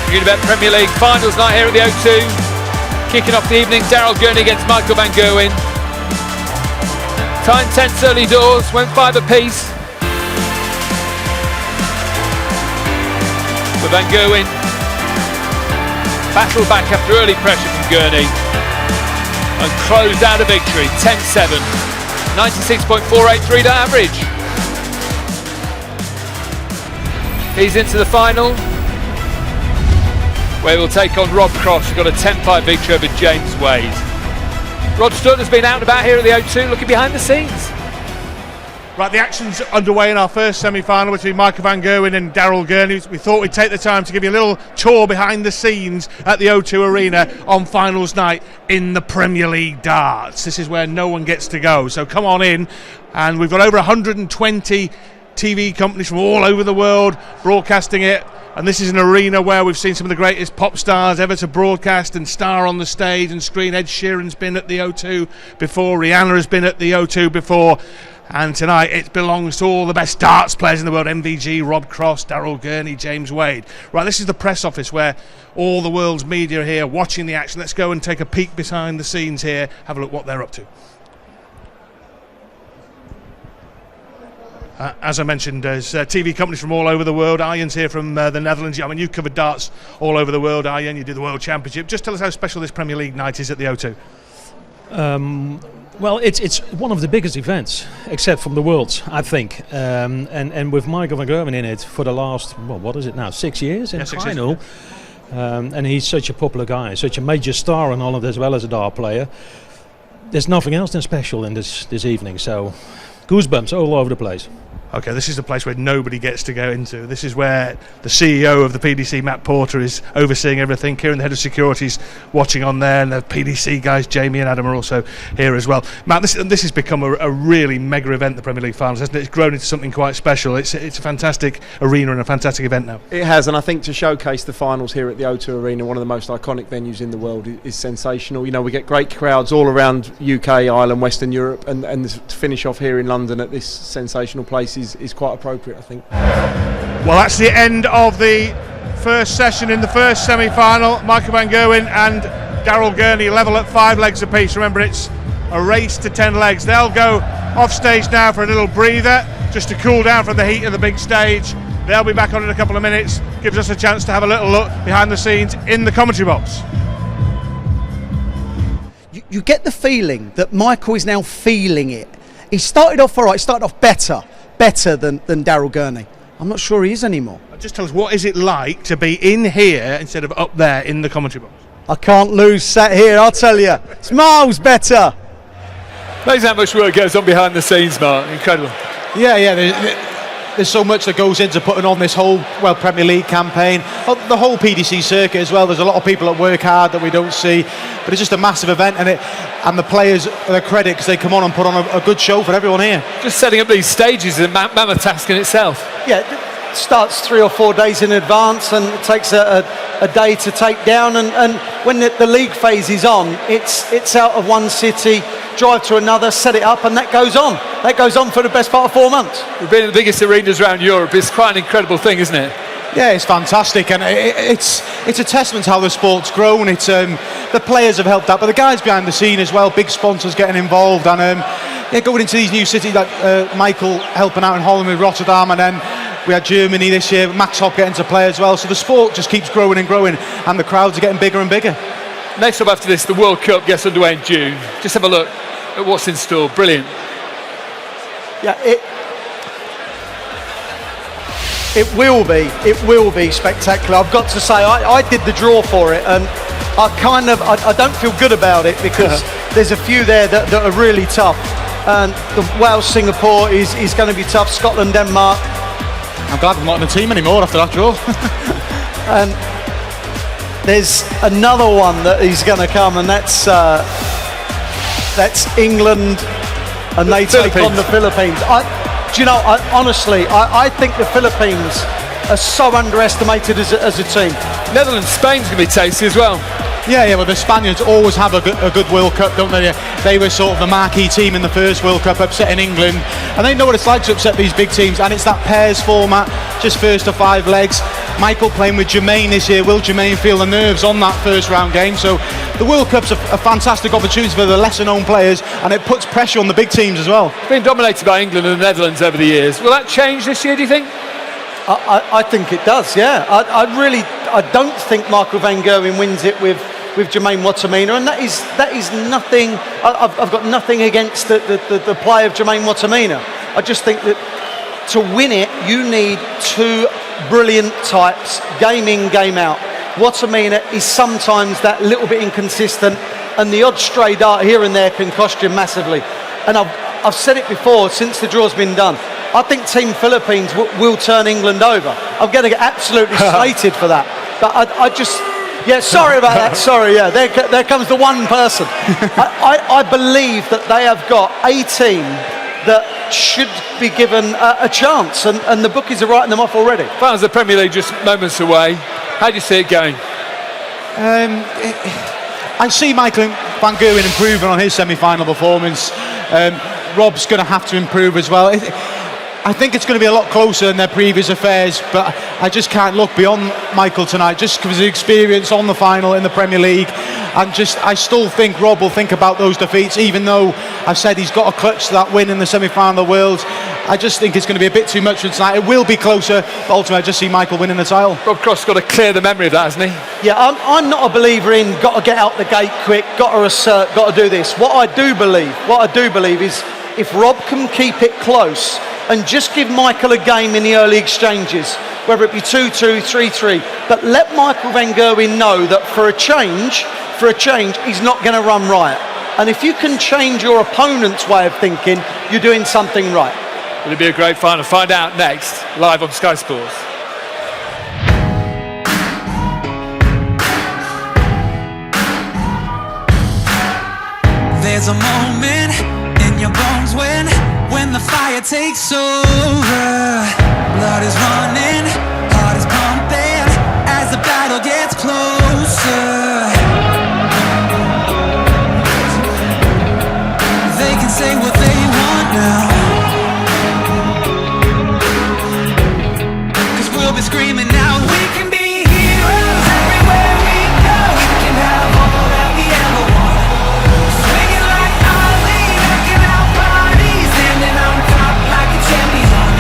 Talking about Premier League finals night here at the O2. Kicking off the evening, Daryl Gurney against Michael van Gerwen. Time tense early doors, went 5 apiece. But van Gerwen battled back after early pressure from Gurney. and closed out a victory, 10-7, 96.483 to average. He's into the final, where he'll take on Rob Cross, who's got a 10-5 victory over James Wade. Rod Studd has been out and about here at the O2, looking behind the scenes. Right, the action's underway in our first semi-final between Michael van Gerwen and Daryl Gurney. We thought we'd take the time to give you a little tour behind the scenes at the O2 Arena on finals night in the Premier League darts. This is where no one gets to go, so come on in. And we've got over 120 TV companies from all over the world broadcasting it. And this is an arena where we've seen some of the greatest pop stars ever to broadcast and star on the stage and screen. Ed Sheeran's been at the O2 before, Rihanna has been at the O2 before. And tonight it belongs to all the best darts players in the world. MVG, Rob Cross, Daryl Gurney, James Wade. Right, this is the press office where all the world's media are here watching the action. Let's go and take a peek behind the scenes here, have a look what they're up to. As I mentioned, there's TV companies from all over the world. Arjen's here from the Netherlands. I mean, you've covered darts all over the world, Arjen. You did the World Championship. Just tell us how special this Premier League night is at the O2. Well, it's one of the biggest events, except from the Worlds, I think. And with Michael van Gerwen in it for the last, well, what is it now, 6 years in final. And he's such a popular guy, such a major star in Holland as well as a dart player. There's nothing else than special in this evening, so goosebumps all over the place. Okay, this is the place where nobody gets to go into. This is where the CEO of the PDC, Matt Porter, is overseeing everything. Kieran, the head of security, is watching on there, and the PDC guys, Jamie and Adam, are also here as well. Matt, this has become a really mega event, the Premier League Finals, hasn't it? It's grown into something quite special. It's a fantastic arena and a fantastic event now. It has, and I think to showcase the finals here at the O2 Arena, one of the most iconic venues in the world, is sensational. You know, we get great crowds all around UK, Ireland, Western Europe, and to finish off here in London at this sensational place is quite appropriate, I think. Well, that's the end of the first session in the first semi-final. Michael van Gerwen and Daryl Gurney level at 5 legs apiece. Remember, it's a race to 10 legs. They'll go off stage now for a little breather, just to cool down from the heat of the big stage. They'll be back on in a couple of minutes. Gives us a chance to have a little look behind the scenes in the commentary box. You get the feeling that Michael is now feeling it. He started off all right, started off better than Daryl Gurney. I'm not sure he is anymore. Just tell us, what is it like to be in here instead of up there in the commentary box? I can't lose sat here, I'll tell you. It's miles better. Knows how much work goes on behind the scenes, Mark. Incredible. Yeah. There's so much that goes into putting on this whole Premier League campaign, the whole PDC circuit as well. There's a lot of people that work hard that we don't see, but it's just a massive event, and the players are their credit because they come on and put on a good show for everyone here. Just setting up these stages is a mammoth task in itself. Yeah, it starts 3 or 4 days in advance, and it takes a day to take down. And when the league phase is on, it's out of one city, drive to another, set it up, and that goes on. That goes on for the best part of 4 months. We've been in the biggest arenas around Europe. It's quite an incredible thing, isn't it? Yeah, it's fantastic, and it's a testament to how the sport's grown. It's the players have helped out, but the guys behind the scene as well, big sponsors getting involved, and going into these new cities like Michael helping out in Holland with Rotterdam, and then we had Germany this year, Max Hopp getting to play as well. So the sport just keeps growing and growing, and the crowds are getting bigger and bigger. Next up after this, the World Cup gets underway in June. Just have a look at what's in store. Brilliant. Yeah, it will be spectacular. I've got to say, I did the draw for it, and I don't feel good about it because there's a few there that are really tough. And the Wales, Singapore is going to be tough. Scotland, Denmark. I'm glad I'm not in the team anymore after that draw. And there's another one that is going to come, and that's England, and they take on the Philippines. Honestly, I think the Philippines are so underestimated as a team. Netherlands, Spain's going to be tasty as well. Yeah, well, the Spaniards always have a good World Cup, don't they? They were sort of the marquee team in the first World Cup, upsetting England, and they know what it's like to upset these big teams, and it's that pairs format, just first to 5 legs. Michael playing with Jermaine this year. Will Jermaine feel the nerves on that first round game? So the World Cup's a fantastic opportunity for the lesser known players, and it puts pressure on the big teams as well. It's been dominated by England and the Netherlands over the years. Will that change this year, do you think? I think it does, yeah. I don't think Michael van Gerwen wins it with Jermaine Watamina, and that is nothing. I've got nothing against the play of Jermaine Watamina. I just think that to win it, you need two brilliant types, game in, game out. Watamina is sometimes that little bit inconsistent, and the odd stray dart here and there can cost you massively. And I've said it before, since the draw's been done, I think Team Philippines will turn England over. I'm going to get absolutely slated for that. But I just, yeah, sorry about that. Sorry, yeah, there comes the one person. I believe that they have got a team that should be given a chance, and the bookies are writing them off already. Finals of the Premier League just moments away. How do you see it going? I see Michael van Gerwen improving on his semi-final performance. Rob's going to have to improve as well. I think it's going to be a lot closer than their previous affairs, but I just can't look beyond Michael tonight, just because of his experience on the final in the Premier League. And I still think Rob will think about those defeats, even though I've said he's got a clutch to that win in the semi-final of the Worlds. I just think it's going to be a bit too much for tonight. It will be closer, but ultimately I just see Michael winning the title. Rob Cross has got to clear the memory of that, hasn't he? Yeah, I'm not a believer in got to get out the gate quick, got to assert, got to do this. What I do believe is if Rob can keep it close and just give Michael a game in the early exchanges, whether it be 2-2, 3-3, but let Michael van Gerwen know that for a change, he's not going to run riot. And if you can change your opponent's way of thinking, you're doing something right. It'll be a great final. Find out next, live on Sky Sports. There's a moment in your bones when the fire takes over. Blood is running, heart is pumping as the battle gets closer. They can say what they want now, 'cause we'll be screaming now. We can be heroes everywhere we go. We can have all that we ever want. Swinging like Ali, knocking out bodies, standing on top like a champion.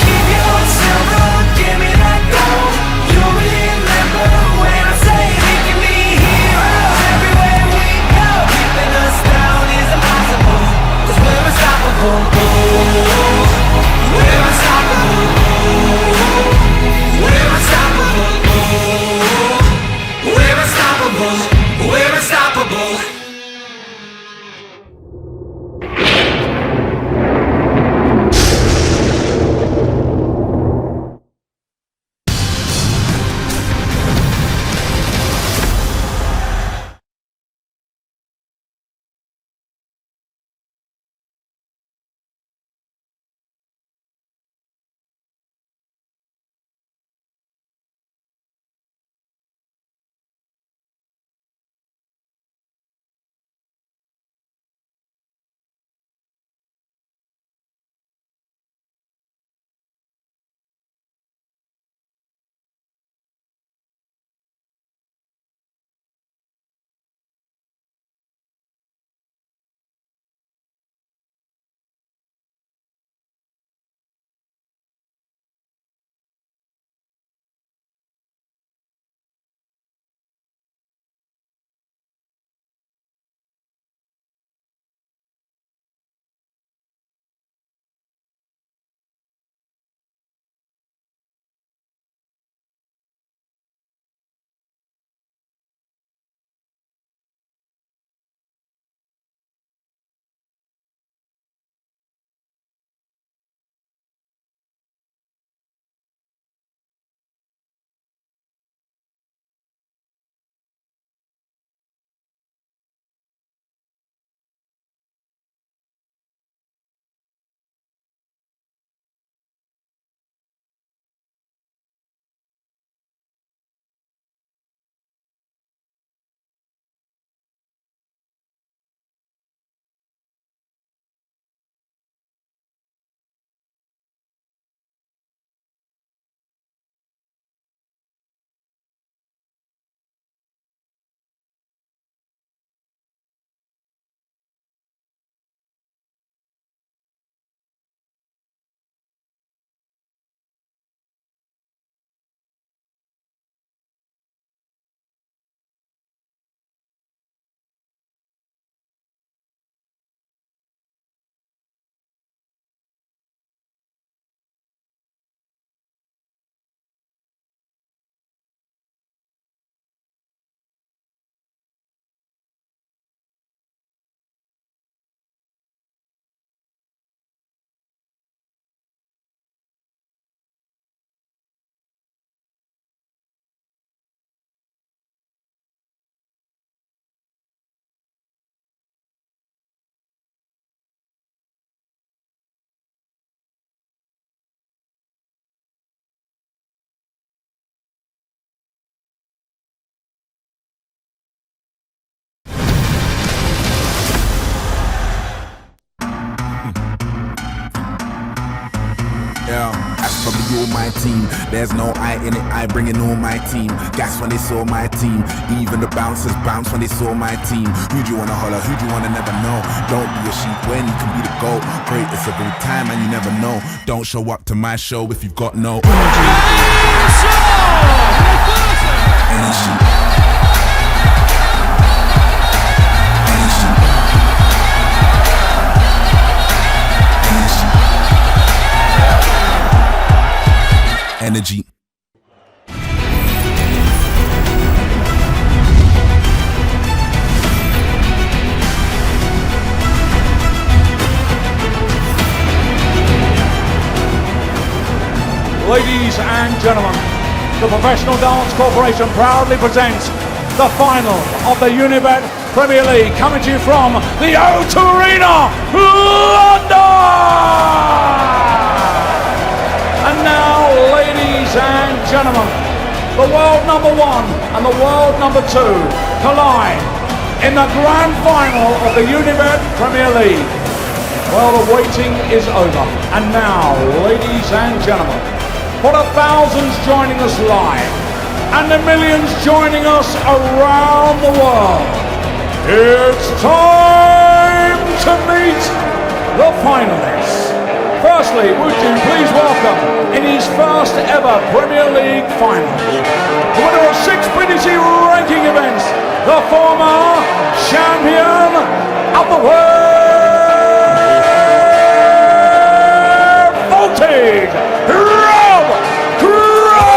Keep your silver, give me that gold. You'll remember when I say we can be heroes everywhere we go. Keeping us down is impossible, 'cause we're unstoppable. We're unstoppable. We're unstoppable. We're unstoppable. We're unstoppable. Yeah, that's from the all my team. There's no I in it, I bring in all my team. Gas when they saw my team. Even the bouncers bounce when they saw my team. Who do you wanna holler? Who do you wanna never know? Don't be a sheep when you can be the GOAT. Greatest of all time and you never know. Don't show up to my show if you've got no energy. Ladies and gentlemen, the Professional Dance Corporation proudly presents the final of the Unibet Premier League, coming to you from the O2 Arena, London! And now, ladies and gentlemen, the world number one and the world number two collide in the grand final of the Unibet Premier League. Well, the waiting is over. And now, ladies and gentlemen, for the thousands joining us live and the millions joining us around the world, it's time to meet the finalists. Firstly, would you please welcome in his first ever Premier League final, the winner of 6 British ranking events, the former champion of the world, voting Rob Cross!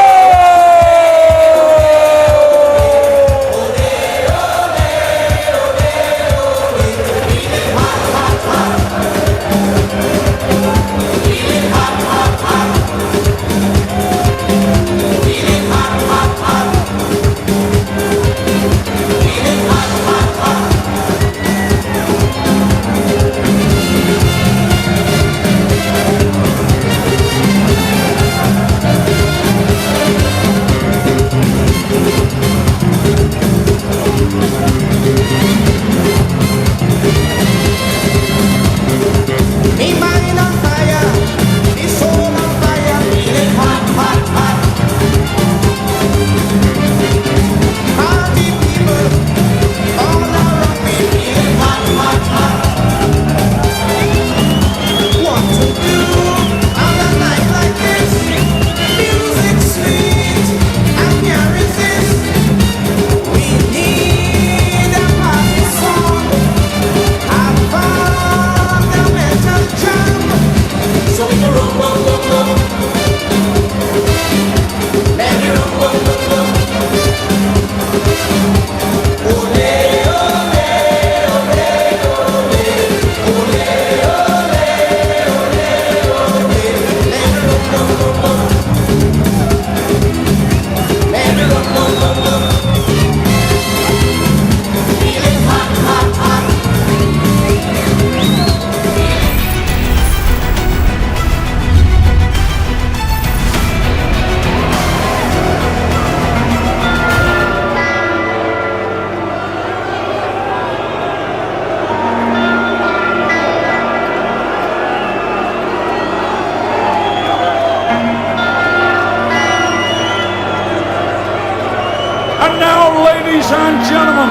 Ladies and gentlemen,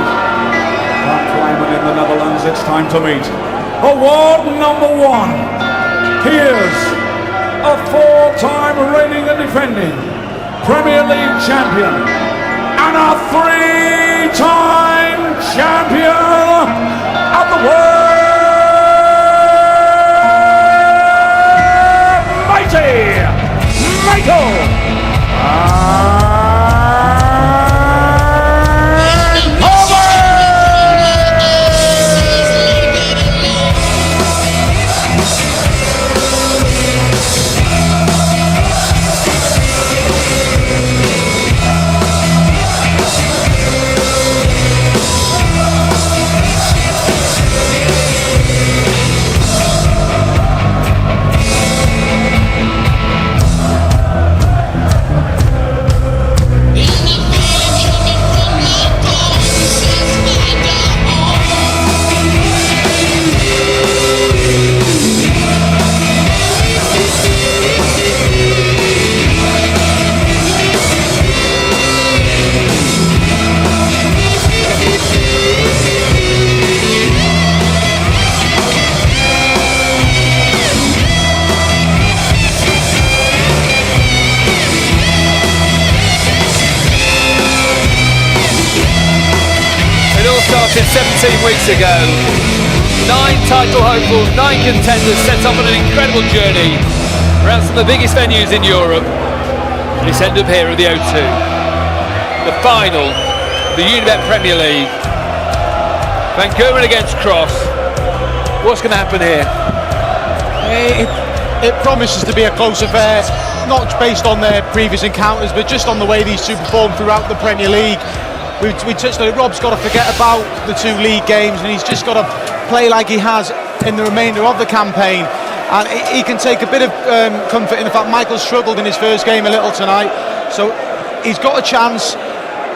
from Clayman in the Netherlands, it's time to meet award number one. Here's a 4-time reigning and defending Premier League champion and a 3-time champion of the world, mighty Michael. started 17 weeks ago. 9 title hopefuls, 9 contenders set off on an incredible journey around some of the biggest venues in Europe. And it's ended up here at the O2. The final, the Unibet Premier League. Van Gerwen against Cross. What's going to happen here? It promises to be a close affair, not based on their previous encounters, but just on the way these two perform throughout the Premier League. We touched on it. Rob's got to forget about the 2 league games, and he's just got to play like he has in the remainder of the campaign. And he can take a bit of comfort in the fact Michael struggled in his first game a little tonight, so he's got a chance,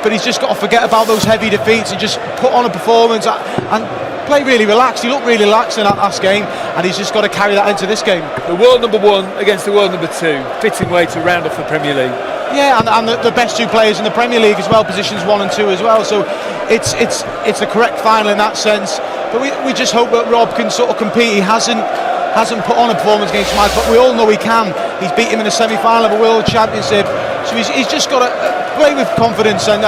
but he's just got to forget about those heavy defeats and just put on a performance and play really relaxed. He looked really relaxed in that last game, and he's just got to carry that into this game. The world number 1 against the world number 2, fitting way to round off the Premier League. Yeah, and the best 2 players in the Premier League as well, positions 1 and 2 as well. So it's the correct final in that sense. But we just hope that Rob can sort of compete. He hasn't put on a performance against Mike, but we all know he can. He's beat him in a semi-final of a World Championship. So he's just got to play with confidence and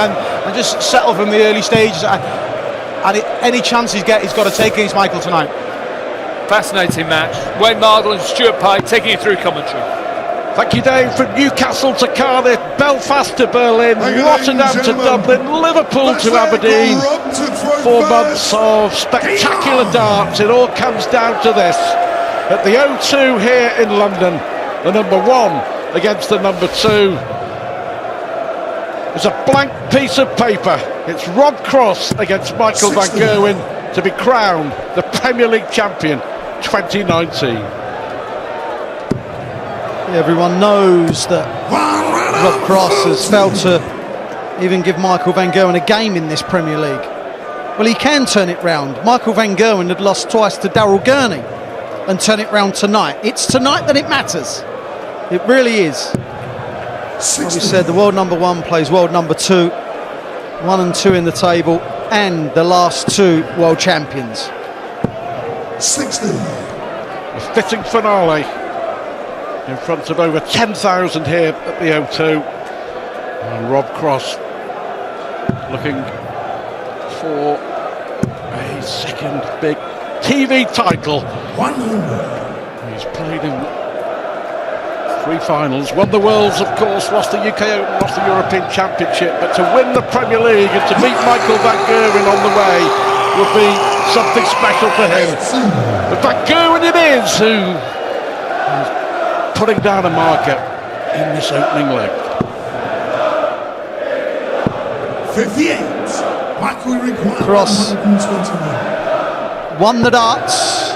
just settle from the early stages. And any chance he's got to take against Michael tonight. Fascinating match. Wayne Mardle and Stuart Pike taking you through commentary. Thank you, Dave. From Newcastle to Cardiff, Belfast to Berlin, Rotterdam to Dublin, Liverpool to Aberdeen. 4 months of spectacular darts. It all comes down to this. At the O2 here in London, the number 1 against the number 2. It's a blank piece of paper. It's Rob Cross against Michael Van Gerwen to be crowned the Premier League champion 2019. Everyone knows that Rob Cross has failed to even give Michael Van Gerwen a game in this Premier League. Well, he can turn it round. Michael Van Gerwen had lost twice to Daryl Gurney and turn it round tonight. It's tonight that it matters. It really is. Like we said, the world number 1 plays world number 2. 1 and 2 in the table, and the last 2 world champions. 60. A fitting finale in front of over 10,000 here at the O2. And Rob Cross looking for a second big TV title. 100. He's played in 3 finals, won the Worlds, of course, lost the UK Open, lost the European Championship, but to win the Premier League and to beat Michael Van Gerwen on the way would be something special for him. But Van Gerwen it is who is putting down a marker in this opening leg. 58. Michael requires Cross won the darts.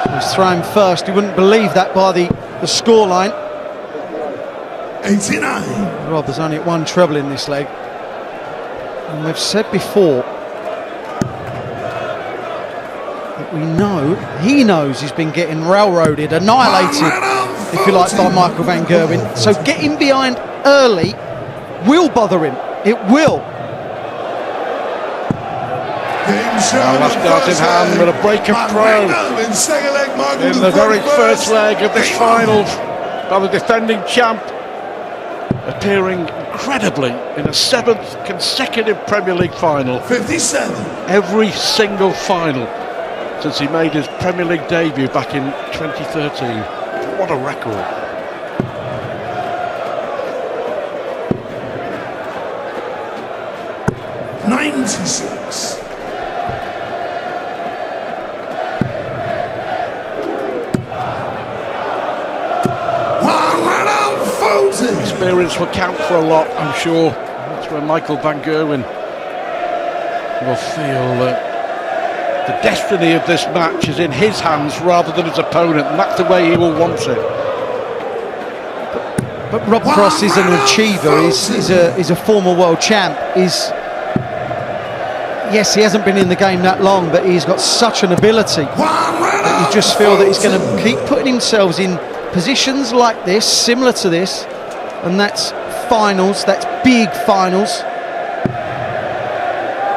He was thrown first. You wouldn't believe that by the scoreline. 89. Rob is only at 1 treble in this leg. And we've said before that he knows he's been getting railroaded, annihilated, if you like, by Michael Van Gerwen. So getting behind early will bother him. It will. Last dart in hand with a break of throw in the very first leg of this final by the defending champ, appearing incredibly in a 7th consecutive Premier League final. 57. Every single final since he made his Premier League debut back in 2013. What a record. '96. Experience will count for a lot, I'm sure. That's where Michael Van Gerwen will feel that the destiny of this match is in his hands rather than his opponent, and that's the way he will want it. But Rob Cross is an achiever. He's a former world champ. Yes, he hasn't been in the game that long, but he's got such an ability that you just feel that he's going to keep putting himself in positions like this, similar to this, and that's finals, that's big finals.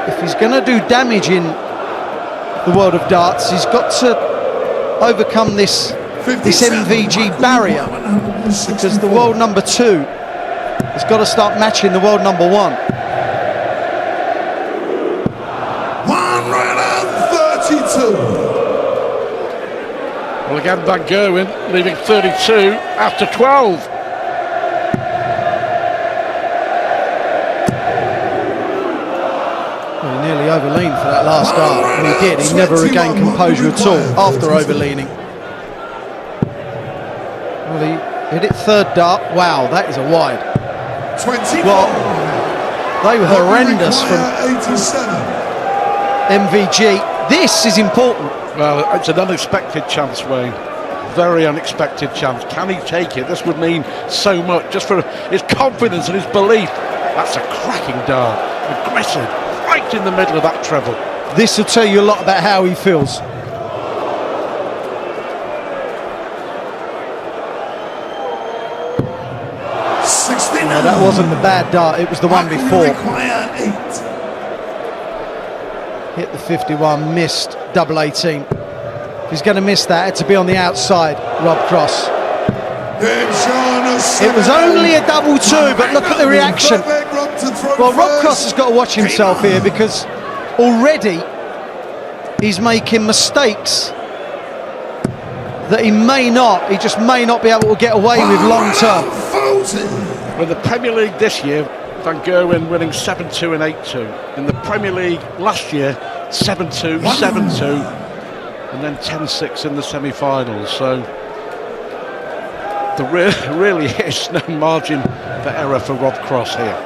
If he's going to do damage in the world of darts, he's got to overcome this MVG barrier, because the world number 2 has got to start matching the world number 1. Well, again, Van Gerwen leaving 32 after 12. Well, he nearly overleaned for that last dart, and he did. He never regained composure at all after overleaning. Well, he hit it third dart. Wow, that is a wide. 20. Well, they were horrendous from 87. MVG. This is important. Well, it's an unexpected chance, Wayne. Very unexpected chance. Can he take it? This would mean so much just for his confidence and his belief. That's a cracking dart. Aggressive. Right in the middle of that treble. This will tell you a lot about how he feels. No, that wasn't the bad dart, it was the one before. Hit the 51, missed double 18. If he's going to miss that, it had to be on the outside, Rob Cross. It was only a double 2, but look at the reaction. Well, Rob Cross has got to watch himself here, because already he's making mistakes that he just may not be able to get away with long term. In the Premier League this year, Van Gerwen winning 7-2 and 8-2. In the Premier League last year, 7-2, 7-2, and then 10-6 in the semi-finals. So there really is no margin for error for Rob Cross here.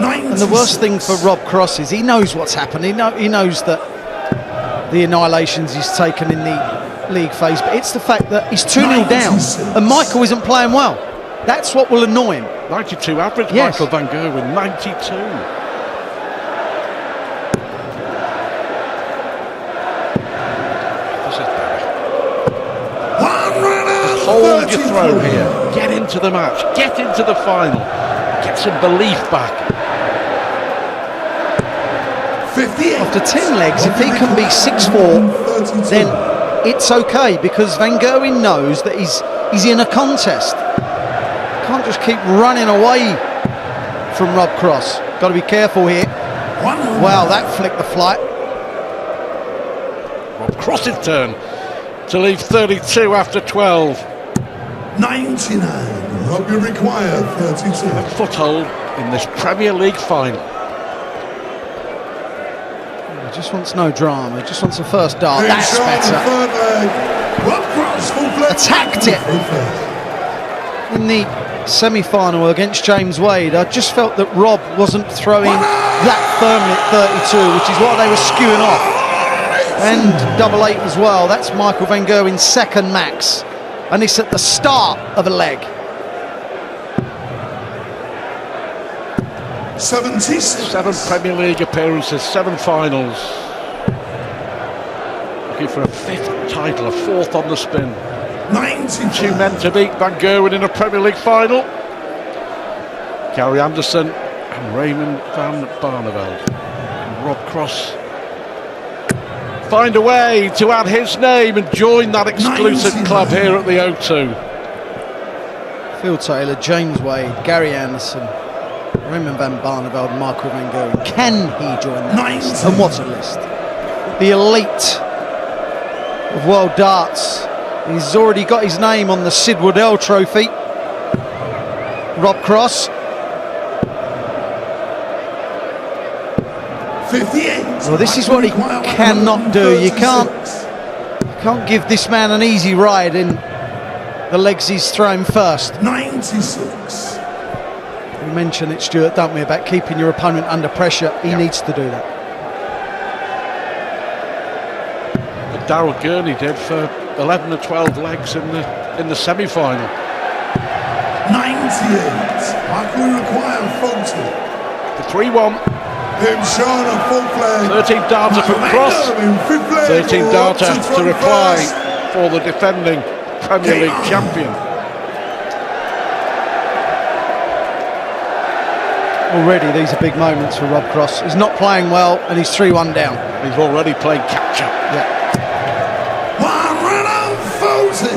And the worst thing for Rob Cross is he knows what's happened. He knows that the annihilations he's taken in the league phase, but it's the fact that he's 2-0 down and Michael isn't playing well. That's what will annoy him. 92 average, yes. Michael Van Gerwen, 92. This is better. Hold your throw here. Get into the match. Get into the final. Get some belief back. 58. After 10 legs, if he can be 6-4, then it's okay, because Van Gerwen knows that he's in a contest. Can't just keep running away from Rob Cross. Got to be careful here. Wow, that flicked the flight. Rob Cross's turn to leave 32 after 12. 99. Rob, you require 32. A foothold in this Premier League final. He just wants no drama. He just wants the first dart. That's better. Attacked it in the semi-final against James Wade. I just felt that Rob wasn't throwing that firmly at 32, which is why they were skewing off. And double 8 as well. That's Michael Van Gerwen's second max, and it's at the start of a leg. 76. 7 Premier League appearances, 7 finals. Looking for a 5th title, a 4th on the spin. 92. 2 men to beat Van Gerwen in a Premier League final. Gary Anderson and Raymond van Barneveld. And Rob Cross find a way to add his name and join that exclusive 99. club here at the O2. Phil Taylor, James Wade, Gary Anderson, Raymond van Barneveld, Michael Van Gerwen. Can he join that list? And what a list. The elite of world darts. He's already got his name on the Sid Waddell trophy. Rob Cross. 58. Well, this is what he cannot do. You can't give this man an easy ride in the legs he's throwing first. 96. We mentioned it, Stuart, don't we, about keeping your opponent under pressure. He needs to do that. But Daryl Gurney did for 11 or 12 legs in the semi-final. 98. Michael require 40. The 3-1. 13 darter from Cross, 13 darter to reply for the defending Premier League champion. Already these are big moments for Rob Cross. He's not playing well and he's 3-1 down. He's already playing catch up. Yeah. 140.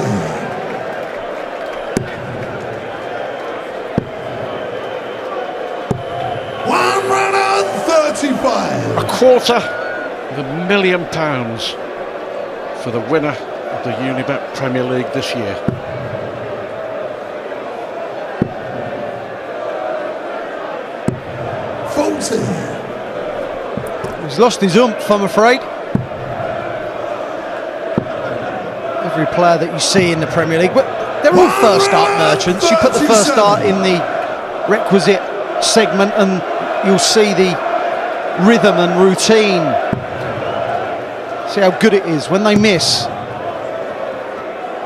£250,000 for the winner of the Unibet Premier League this year. He's lost his oomph, I'm afraid. Every player that you see in the Premier League, but they're all first start merchants. You put the first start in the requisite segment and you'll see the rhythm and routine. See how good it is when they miss.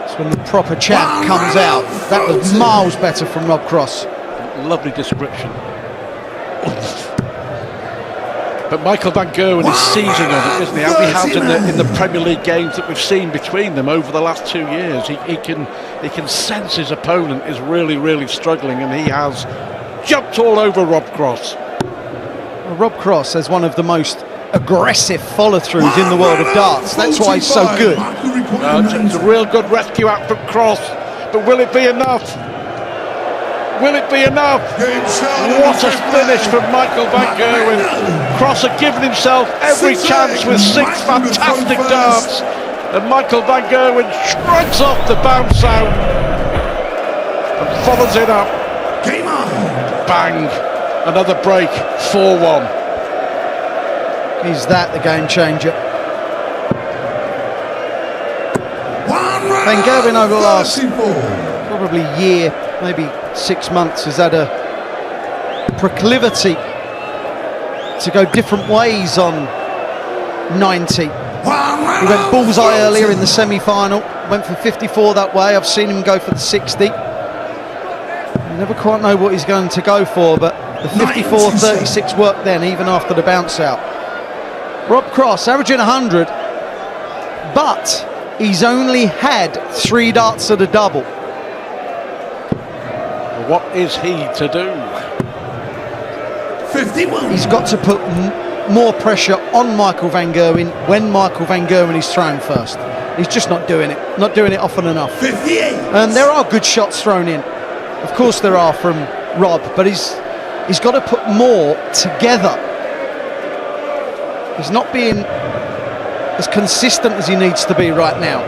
It's when the proper champ comes out. That was miles better from Rob Cross. Lovely description. But Michael Van Gerwen is seizing on it, isn't he? As he has in the Premier League games that we've seen between them over the last 2 years. He can sense his opponent is really struggling, and he has jumped all over Rob Cross. Well, Rob Cross has one of the most aggressive follow-throughs in the world of darts. That's why he's so good. It's a real good rescue out from Cross, but will it be enough? Will it be enough? What a finish from Michael Van Gerwen. Cross had given himself every chance with 6 fantastic darts, and Michael Van Gerwen shrugs off the bounce out and follows it up. Game on! Bang! Another break, 4-1. Is that the game changer? Van Gerwen over the last probably year, maybe 6 months, has had a proclivity to go different ways on 90. He went bullseye earlier in the semi-final, went for 54 that way. I've seen him go for the 60. You never quite know what he's going to go for, but the 54-36 worked then, even after the bounce out. Rob Cross averaging 100, but he's only had 3 darts at a double. What is he to do? 51. He's got to put more pressure on Michael Van Gerwen when Michael Van Gerwen is thrown first. He's just not doing it often enough. 58. And there are good shots thrown in. Of course there are from Rob, but he's got to put more together. He's not being as consistent as he needs to be right now.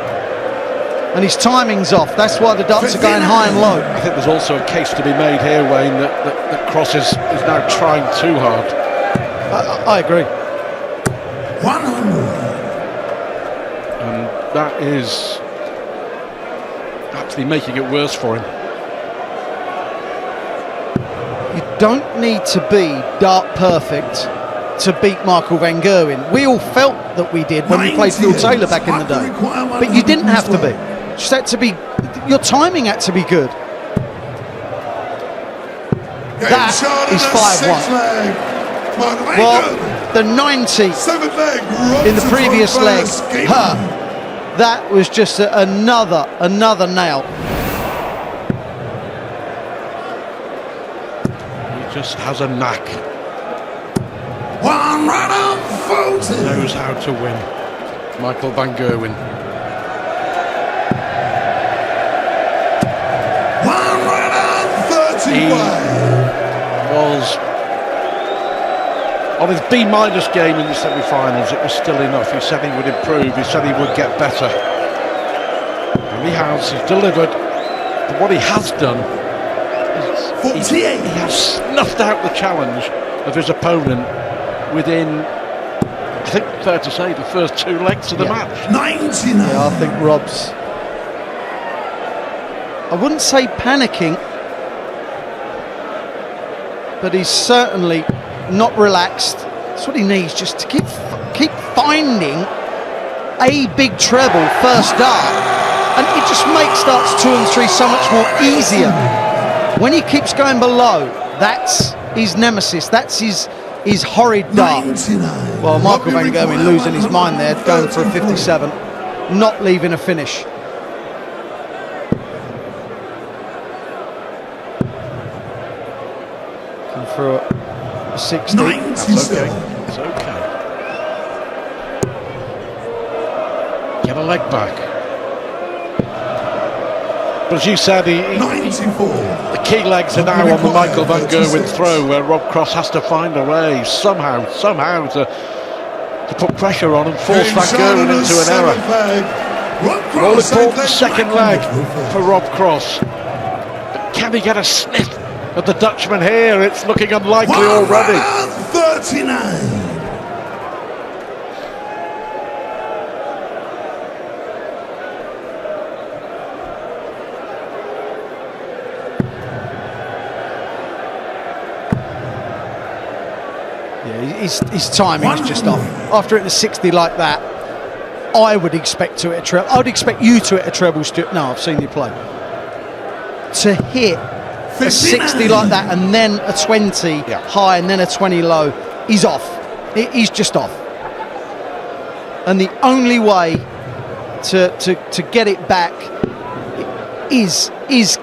And his timing's off. That's why the darts are going high and low. I think there's also a case to be made here, Wayne, that Cross is now trying too hard. I agree. 100. And that is actually making it worse for him. You don't need to be dart perfect to beat Michael Van Gerwen. We all felt that we did when we played Phil Taylor back in the day. But you didn't have to be. Just had to be, your timing had to be good. That is 5-1. Well, the 90 in the previous leg, that was just another nail. He just has a knack. One runner, knows how to win. Michael Van Gerwen. He was on his B- game in the semi-finals. It was still enough. He said he would improve. He said he would get better. And he has. He's delivered. But what he has done is he has snuffed out the challenge of his opponent within, I think, fair to say, the first 2 legs of the match. 99. Yeah, I think Rob's, I wouldn't say panicking, but he's certainly not relaxed. That's what he needs, just to keep finding a big treble first dart, and it just makes darts 2 and 3 so much more easier. When he keeps going below, that's his nemesis, that's his horrid dart. 99. Well, Michael Van Gerwen losing his mind there, going for a 57, not leaving a finish. For a 60. That's okay. It's okay. Get a leg back. But as you said, the key legs are now on the Michael van Gerwen throw, where Rob Cross has to find a way somehow to put pressure on and force van Gerwen into an error. All important second leg for Rob Cross. But can he get a sniff at the Dutchman here? It's looking unlikely already. 39. His timing's just off. After hitting a 60 like that, I would expect to hit a treble. I would expect you to hit a treble, Stuart. No, I've seen you play. To hit a 60 like that and then a 20 high and then a 20 low, he's off. He's just off. And the only way to get it back is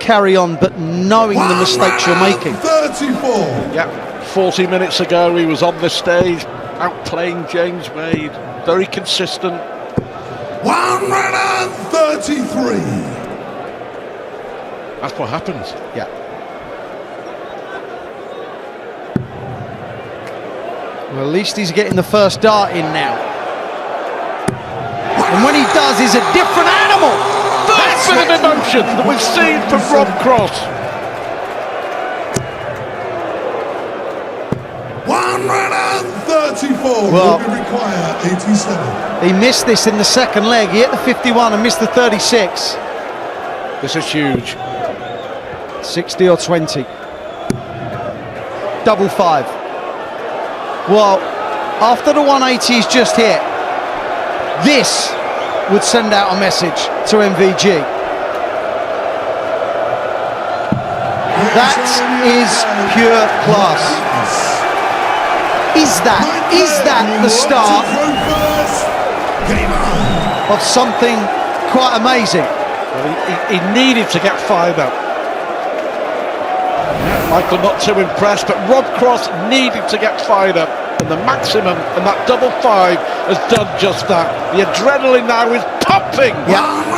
carry on, but knowing the mistakes you're making. 34. Yeah. 40 minutes ago he was on the stage outplaying James Wade, very consistent. 133. That's what happens. Yeah. Well, at least he's getting the first dart in now. And when he does, he's a different animal. First bit of emotion that we've seen from Rob Cross. 134 well, will require 87. He missed this in the second leg. He hit the 51 and missed the 36. This is huge. 60 or 20. Double five. Well, after the 180 he's just hit, this would send out a message to MVG. That is pure class. Is that the start of something quite amazing? Well, he needed to get fired up. Michael not too impressed, but Rob Cross needed to get fired up, and the maximum and that double five has done just that. The adrenaline now is pumping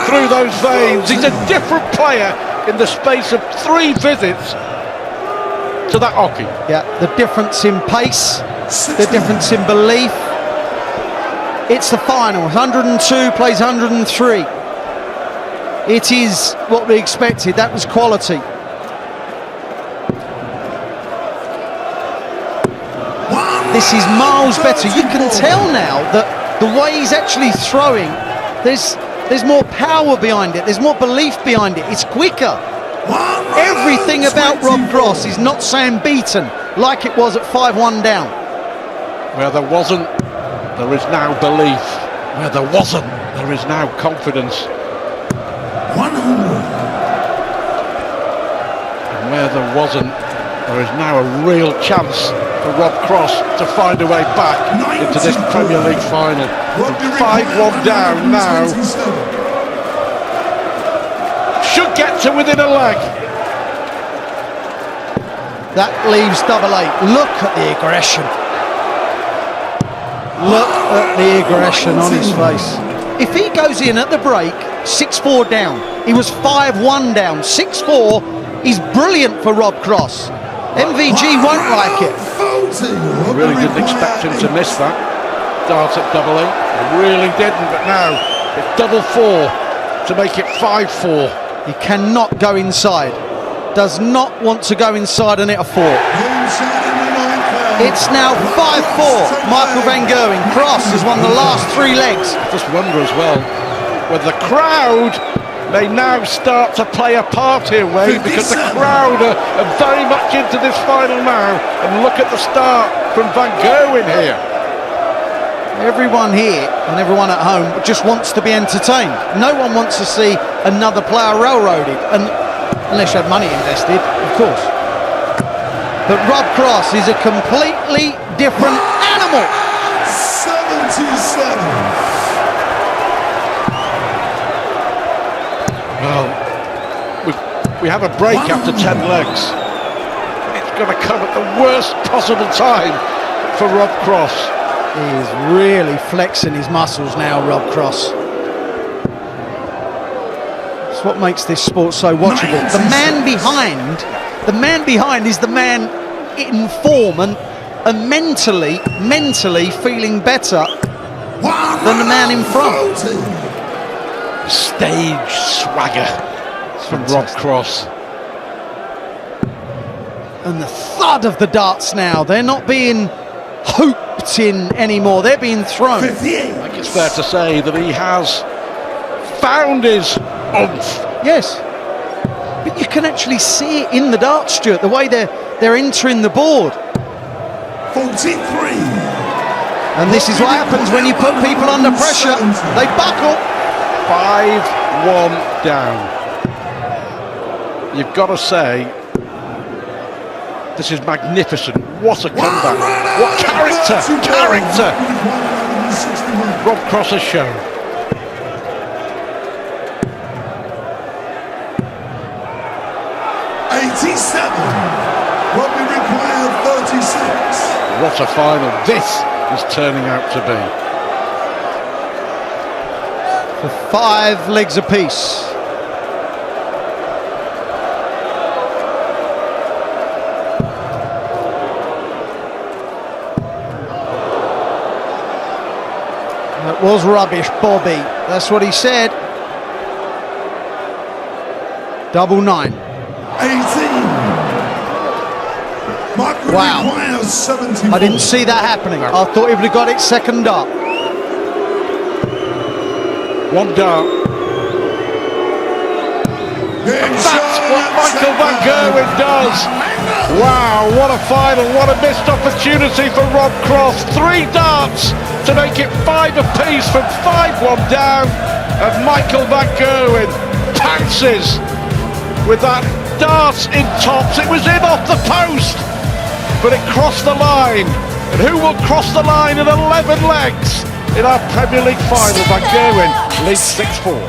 through those veins. He's a different player in the space of 3 visits to that hockey. Yeah, the difference in pace, the difference in belief. It's the final. 102 plays 103. It is what we expected. That was quality. This is miles better. You can tell now that the way he's actually throwing, there's more power behind it. There's more belief behind it. It's quicker. Everything about Rob Cross is not saying beaten like it was at 5-1 down. Where there wasn't, there is now belief. Where there wasn't, there is now confidence. 100. And where there wasn't, there is now a real chance for Rob Cross to find a way back into this Premier League final. 5-1 down now. Should get to within a leg. That leaves 8. Look at the aggression. Look at the aggression on his face. If he goes in at the break, 6-4 down. He was 5-1 down. 6-4 is brilliant for Rob Cross. MVG won't like it. I really didn't expect him to miss that dart at 8. I really didn't, but now it's 4-4 to make it 5-4. He cannot go inside. Does not want to go inside and hit a 4. It's now 5-4. Michael van Gerwen. Cross has won the last 3 legs. I just wonder as well whether the crowd may now start to play a part here, Wade, because the crowd are very much into this final now. And look at the start from van Gerwen here. Everyone here and everyone at home just wants to be entertained. No one wants to see another player railroaded, and unless you have money invested, of course. But Rob Cross is a completely different animal. 77. Well, we have a break after 10 legs. It's going to come at the worst possible time for Rob Cross. He's really flexing his muscles now, Rob Cross. That's what makes this sport so watchable. The man behind is the man in form and mentally feeling better than the man in front. Stage swagger from Rob Cross. And the thud of the darts now, they're not being hooped in anymore, they're being thrown. I think it's fair to say that he has found his oomph. Yes, but you can actually see it in the darts, Stuart, the way they're entering the board. 43. And this is what happens when you put people under pressure. They buckle. 5-1 down. You've got to say, this is magnificent. What a comeback. What character. Rob Cross has shown. What we require 36. What a final this is turning out to be. For 5 legs apiece. That was rubbish, Bobby. That's what he said. 9-9. 18. Wow. I didn't see that happening. I thought he would have got it second dart. One dart. And that's what Michael van Gerwen does. Wow, what a final, what a missed opportunity for Rob Cross. 3 darts to make it 5 apiece from 5-1 down. And Michael van Gerwen pounces with that dart in tops. It was in off the post, but it crossed the line. And who will cross the line in 11 legs in our Premier League final? Van Gerwen leads 6-4.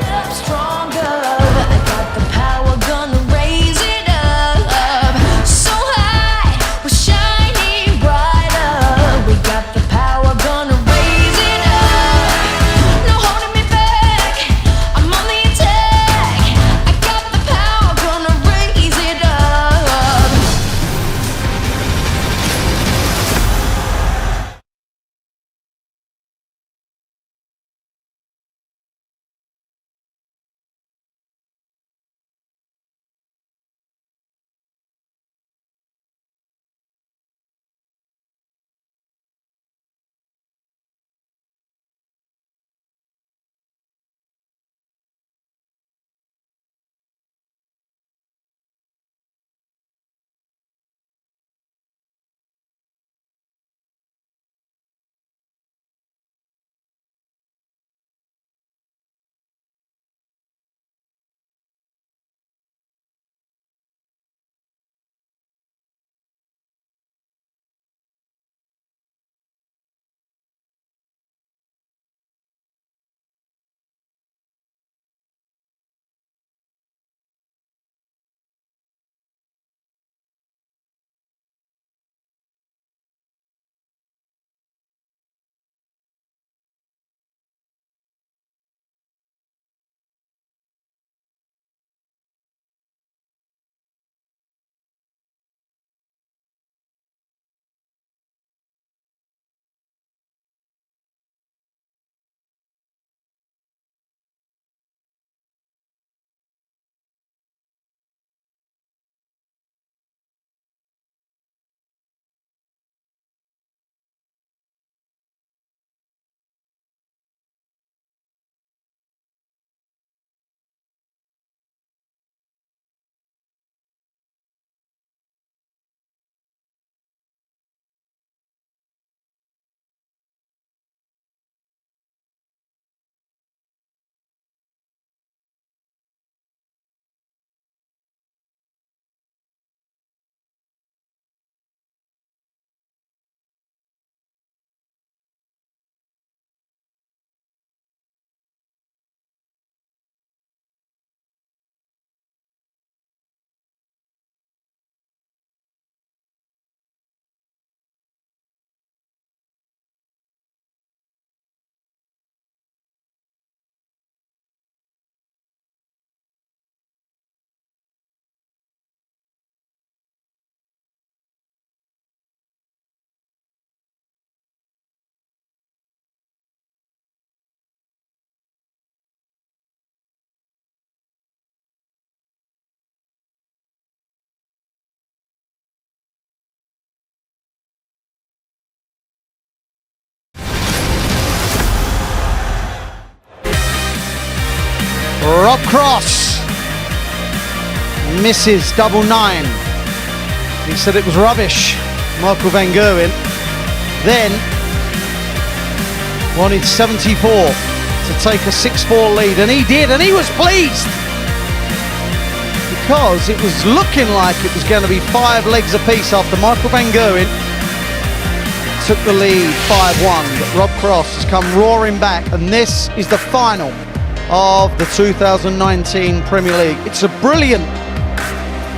Rob Cross misses double 9. He said it was rubbish. Michael Van Gerwen then wanted 74 to take a 6-4 lead, and he did, and he was pleased because it was looking like it was going to be 5 legs apiece after Michael Van Gerwen took the lead 5-1, but Rob Cross has come roaring back, and this is the final of the 2019 Premier League. It's a brilliant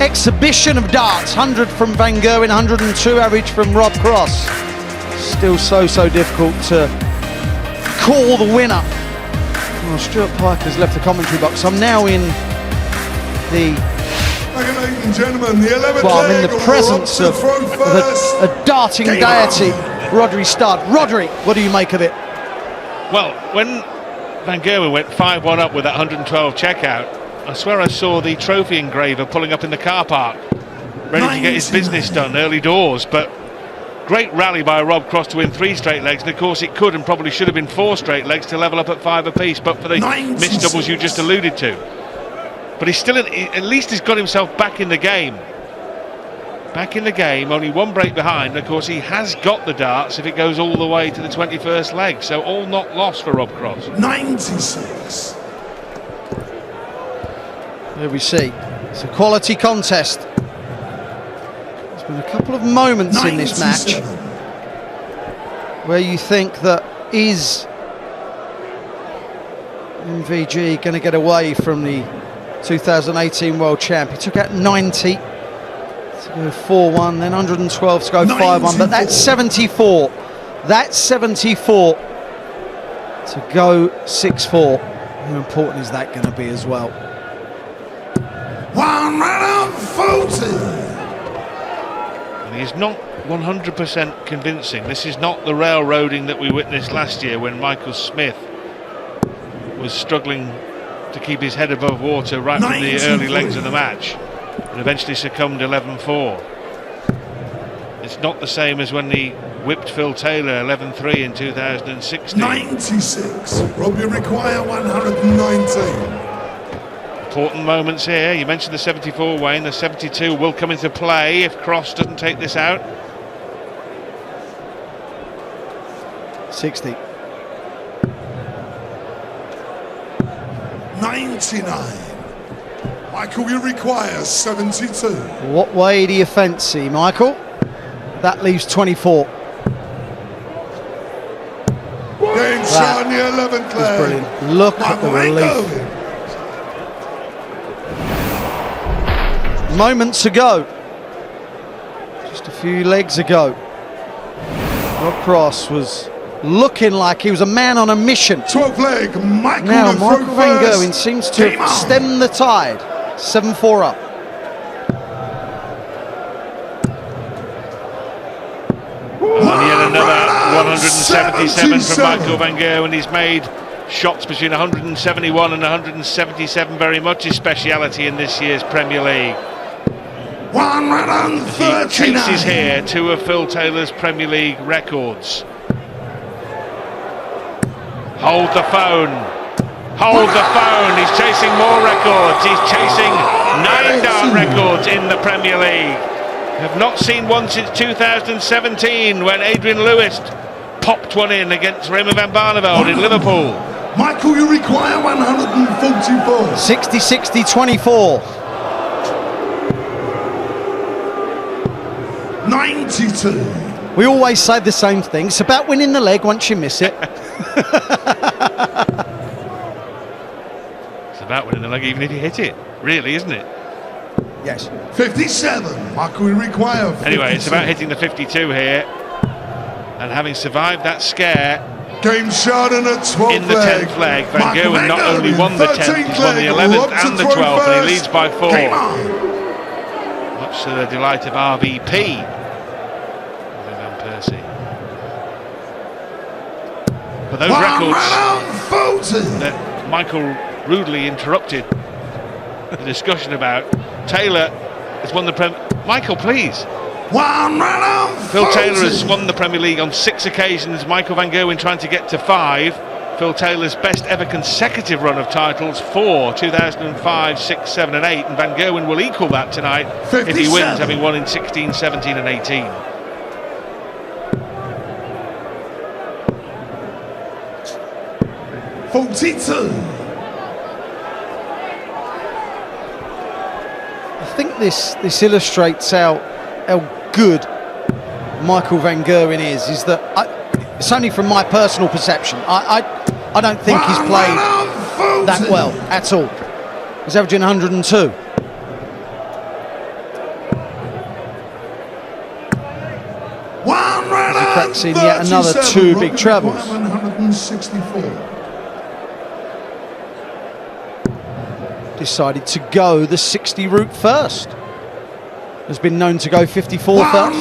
exhibition of darts. 100 from Van Gerwen, 102 average from Rob Cross. Still so difficult to call the winner. Well, Stuart Parker's left the commentary box. I'm now in the Ladies and gentlemen, the 11th I'm in the presence of a darting deity, Rodri Studd. Rodri, what do you make of it? Well, when Van Gerwen went 5-1 up with that 112 checkout, I swear I saw the trophy engraver pulling up in the car park, ready to get his business done early doors. But great rally by Rob Cross to win 3 straight legs, and of course it could and probably should have been 4 straight legs to level up at 5 apiece, but for the missed doubles you just alluded to. But he's still, at least he's got himself back in the game. Back in the game, only 1 break behind. Of course, he has got the darts if it goes all the way to the 21st leg. So all not lost for Rob Cross. 96. Here we see. It's a quality contest. There's been a couple of moments in this match where you think that is MVG going to get away from the 2018 world champ. He took out 90 to go 4-1, then 112 to go 5-1, but that's 74. That's 74 to go 6-4. How important is that going to be as well? 140. And he's not 100% convincing. This is not the railroading that we witnessed last year when Michael Smith was struggling to keep his head above water right from the early legs of the match, and eventually succumbed 11-4. It's not the same as when he whipped Phil Taylor 11-3 in 2016. 96. Rob, you require 119. Important moments here. You mentioned the 74, Wayne. The 72 will come into play if Cross doesn't take this out. 60. 99. Michael, you require 72. What way do you fancy, Michael? That leaves 24. Game shot on the 11th leg. Brilliant. Look at the relief. Moments ago, just a few legs ago, Rob Cross was looking like he was a man on a mission. 12th leg, Michael. Now Michael Van Gerwen seems to have stemmed the tide. 7-4 up. And yet another 177 from Michael Van Gerwen. He's made shots between 171 and 177, very much his speciality in this year's Premier League. 139. He chases here 2 of Phil Taylor's Premier League records. Hold the phone. Hold the phone. He's chasing more records. He's chasing 9 dart records in the Premier League. Have not seen one since 2017 when Adrian Lewis popped one in against Raymond van Barneveld in Liverpool. Michael, you require 144. 60-60-24. 92. We always say the same thing. It's about winning the leg once you miss it. It's about winning the leg even if you hit it, really, isn't it? Yes. 57. Michael, you require 52. Anyway, it's about hitting the 52 here and having survived that scare. Game shot in the 12th in the 10th leg. Van Gerwen not only won the 10th, he's won the 11th and the 12th, and he leads by 4. Much to the delight of RVP. Van Persie. But those records that Michael rudely interrupted the discussion about. Taylor has won the Michael, please. Phil Taylor has won the Premier League on 6 occasions. Michael Van Gerwen trying to get to 5. Phil Taylor's best ever consecutive run of titles, 4, 2005, 6, 7 and 8, and Van Gerwen will equal that tonight if he wins, having won in 16, 17 and 18. I think this illustrates how good Michael Van Gerwen is that it's only from my personal perception. I don't think he's played that well at all. He's averaging 102. He cracks in yet another 2 big trebles. 164. Decided to go the 60 route first. Has been known to go 54 first.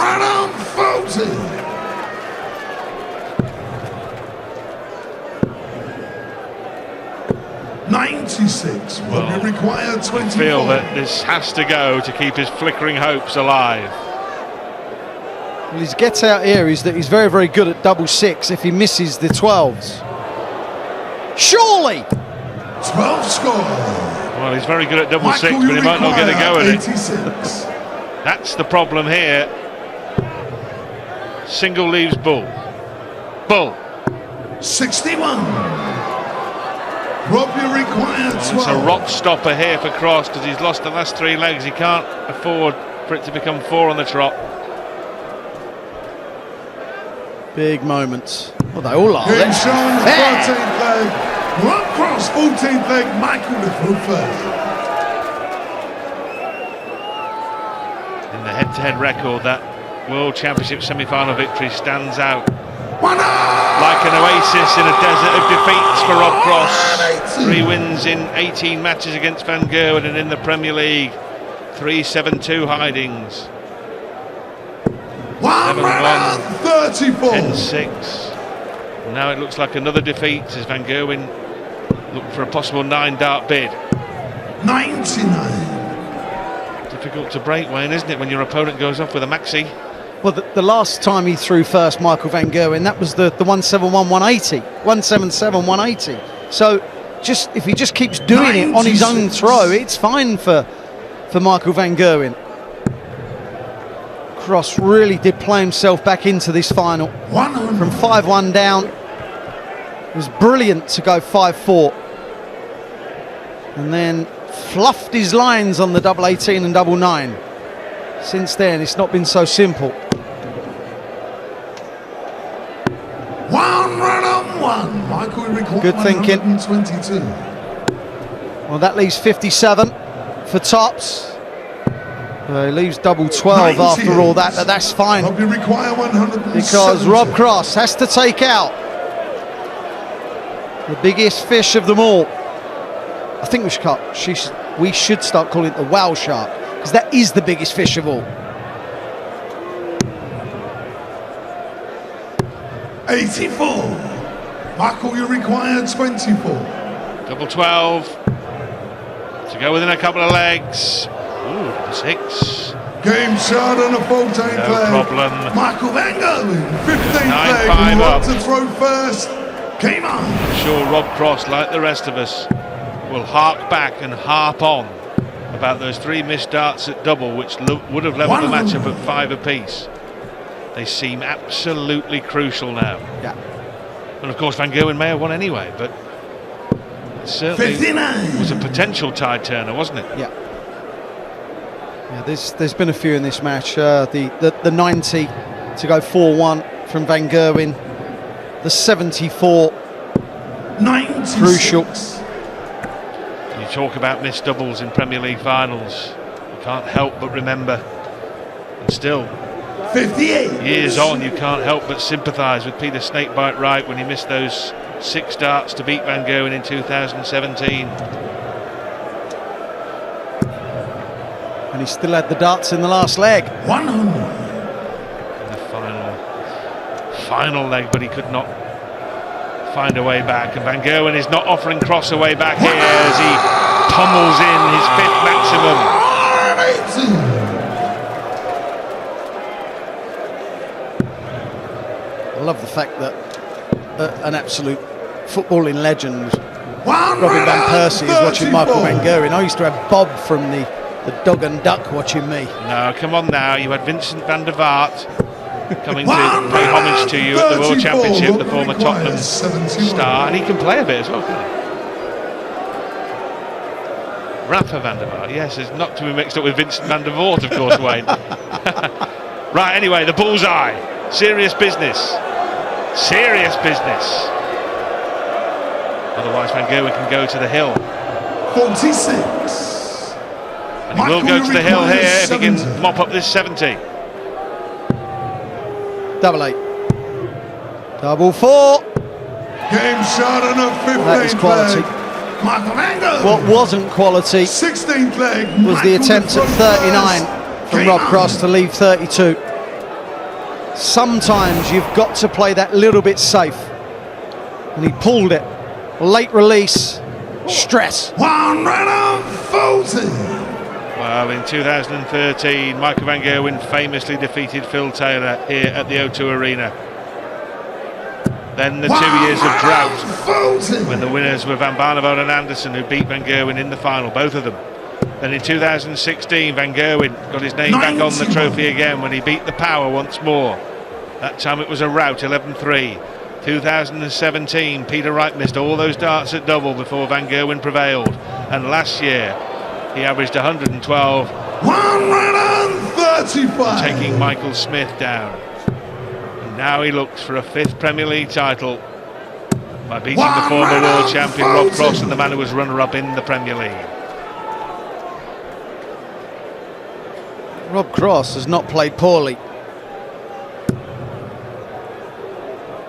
96 will be required. 24. I feel that this has to go to keep his flickering hopes alive. Well, his get out here is that he's very, very good at double 6 if he misses the 12s. Surely! 12 score. Well, he's very good at double 6, but he might not get a go at it. That's the problem here. Single leaves bull. Bull. 61. Rob, you require 12. It's a rock stopper here for Cross because he's lost the last 3 legs. He can't afford for it to become 4 on the trot. Big moments. Well, they all are. Game shown, 13th leg. Rob Cross, 14th leg. Michael through first. In the head-to-head record, that World Championship semi-final victory stands out like an oasis in a desert of defeats for Rob Cross. 3 wins in 18 matches against Van Gerwen, and in the Premier League, 3 7-2 hidings. 134. 10-6. Now it looks like another defeat as Van Gerwen looked for a possible 9-dart bid. 99. Difficult to break, Wayne, isn't it, when your opponent goes off with a maxi? Well, the last time he threw first, Michael Van Gerwen, that was the 171 180, 177 180. So just if he just keeps doing it on his own throw, it's fine for Michael Van Gerwen. Cross really did play himself back into this final. From 5-1 down, it was brilliant to go 5-4, and then fluffed his lines on the double 18 and double 9. Since then, it's not been so simple. 1-1. Michael record. Good thinking. 122. Well, that leaves 57 for tops. He leaves double 12 after all that, but that's fine. Rob, you require 170. Because Rob Cross has to take out the biggest fish of them all. I think we should start calling it the wow shark, because that is the biggest fish of all. 84. Michael, you require 24. Double 12 to go within a couple of legs. Ooh, 6. Game shot on a 14th leg. No problem. Michael Van Gerwen, 15th 9-5 leg. up. To throw first. Game on. I'm sure Rob Cross, like the rest of us, will hark back and harp on about those 3 missed darts at double, which would have levelled the matchup at 5 apiece. They seem absolutely crucial now. Yeah. And of course Van Gerwen may have won anyway, but it certainly 59. was a potential tide turner, wasn't it? Yeah. Yeah, there's been a few in this match. The 90 to go 4-1 from Van Gerwen. The 74. 96. Crucial. You talk about missed doubles in Premier League finals. You can't help but remember. And still, 58. years on, you can't help but sympathise with Peter Snakebite Wright when he missed those 6 darts to beat Van Gerwen in 2017. And he still had the darts in the last leg. 100. The final leg, but he could not find a way back. And Van Gerwen is not offering Cross a way back here as he pummels in his 5th maximum. I love the fact that an absolute footballing legend Robin van Persie is watching Michael Van Gerwen. I used to have Bob from the Dog and Duck watching me. No, come on now. You had Vincent van der Vaart coming to pay homage to you at the World Championship, the former Tottenham star, and he can play a bit as well, can he? Rafa van der Vaart, yes, it's not to be mixed up with Vincent van der Voort, of course, Wayne. Right, anyway, the bullseye. Serious business. Serious business. Otherwise, Van Gerwen can go to the hill. 46. And he will go to the hill here if he can mop up this 70. Double 8. Double 4. Game shot on a 15th That is quality. leg. Michael Van Gerwen. What wasn't quality 16th leg. was the attempt at 39 from Rob Cross to leave 32. Sometimes you've got to play that little bit safe. And he pulled it. Late release. Stress. 140. Well, in 2013, Michael Van Gerwen famously defeated Phil Taylor here at the O2 Arena. Then the 2 years of drought, when the winners were Van Barneveld and Anderson, who beat Van Gerwen in the final, both of them. Then in 2016, Van Gerwen got his name back on the trophy again when he beat the Power once more. That time it was a rout, 11-3. 2017, Peter Wright missed all those darts at double before Van Gerwen prevailed. And last year, he averaged 112, 135. taking Michael Smith down. And now he looks for a 5th Premier League title by beating the former world champion Rob Cross and the man who was runner-up in the Premier League. Rob Cross has not played poorly.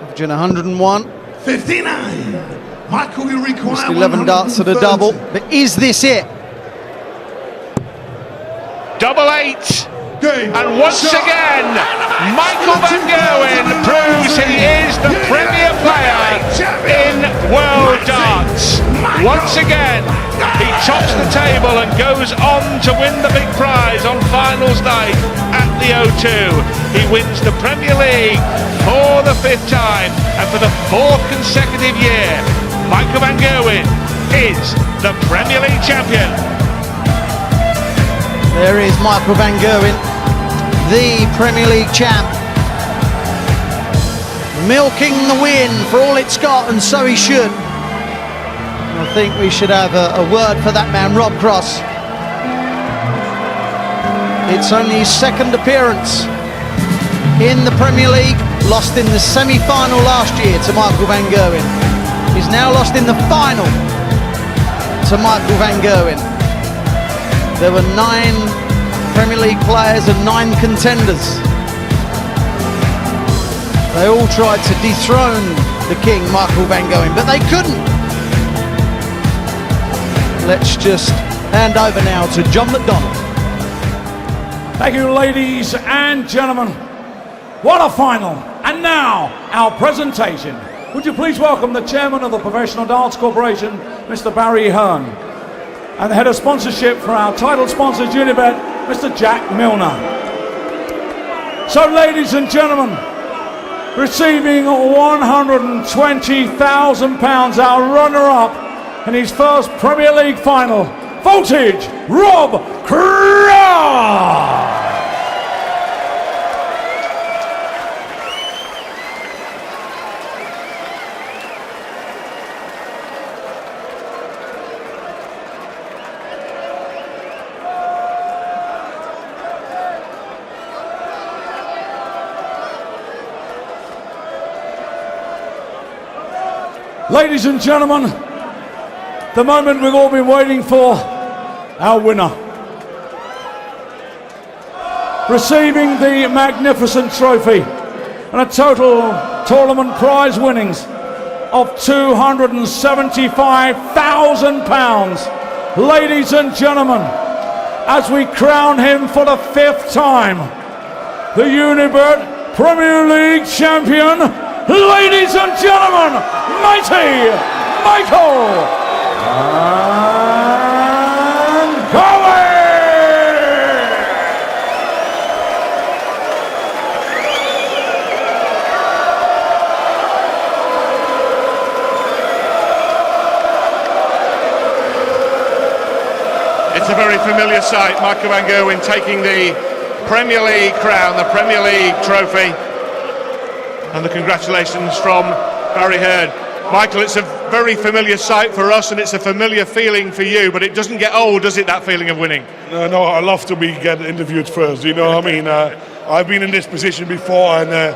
Averaging 101. 59. Michael, you require Just 11 darts at a double. But is this it? Double 8. And once again, Michael Van Gerwen proves he is the premier player in world darts. Once again, he tops the table and goes on to win the big prize on finals night at the O2. He wins the Premier League for the 5th time, and for the 4th consecutive year, Michael Van Gerwen is the Premier League champion. There is Michael Van Gerwen, the Premier League champ. Milking the win for all it's got, and so he should. I think we should have a word for that man, Rob Cross. It's only his 2nd appearance in the Premier League. Lost in the semi-final last year to Michael Van Gerwen. He's now lost in the final to Michael Van Gerwen. There were 9 Premier League players and 9 contenders. They all tried to dethrone the king, Michael Van Gerwen, but they couldn't. Let's just hand over now to John McDonald. Thank you, ladies and gentlemen. What a final. And now, our presentation. Would you please welcome the chairman of the Professional Darts Corporation, Mr. Barry Hearn, and the head of sponsorship for our title sponsors, Unibet, Mr. Jack Milner. So, ladies and gentlemen, receiving £120,000, our runner-up in his first Premier League final, Voltage, Rob Cross! Ladies and gentlemen, the moment we've all been waiting for, our winner. Receiving the magnificent trophy and a total tournament prize winnings of £275,000. Ladies and gentlemen, as we crown him for the 5th time, the Unibet Premier League champion, ladies and gentlemen, mighty Michael Van Gerwen! a very familiar sight. Michael van Gerwen taking the Premier League crown, the Premier League trophy, and the congratulations from Barry Hearn. Michael, it's a very familiar sight for us, and it's a familiar feeling for you, but it doesn't get old, does it, that feeling of winning? No, I love to get interviewed first, you know what I mean? I've been in this position before, and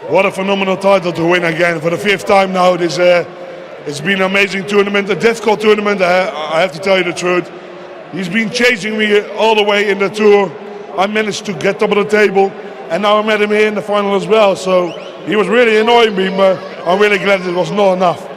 what a phenomenal title to win again for the 5th time now. It's been an amazing tournament, a difficult tournament, I have to tell you the truth. He's been chasing me all the way in the tour. I managed to get top of the table, and now I met him here in the final as well, so he was really annoying me, but I'm really glad it was not enough.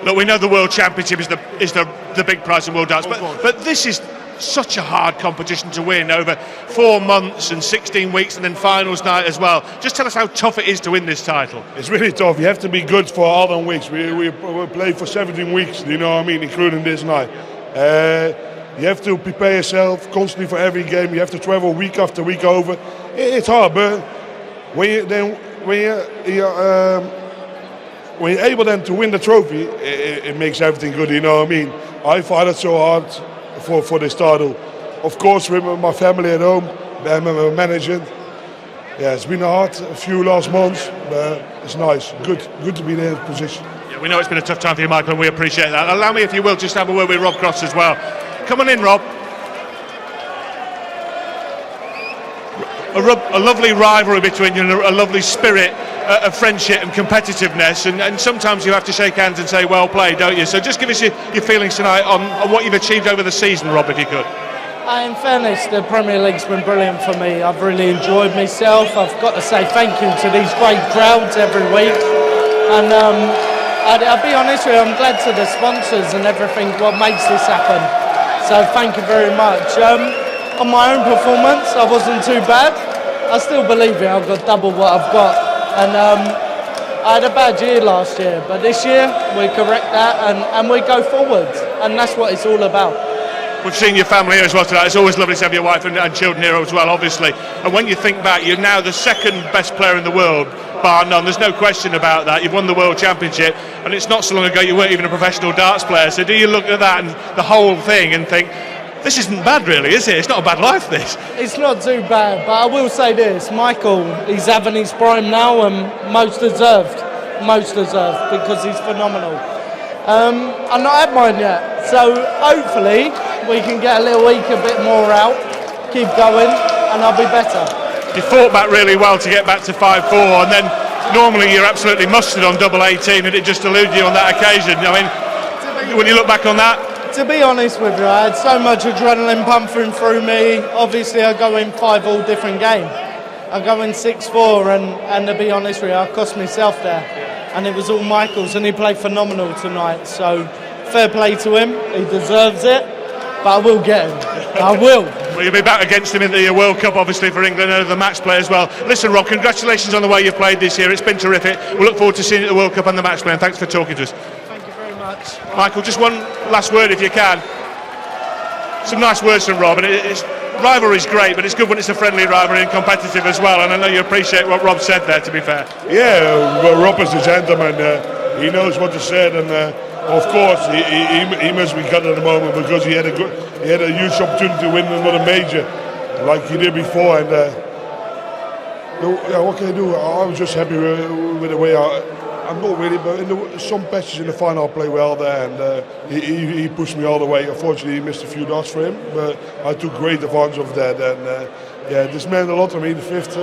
Look, we know the World Championship is the big prize in world darts, but this is such a hard competition to win over 4 months and 16 weeks and then finals night as well. Just tell us how tough it is to win this title. It's really tough. You have to be good for all the weeks. We played for 17 weeks, you know what I mean, including this night. You have to prepare yourself constantly for every game. You have to travel week after week over. It's hard, but when you're able then to win the trophy, it makes everything good, you know what I mean. I fought it so hard for this title. Of course, with my family at home, and my manager. Yeah, it's been a few last months, but it's nice. Good to be in this position. Yeah, we know it's been a tough time for you, Michael, and we appreciate that. Allow me, if you will, just to have a word with Rob Cross as well. Come on in, Rob. A lovely rivalry between you and a lovely spirit of friendship and competitiveness, and sometimes you have to shake hands and say well played, don't you? So just give us your feelings tonight on what you've achieved over the season, Rob, if you could. In fairness, the Premier League's been brilliant for me. I've really enjoyed myself. I've got to say thank you to these great crowds every week, and I'll be honest with you, I'm glad to the sponsors and everything what makes this happen, so thank you very much. On my own performance, I wasn't too bad. I still believe it, I've got double what I've got. And I had a bad year last year, but this year we correct that and we go forward. And that's what it's all about. We've seen your family here as well tonight. It's always lovely to have your wife and children here as well, obviously. And when you think back, you're now the 2nd best player in the world, bar none. There's no question about that. You've won the World Championship, and it's not so long ago you weren't even a professional darts player. So do you look at that and the whole thing and think, this isn't bad really, is it? It's not a bad life, this. It's not too bad, but I will say this, Michael, he's having his prime now and most deserved, because he's phenomenal. I've not had mine yet, so hopefully we can get a little week a bit more out, keep going, and I'll be better. You fought back really well to get back to 5-4, and then normally you're absolutely mustard on double 18, and it just eluded you on that occasion. I mean, when you look back on that, to be honest with you, I had so much adrenaline pumping through me. Obviously, I go in 5-all different game. I go in 6-4, and to be honest with you, I cost myself there. And it was all Michael's, and he played phenomenal tonight. So, fair play to him. He deserves it, but I will get him. I will. Well, you'll be back against him in the World Cup, obviously, for England, and the match play as well. Listen, Rob, congratulations on the way you've played this year. It's been terrific. We'll look forward to seeing you at the World Cup and the match play, and thanks for talking to us. Michael, just one last word if you can. Some nice words from Rob, and rivalry's great, but it's good when it's a friendly rivalry and competitive as well, and I know you appreciate what Rob said there, to be fair. Yeah, well, Rob is a gentleman. He knows what to say, and of course he must be cut at the moment because he had a huge opportunity to win another major like he did before, and what can I do? I was just happy with the way I'm not really, but in some patches in the final I play well there, and he pushed me all the way. Unfortunately, he missed a few darts for him, but I took great advantage of that. And yeah, this meant a lot to me. The 5th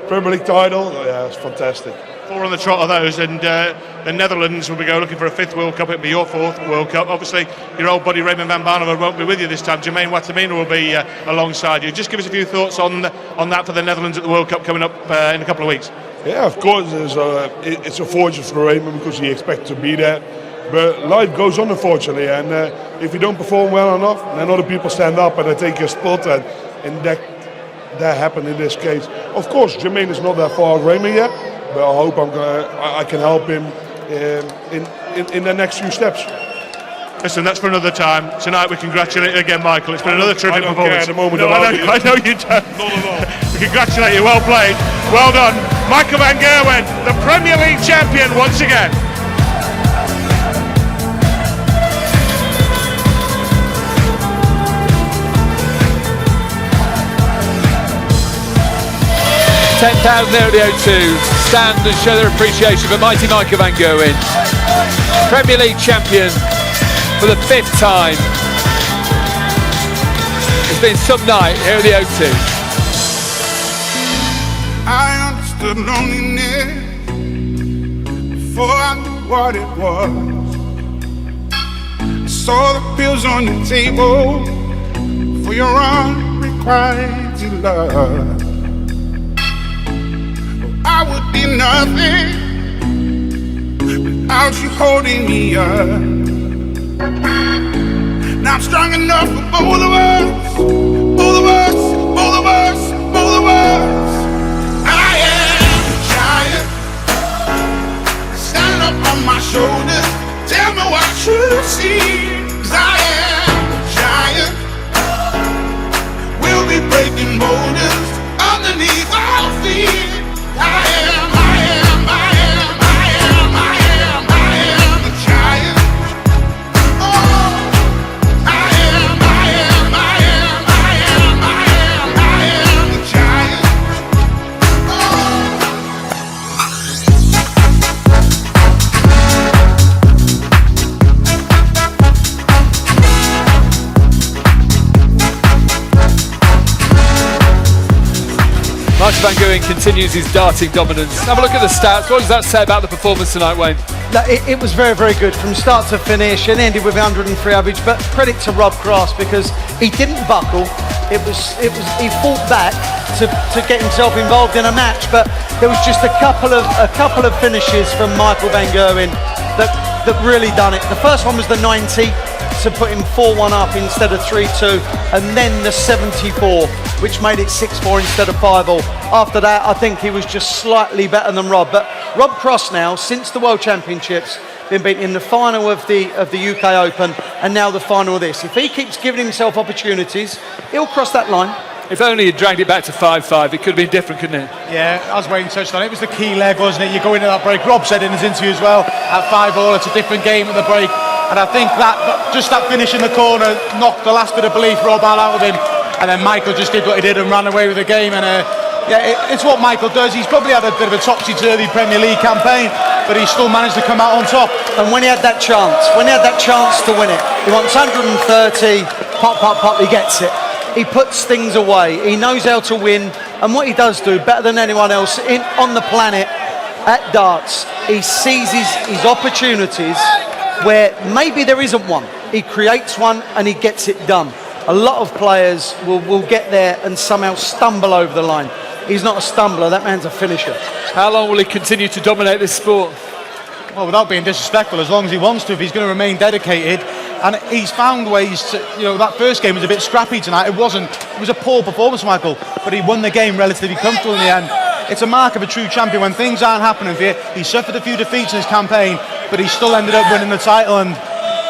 Premier League title, yeah, it's fantastic. 4 on the trot of those, and the Netherlands will be going looking for a 5th World Cup. It'll be your 4th World Cup. Obviously, your old buddy Raymond van Barneveld won't be with you this time. Jermaine Watamina will be alongside you. Just give us a few thoughts on that for the Netherlands at the World Cup coming up in a couple of weeks. Yeah, of course, it's a fortune for Raymond because he expects to be there. But life goes on, unfortunately, and if you don't perform well enough, then other people stand up and they take your spot, and that happened in this case. Of course, Jermaine is not that far as Raymond yet, but I hope I can help him in the next few steps. Listen, that's for another time. Tonight we congratulate you again, Michael. It's been another terrific performance. Care at the moment. No, I know you don't. Not at all. We congratulate you. Well played. Well done. Michael van Gerwen, the Premier League champion once again. 10,000 there at the O2 stand and show their appreciation for mighty Michael van Gerwen, Premier League champion for the 5th time. It's been some night here at the O2. I understood loneliness before I knew what it was. I saw the pills on the table for your unrequited love. I would be nothing without you holding me up. Now I'm strong enough for both of us, both of us, both of us, both of us. I am a giant, stand up on my shoulders, tell me what you see. 'Cause I am a giant, we'll be breaking boulders underneath our feet. I am a giant. Oh, I am a giant. Michael van Gerwen continues his darting dominance. Have a look at the stats. What does that say about the performance tonight, Wayne? It was very, very good from start to finish and ended with 103 average. But credit to Rob Cross because he didn't buckle. He fought back to get himself involved in a match. But there was just a couple of finishes from Michael van Gerwen that really done it. The first one was the 90 to put him 4-1 up instead of 3-2, and then the 74, which made it 6-4 instead of 5-all. After that, I think he was just slightly better than Rob. But Rob Cross now, since the World Championships, been beaten in the final of the UK Open, and now the final of this. If he keeps giving himself opportunities, he'll cross that line. If only he'd dragged it back to 5-5, it could have been different, couldn't it? Yeah, as Wayne touched on, it was the key leg, wasn't it? You go into that break. Rob said in his interview as well, at 5-all, it's a different game at the break. And I think that finish in the corner knocked the last bit of belief Rob had out of him. And then Michael just did what he did and ran away with the game. And it's what Michael does. He's probably had a bit of a topsy-turvy Premier League campaign, but he still managed to come out on top. And when he had that chance to win it, he wants 130, pop, pop, pop, he gets it. He puts things away. He knows how to win. And what he does do, better than anyone else on the planet at darts, he sees his opportunities where maybe there isn't one. He creates one and he gets it done. A lot of players will get there and somehow stumble over the line. He's not a stumbler, that man's a finisher. How long will he continue to dominate this sport? Well, without being disrespectful, as long as he wants to, if he's going to remain dedicated. And he's found ways to, that first game was a bit scrappy tonight. It was a poor performance, Michael, but he won the game relatively comfortable in the end. It's a mark of a true champion when things aren't happening for you. He suffered a few defeats in his campaign, but he still ended up winning the title, and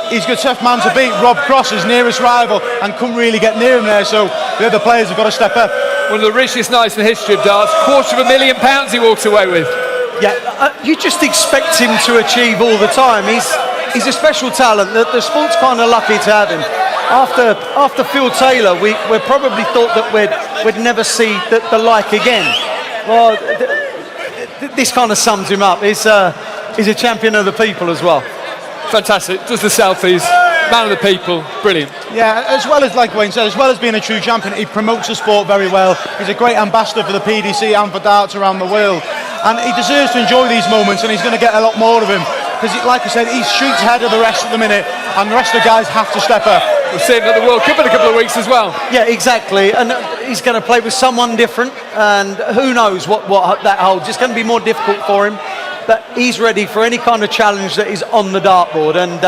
he's a tough man to beat. Rob Cross, his nearest rival, and couldn't really get near him there, so the other players have got to step up. One of the richest nights in the history of darts, £250,000 he walked away with. Yeah, you just expect him to achieve all the time. He's a special talent. The sport's kind of lucky to have him. After Phil Taylor, we probably thought that we'd never see the like again. Well, this kind of sums him up. He's a champion of the people as well. Fantastic. Does the selfies, man of the people, brilliant. Yeah, as well as, like Wayne said, as well as being a true champion, he promotes the sport very well. He's a great ambassador for the PDC and for darts around the world. And he deserves to enjoy these moments, and he's going to get a lot more of him. Because, like I said, he's streets ahead of the rest at the minute, and the rest of the guys have to step up. We'll see him at the World Cup in a couple of weeks as well. Yeah, exactly. And he's going to play with someone different, and who knows what that holds. It's going to be more difficult for him. But he's ready for any kind of challenge that is on the dartboard. And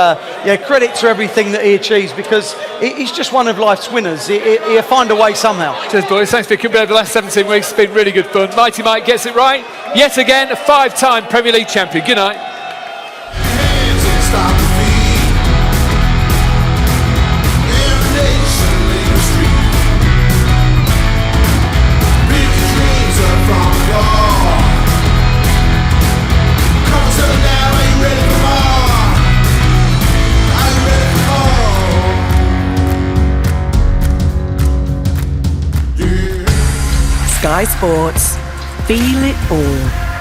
credit to everything that he achieves, because he's just one of life's winners. He'll find a way somehow. Cheers, boys. Thanks for coming over the last 17 weeks. It's been really good fun. Mighty Mike gets it right. Yet again, a 5-time Premier League champion. Good night. Sky Sports. Feel it all.